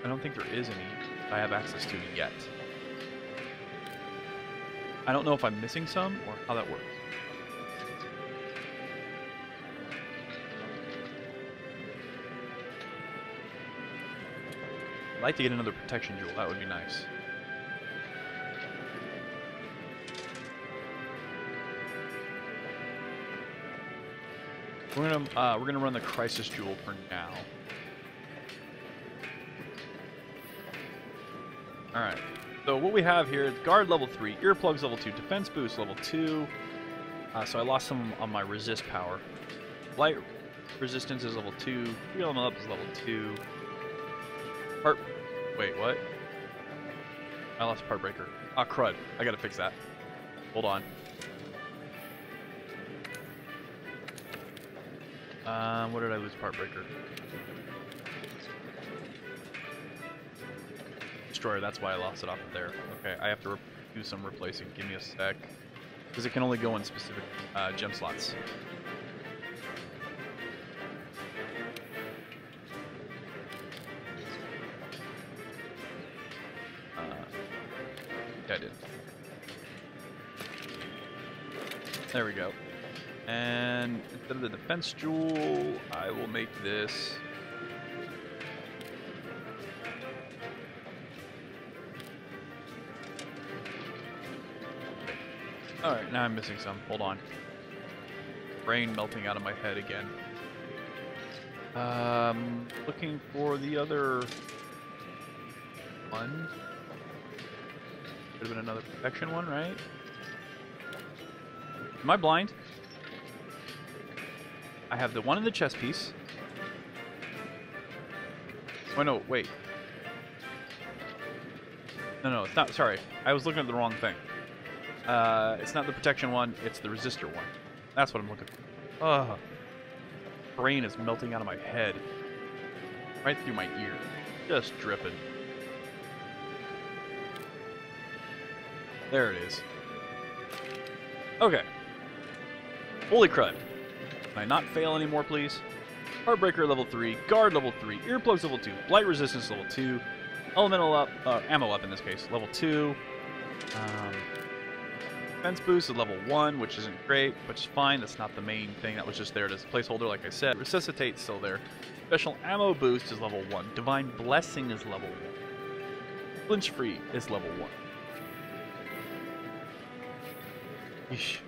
I don't think there is any I have access to yet. I don't know if I'm missing some or how that works. I'd like to get another protection jewel. That would be nice. We're gonna run the crisis jewel for now. All right. So what we have here is guard level 3, earplugs level 2, defense boost level 2. So I lost some on my resist power. Light resistance is level 2. Free element up is level 2. Wait, what? I lost part breaker. Ah, crud. I gotta fix that. Hold on. What did I lose part breaker? Destroyer, that's why I lost it off of there. Okay, I have to do some replacing. Give me a sec. Because it can only go in specific gem slots. Yeah, I did. There we go. And instead of the defense jewel, I will make this. Alright, now I'm missing some. Hold on. Brain melting out of my head again. Looking for the other one. Could have been another protection one, right? Am I blind? I have the one in the chest piece. Oh no, wait. No, it's not. Sorry, I was looking at the wrong thing. It's not the protection one, it's the resistor one. That's what I'm looking for. Ugh. Brain is melting out of my head. Right through my ear. Just dripping. There it is. Okay. Holy crud. Can I not fail anymore, please? Heartbreaker level 3, guard level 3, earplugs level 2, blight resistance level 2, elemental up, ammo up in this case, level 2. Defense boost is level 1, which isn't great, which is fine. That's not the main thing. That was just there as a placeholder, like I said. Resuscitate still there. Special ammo boost is level 1. Divine blessing is level 1. Flinch free is level 1. Yeesh.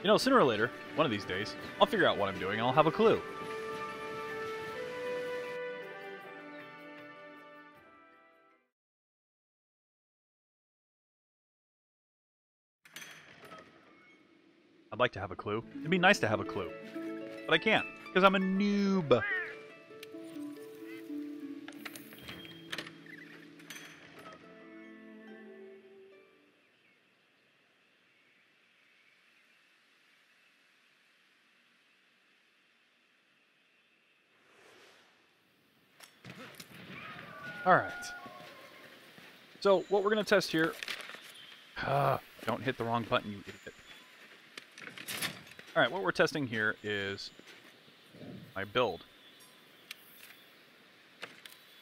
You know, sooner or later, one of these days, I'll figure out what I'm doing and I'll have a clue. I'd like to have a clue. It'd be nice to have a clue. But I can't, because I'm a noob. Alright. So, what we're going to test here... don't hit the wrong button, you idiot. Alright, what we're testing here is my build.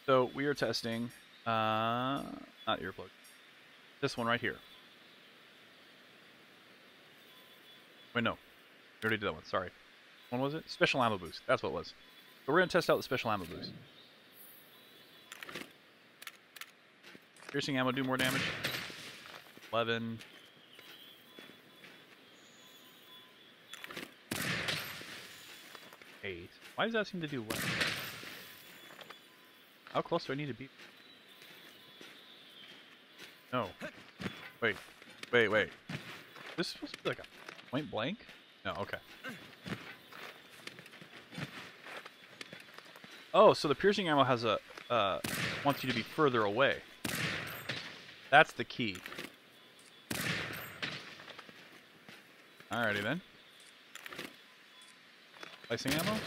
So, we are testing... not earplug. This one right here. Wait, no. We already did that one, sorry. What was it? Special ammo boost. That's what it was. So we're going to test out the special ammo boost. Piercing ammo do more damage. 11. 8. Why does that seem to do less? How close do I need to be? No. Wait. Is this supposed to be like a point blank? No, okay. Oh, so the piercing ammo has a, wants you to be further away. That's the key. Alrighty then. Slicing ammo?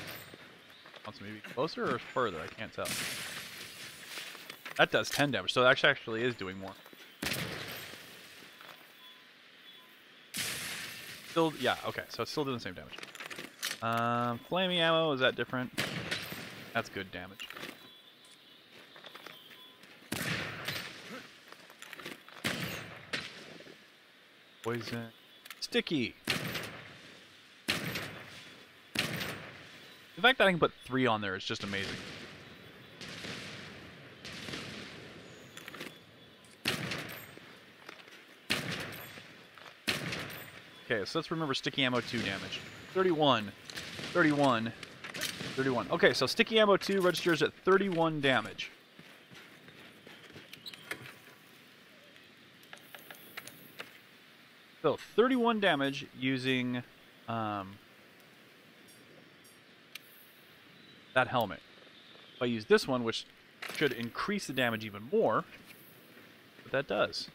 Wants maybe closer or further? I can't tell. That does 10 damage, so it actually is doing more. Still, yeah, okay, so it's still doing the same damage. Flaming ammo, is that different? That's good damage. Poison. Sticky! The fact that I can put 3 on there is just amazing. Okay, so let's remember sticky ammo 2 damage. 31, 31, 31. Okay, so sticky ammo 2 registers at 31 damage. So 31 damage using that helmet. If I use this one, which should increase the damage even more, but that does.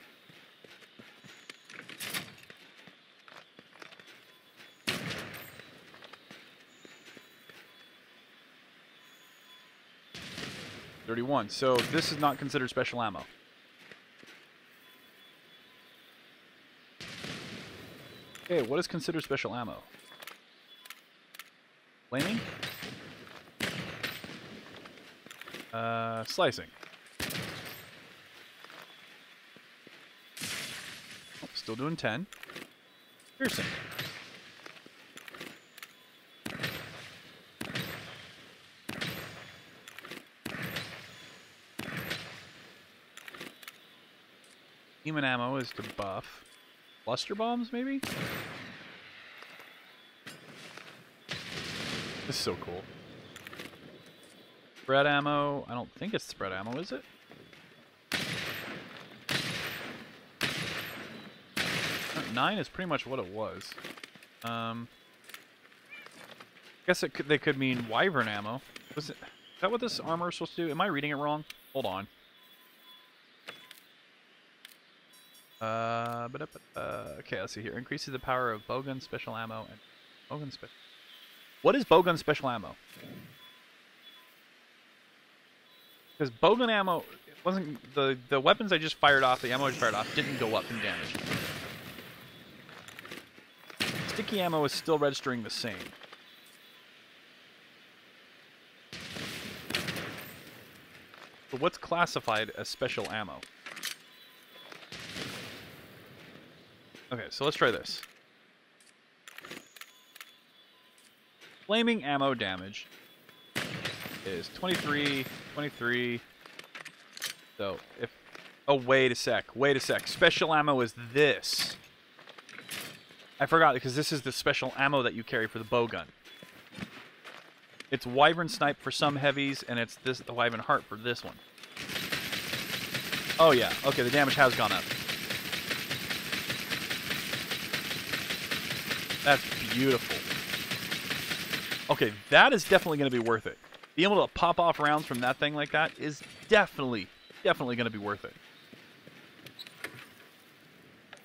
$31. So this is not considered special ammo. Okay, what is considered special ammo? Flaming? Slicing. Oh, still doing 10. Piercing. Human ammo is to buff. Cluster bombs, maybe? This is so cool. Spread ammo. I don't think it's spread ammo, is it? Nine is pretty much what it was. I guess they could mean wyvern ammo. Is that what this armor is supposed to do? Am I reading it wrong? Hold on. Okay, let's see here. Increases the power of bowgun special ammo and bowgun special. What is bowgun special ammo? Because bowgun ammo it wasn't the weapons I just fired off. The ammo I just fired off didn't go up in damage. Sticky ammo is still registering the same. But what's classified as special ammo? Okay, so let's try this. Flaming ammo damage is 23, 23. So if... Oh, wait a sec. Wait a sec. Special ammo is this. I forgot because this is the special ammo that you carry for the bowgun. It's Wyvern Snipe for some heavies, and it's the Wyvern Heart for this one. Oh yeah, okay, the damage has gone up. That's beautiful. Okay, that is definitely going to be worth it. Being able to pop off rounds from that thing like that is definitely going to be worth it.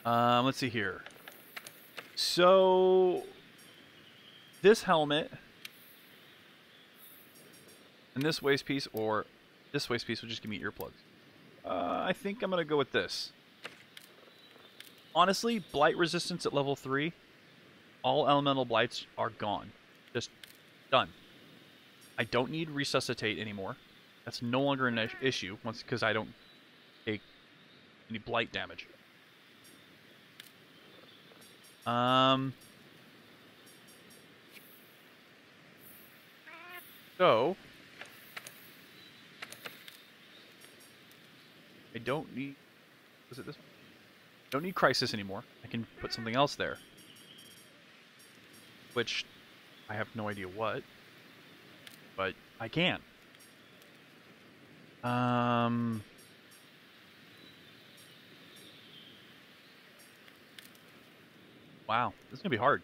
Let's see here. So, this helmet and this waist piece, or this waist piece will just give me earplugs. I think I'm going to go with this. Honestly, blight resistance at level 3, all elemental blights are gone. Just done. I don't need resuscitate anymore. That's no longer an issue once because I don't take any blight damage. So I don't need. Was it this one? Don't need crisis anymore. I can put something else there. Which I have no idea what, but I can. Wow, this is gonna be hard.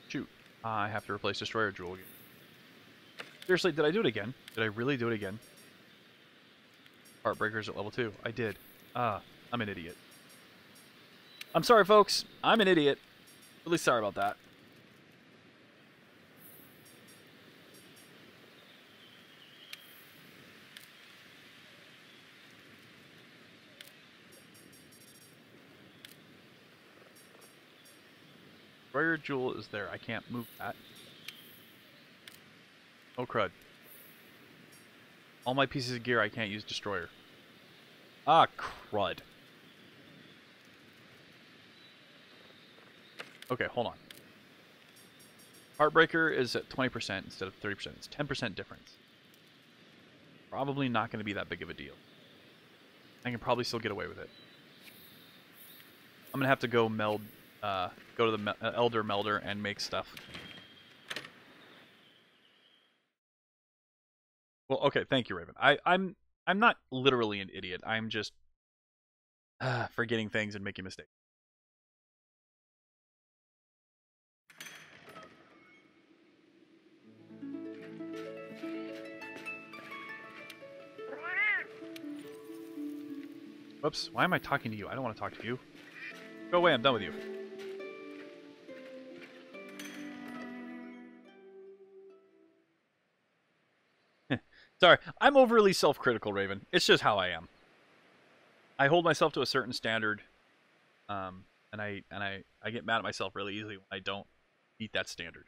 Shoot, I have to replace Destroyer Jewel again. Seriously, did I do it again? Did I really do it again? Heartbreakers at level 2. I did. I'm an idiot. I'm sorry, folks. I'm an idiot. Really sorry about that. Destroyer Jewel is there. I can't move that. Oh, crud. All my pieces of gear, I can't use Destroyer. Ah, crud. Okay, hold on. Heartbreaker is at 20% instead of 30%. It's 10% difference. Probably not going to be that big of a deal. I can probably still get away with it. I'm going to have to go meld, go to the Elder Melder and make stuff. Well, okay, thank you, Raven. I'm not literally an idiot. I'm just forgetting things and making mistakes. Whoops, why am I talking to you? I don't want to talk to you. Go away, I'm done with you. Sorry, I'm overly self-critical, Raven. It's just how I am. I hold myself to a certain standard, and I get mad at myself really easily when I don't meet that standard.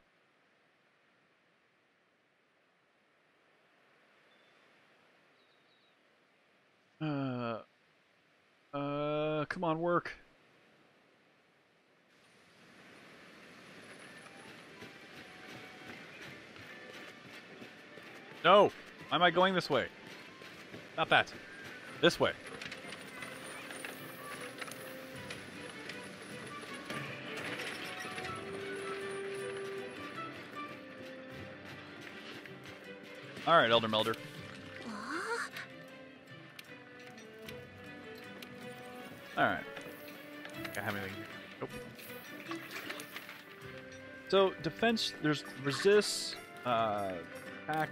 Come on, work. No! Why am I going this way? Not that. This way. Alright, Elder Melder. Alright. I have anything. Nope. So, defense, there's resist, attack.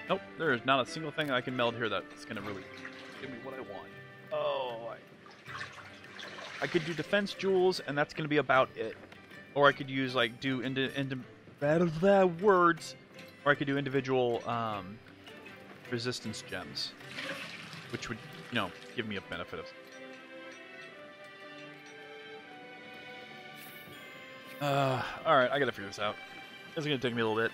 Nope, there is not a single thing I can meld here that's going to really give me what I want. Oh, I could do defense jewels, and that's going to be about it. Or I could use, like, do words. Or I could do individual resistance gems. Which would, you know, give me a benefit of... Alright, I gotta figure this out. It's gonna take me a little bit.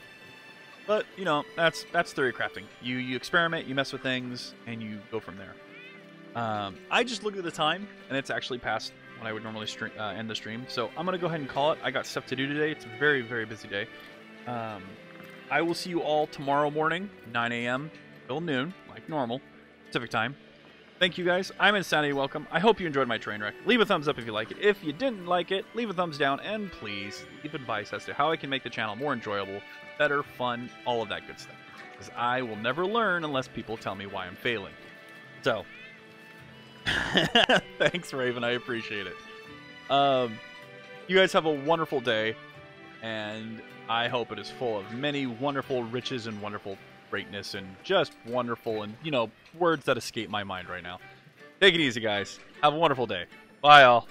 But, you know, that's theory crafting. You experiment, you mess with things, and you go from there. I just looked at the time, and it's actually past when I would normally end the stream. So I'm going to go ahead and call it. I got stuff to do today. It's a very, very busy day. I will see you all tomorrow morning, 9 a.m. till noon, like normal, Pacific time. Thank you, guys. I'm Insanity Welcome. I hope you enjoyed my train wreck. Leave a thumbs up if you like it. If you didn't like it, leave a thumbs down, and please leave advice as to how I can make the channel more enjoyable, better, fun, all of that good stuff. Because I will never learn unless people tell me why I'm failing. So, thanks, Raven. I appreciate it. You guys have a wonderful day, and I hope it is full of many wonderful riches and wonderful greatness and just wonderful and, you know, words that escape my mind right now. Take it easy, guys. Have a wonderful day. Bye, all.